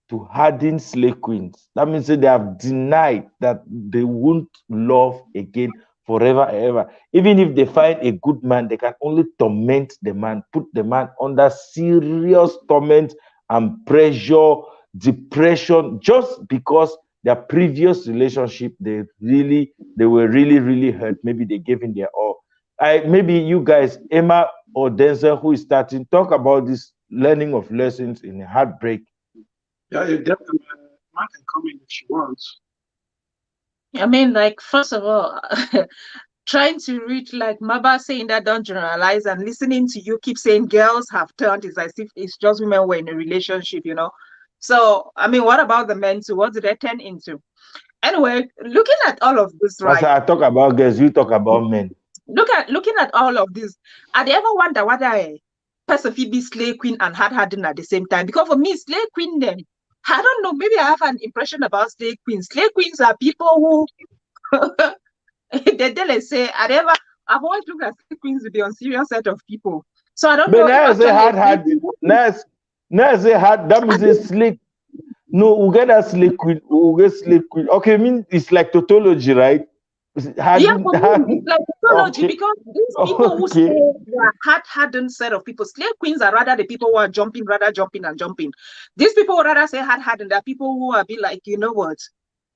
to hardened slave queens. That means that they have denied that they won't love again forever and ever. Even if they find a good man, they can only torment the man, put the man under serious torment and pressure, depression, just because their previous relationship, they were really hurt. Maybe they gave in their all. Maybe you guys, Emma or Denzel, who is starting, talk about this learning of lessons in a heartbreak. yeah, man can come in if she wants. I mean, like, first of all, trying to reach, like Maba saying that don't generalize, and listening to you keep saying girls have turned is as if it's just women were in a relationship, you know. So, I mean, what about the men too? What did they turn into? Anyway, looking at all of this, As right? I talk about girls, you talk about men. Looking at all of this, I ever wonder whether a person be slave queen and hard hardened at the same time? Because for me, slave queen, then I don't know. Maybe I have an impression about slave queens. Slave queens are people who they say I've always looked at slave queens to be on serious set of people. So I don't But know if now I say actually hard. Now I say hard. That means it's slick. No, we get that slick queen. We get slick queen. Okay, I mean it's like tautology, right? yeah, for me, it's like mythology Okay. because these people who say Okay. they are hard-hardened set of people, slave queens are rather the people who are jumping. These people would rather say hard-hardened. There are people who are be like, you know what,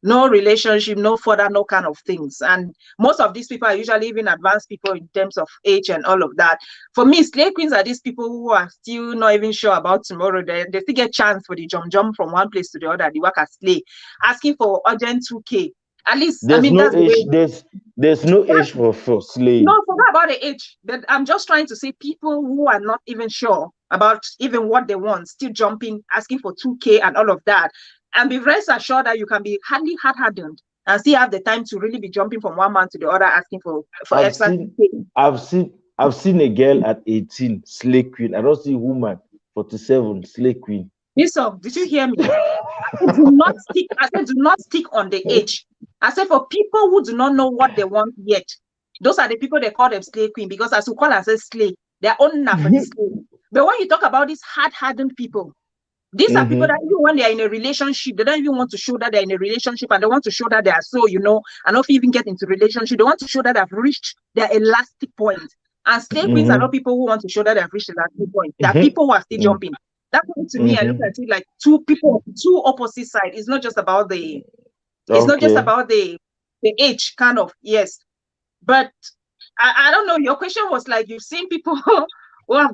no relationship, no further, no kind of things. And most of these people are usually even advanced people in terms of age and all of that. For me, slave queens are these people who are still not even sure about tomorrow. They still get chance for the jump from one place to the other. They work as slave, asking for urgent 2K. At least, I There's mean, no that's the age. way. There's no age for slaying. No, forget about the age. But I'm just trying to say people who are not even sure about even what they want, still jumping, asking for 2K and all of that. And be rest assured that you can be hard-hardened and still have the time to really be jumping from one man to the other, asking for I've extra seen 2K. I've seen a girl at 18 slay queen. I don't see a woman 47 slay queen. Bishop, did you hear me? Do not stick. I said, do not stick on the age. I said, for people who do not know what they want yet, those are the people they call them slave queen, because as we call ourselves slave, they're owning for the slave. But when you talk about these hard-hardened people, these are people that even when they're in a relationship, they don't even want to show that they're in a relationship, and they want to show that they are so, you know, and not even get into relationship. They want to show that they've reached their elastic point. And slave queens are not people who want to show that they've reached the elastic point. They are people who are still jumping. That's why to me, I look at it like two people, two opposite sides. It's not just about the age, kind of, yes. But I don't know. Your question was like, you've seen people who have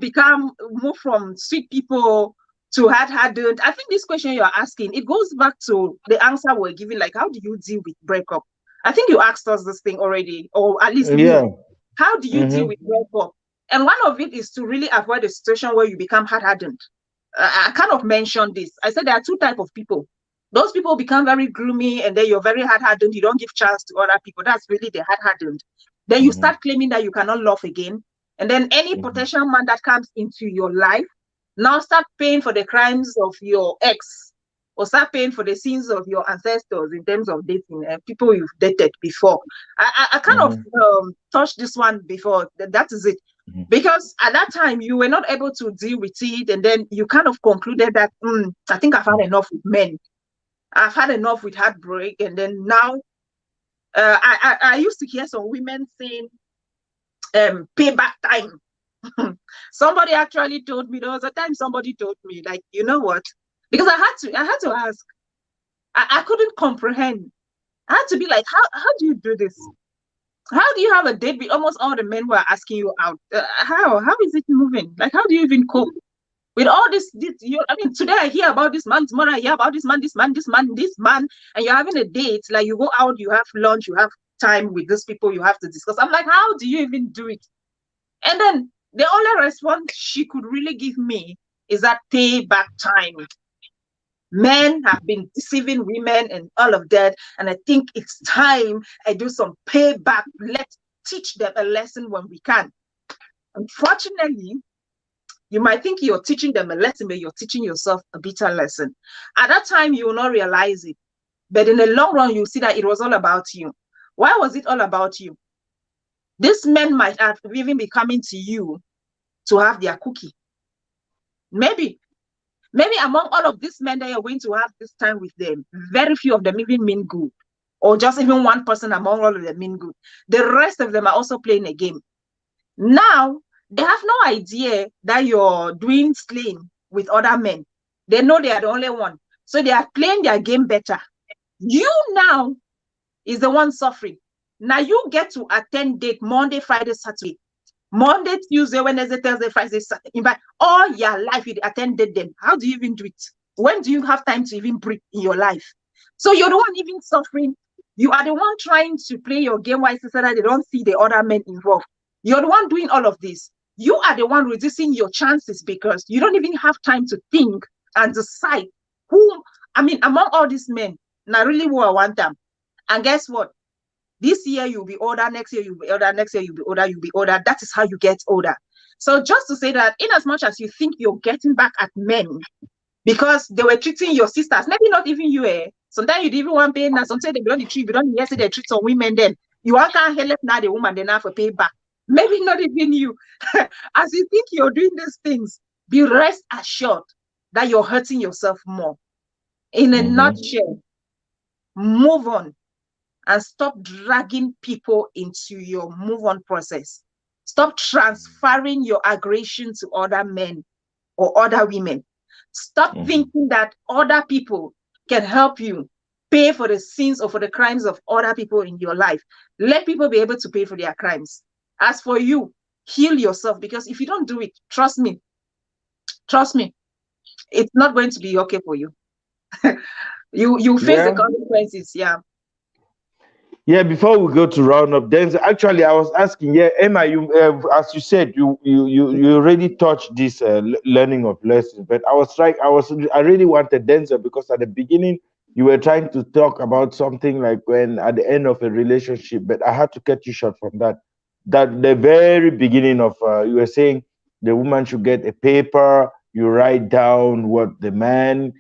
moved from sweet people to hard-hardened. I think this question you're asking, it goes back to the answer we're giving, like, how do you deal with breakup? I think you asked us this thing already, or at least me. How do you deal with breakup? And one of it is to really avoid a situation where you become hard-hardened. I kind of mentioned this. I said there are two types of people. Those people become very gloomy, and then you're very hard-hardened. You don't give chance to other people. That's really the hard-hardened. Then you start claiming that you cannot love again. And then any potential man that comes into your life now start paying for the crimes of your ex, or start paying for the sins of your ancestors in terms of dating people you've dated before. I kind of touched this one before. That is it. Because at that time you were not able to deal with it, and then you kind of concluded that I think I've had enough with men. I've had enough with heartbreak. And then now I used to hear some women saying payback time. Somebody actually told me, there was a time somebody told me, like, you know what? Because I had to ask. I couldn't comprehend. I had to be like, how do you do this? How do you have a date with almost all the men who are asking you out? How is it moving? Like, how do you even cope with all this? I mean, today I hear about this man, tomorrow I hear about this man, and you're having a date. Like, you go out, you have lunch, you have time with these people, you have to discuss. I'm like, how do you even do it? And then the only response she could really give me is that payback time. Men have been deceiving women and all of that, and I think it's time I do some payback. Let's teach them a lesson when we can. Unfortunately, you might think you're teaching them a lesson, but you're teaching yourself a bitter lesson. At that time, you will not realize it, but in the long run, you'll see that it was all about you. Why was it all about you? These men might have even be coming to you to have their cookie. Maybe among all of these men that you're going to have this time with them, very few of them even mean good, or just even one person among all of them mean good. The rest of them are also playing a game. Now, they have no idea that you're doing slaying with other men. They know they are the only one. So they are playing their game better. You now is the one suffering. Now you get to attend date Monday, Friday, Saturday. Monday, Tuesday, Wednesday, Thursday, Friday, Saturday. In fact, all your life you attended them. How do you even do it? When do you have time to even breathe in your life? So you're the one even suffering. You are the one trying to play your game wise so that they don't see the other men involved. You're the one doing all of this. You are the one reducing your chances because you don't even have time to think and decide who, among all these men, not really who I want them. And guess what? This year you'll be older, next year you'll be older, next year you'll be older. That is how you get older. So just to say that in as much as you think you're getting back at men because they were treating your sisters, maybe not even you, sometimes you even want pain, and sometimes they don't treat, you don't yesterday treat some women, then you can't help now the woman then have to pay back. Maybe not even you. As you think you're doing these things, be rest assured that you're hurting yourself more. In a nutshell, move on. And stop dragging people into your move on process. Stop transferring your aggression to other men or other women. Stop thinking that other people can help you pay for the sins or for the crimes of other people in your life. Let people be able to pay for their crimes. As for you, heal yourself, because if you don't do it, trust me, it's not going to be okay for you. you face the consequences. Yeah, before we go to round up, then actually I was asking, Emma, you as you said, you already touched this learning of lessons, but I really wanted Denzel, because at the beginning you were trying to talk about something like when at the end of a relationship, but I had to cut you short from that. That the very beginning of you were saying the woman should get a paper, you write down what the man,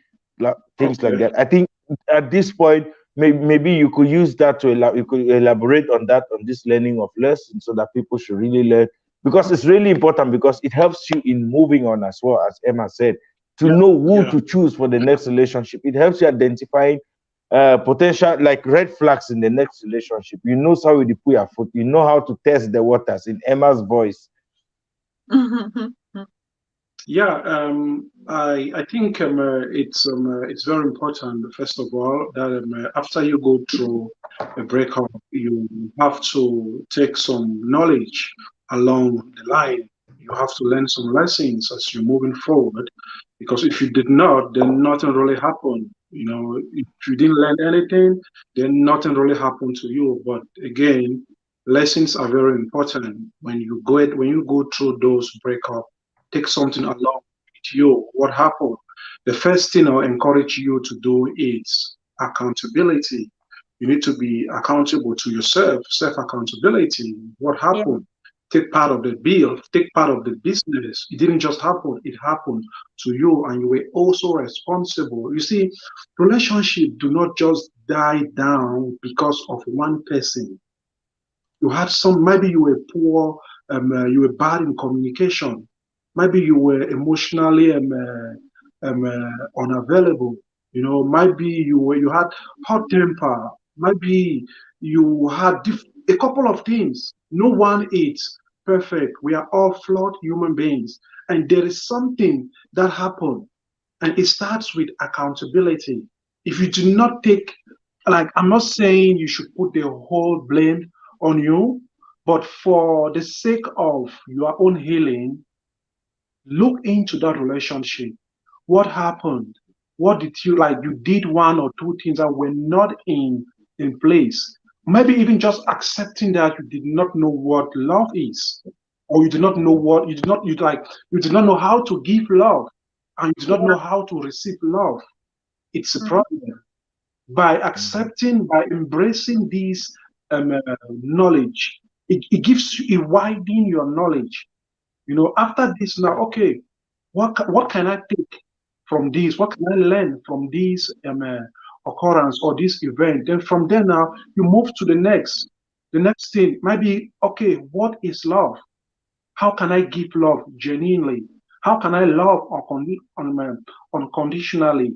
things like that. I think at this point, maybe you could use that to you could elaborate on that, on this learning of lessons, so that people should really learn, because it's really important, because it helps you in moving on as well, as Emma said, to know who to choose for the next relationship. It helps you identifying potential like red flags in the next relationship. You know how you put your foot, you know how to test the waters, in Emma's voice. I think it's very important, first of all, that after you go through a breakup, you have to take some knowledge along the line. You have to learn some lessons as you're moving forward, because if you did not, then nothing really happened. You know, if you didn't learn anything, then nothing really happened to you. But again, lessons are very important when you go through those breakups. Take something along with you. What happened? The first thing I'll encourage you to do is accountability. You need to be accountable to yourself, self-accountability. What happened? Take part of the bill, take part of the business. It didn't just happen, it happened to you, and you were also responsible. You see, relationships do not just die down because of one person. You had some, maybe you were poor, you were bad in communication, maybe you were emotionally unavailable. Maybe you had hot temper, maybe you had a couple of things. No one is perfect. We are all flawed human beings, and there is something that happened, and it starts with accountability. If you do not take, like, I'm not saying you should put the whole blame on you, but for the sake of your own healing, look into that relationship. What happened? What did you, like, you did one or two things that were not in place? Maybe even just accepting that you did not know what love is, or you did not know what you did not know how to give love, and you did not know how to receive love. It's a problem. By accepting, by embracing this knowledge, it gives you, it widens your knowledge. After this now, okay, what can I take from this? What can I learn from this occurrence or this event? Then from there now, you move to the next. The next thing might be, okay, what is love? How can I give love genuinely? How can I love unconditionally?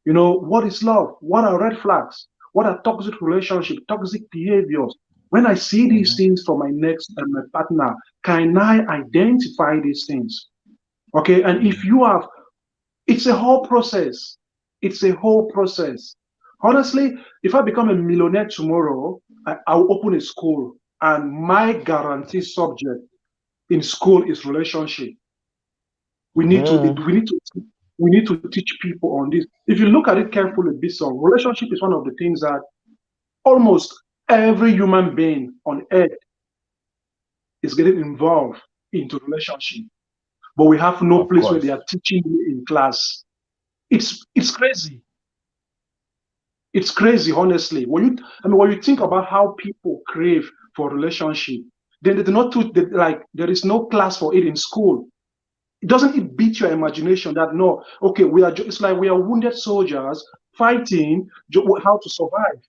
What is love? What are red flags? What are toxic relationships, toxic behaviors? When I see these things from my next partner, can I identify these things? Okay, and if you have, it's a whole process. It's a whole process. Honestly, if I become a millionaire tomorrow, I'll open a school, and my guaranteed subject in school is relationship. We need to we need to teach people on this. If you look at it carefully, Bison, relationship is one of the things that almost every human being on earth is getting involved into relationship, but we have no place where they are teaching you in class. It's crazy. It's crazy, honestly. When you think about how people crave for relationship, then they do not there is no class for it in school. Doesn't it beat your imagination that no, okay, it's like we are wounded soldiers fighting how to survive.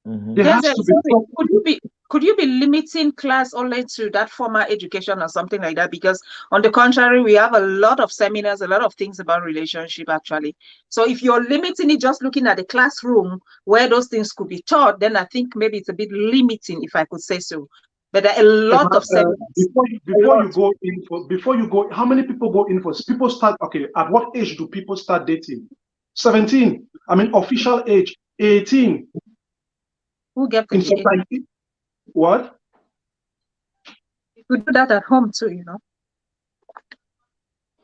There has to be. Could you be limiting class only to that formal education or something like that? Because on the contrary, we have a lot of seminars, a lot of things about relationship actually. So if you're limiting it, just looking at the classroom where those things could be taught, then I think maybe it's a bit limiting, if I could say so. But there are a lot of seminars. Before you go, how many people go in for? People start, okay, at what age do people start dating? 17. I mean, official age, 18. Who get in society? What? You could do that at home too,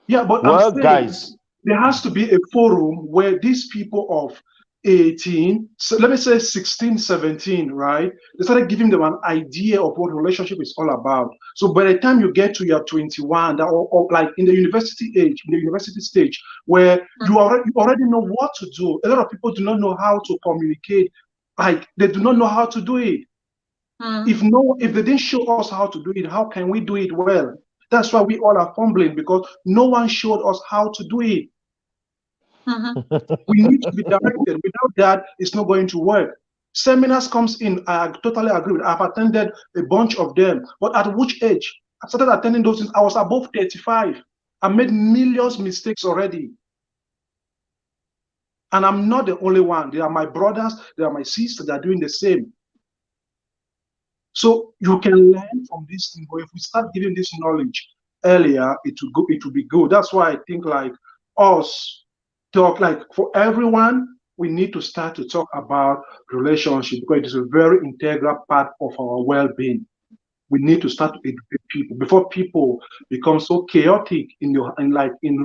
Yeah, but well, I'm saying, guys, there has to be a forum where these people of 18, so let me say 16, 17, right? They started giving them an idea of what relationship is all about. So by the time you get to your 21, or like in the university age, in the university stage, where you already know what to do. A lot of people do not know how to communicate. Like, they do not know how to do it. If they didn't show us how to do it, how can we do it well? That's why we all are fumbling, because no one showed us how to do it. We need to be directed. Without that, it's not going to work. Seminars comes in, I totally agree with. I've attended a bunch of them, but at which age? I started attending those things. I was above 35. I made millions mistakes already. And I'm not the only one. They are my brothers, they are my sisters, they are doing the same. So you can learn from this thing, but if we start giving this knowledge earlier, it will be good. That's why I think like us talk, like for everyone, we need to start to talk about relationship, because it is a very integral part of our well-being. We need to start to educate people before people become so chaotic in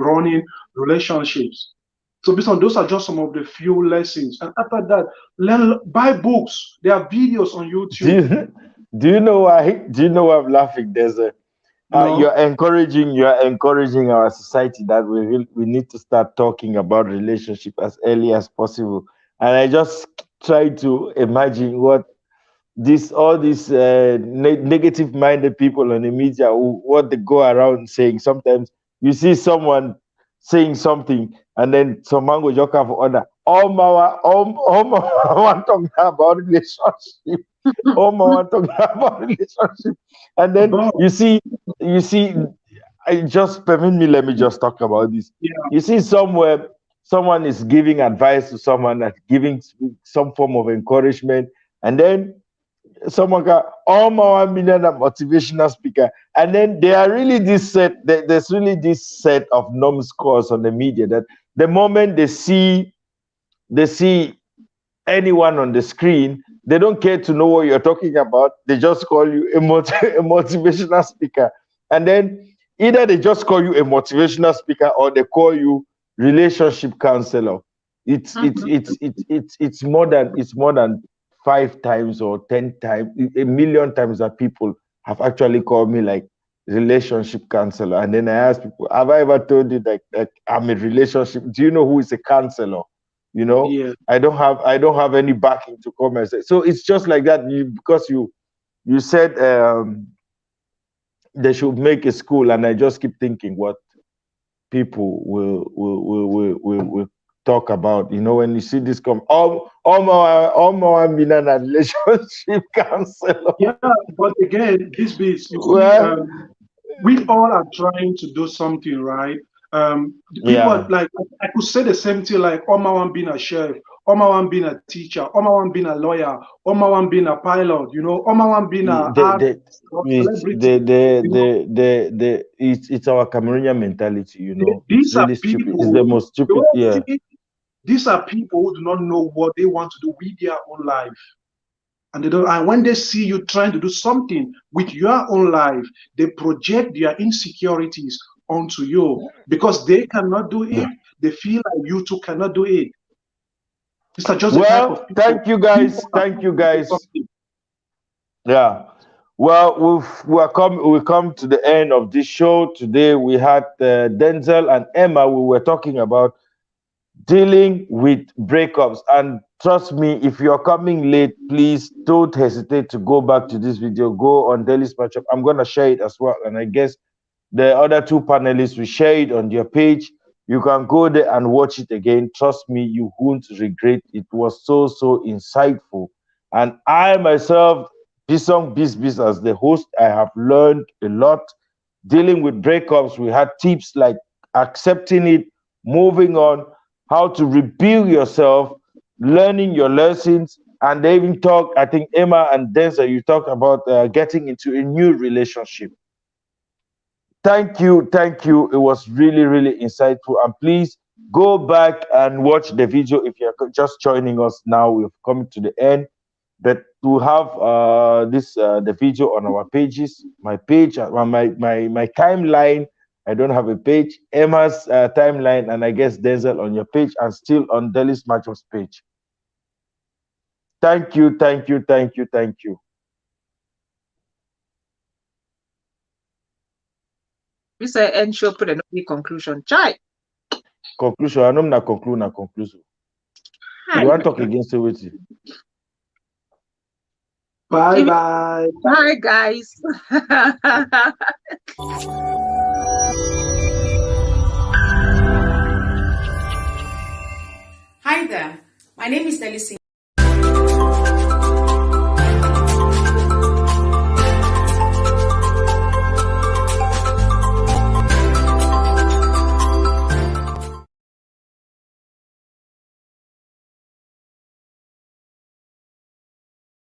running relationships. So those are just some of the few lessons. And after that, buy books. There are videos on YouTube. Do you know why I'm laughing? You're encouraging our society that we need to start talking about relationship as early as possible. And try to imagine what all these negative minded people on the media what they go around saying. Sometimes you see someone saying something and then someone go joke for other all my want talking about relationship, all my want talking about relationship, and then But you see I just permit me, let me just talk about this. yeah, You see somewhere someone is giving advice to someone, that giving some form of encouragement, and then someone got all my 1 million a motivational speaker, and then they are really this set. There's really this set of numbskulls on the media that the moment they see anyone on the screen, they don't care to know what you're talking about. They just call you a motivational speaker, and then either they just call you a motivational speaker or they call you relationship counselor. It's more than 5 times or 10 times, a million times that people have actually called me like relationship counselor. And then I ask people, have I ever told you that I'm a relationship? Do you know who is a counselor? You know, yeah. I don't have any backing to come and say. So it's just like that. Because you said they should make a school, and I just keep thinking what people will talk about. When you see this come, all my million and relationship counselor. Yeah, but again, this bits, you see, Well, we all are trying to do something, right? The people yeah, like I could say the same thing, like Oma one being a chef, Oma one being a teacher, Oma one being a lawyer, Oma one being a pilot, Oma one being a the art the or it's celebrity. it's our Cameroonian mentality. It's These are really stupid. It's people. the most The way stupid. I Yeah, see it, these are people who do not know what they want to do with their own life. And they don't, and when they see you trying to do something with your own life, they project their insecurities onto you because they cannot do yeah. it. They feel like you too cannot do it. These are just the type of Well, people. thank you People guys. are Thank you trying to do guys. something. Yeah. Well, we come to the end of this show today. We had Denzel and Emma. We were talking about dealing with breakups. And trust me, if you're coming late, please don't hesitate to go back to this video. Go on Daily's Matchup. I'm gonna share it as well, and I guess the other two panelists will share it on their page. You can go there and watch it again. Trust me, you won't regret. It was so insightful. And I myself, Bisong Bis as the host, I have learned a lot dealing with breakups. We had tips like accepting it, moving on, how to rebuild yourself, learning your lessons, and they even talk. I think Emma and Denzel, you talked about getting into a new relationship. Thank you, thank you. It was really insightful. And please go back and watch the video if you're just joining us now. We've come to the end, but to have this the video on our pages, my page, my timeline. I don't have a page. Emma's timeline, and I guess Denzel on your page, and still on Daily's Matchups page. Thank you, thank you, thank you, thank you. We say end show put a conclusion. Chai. Conclusion. I know na conclusion. You want to talk against it with you? Bye bye. Bye, guys.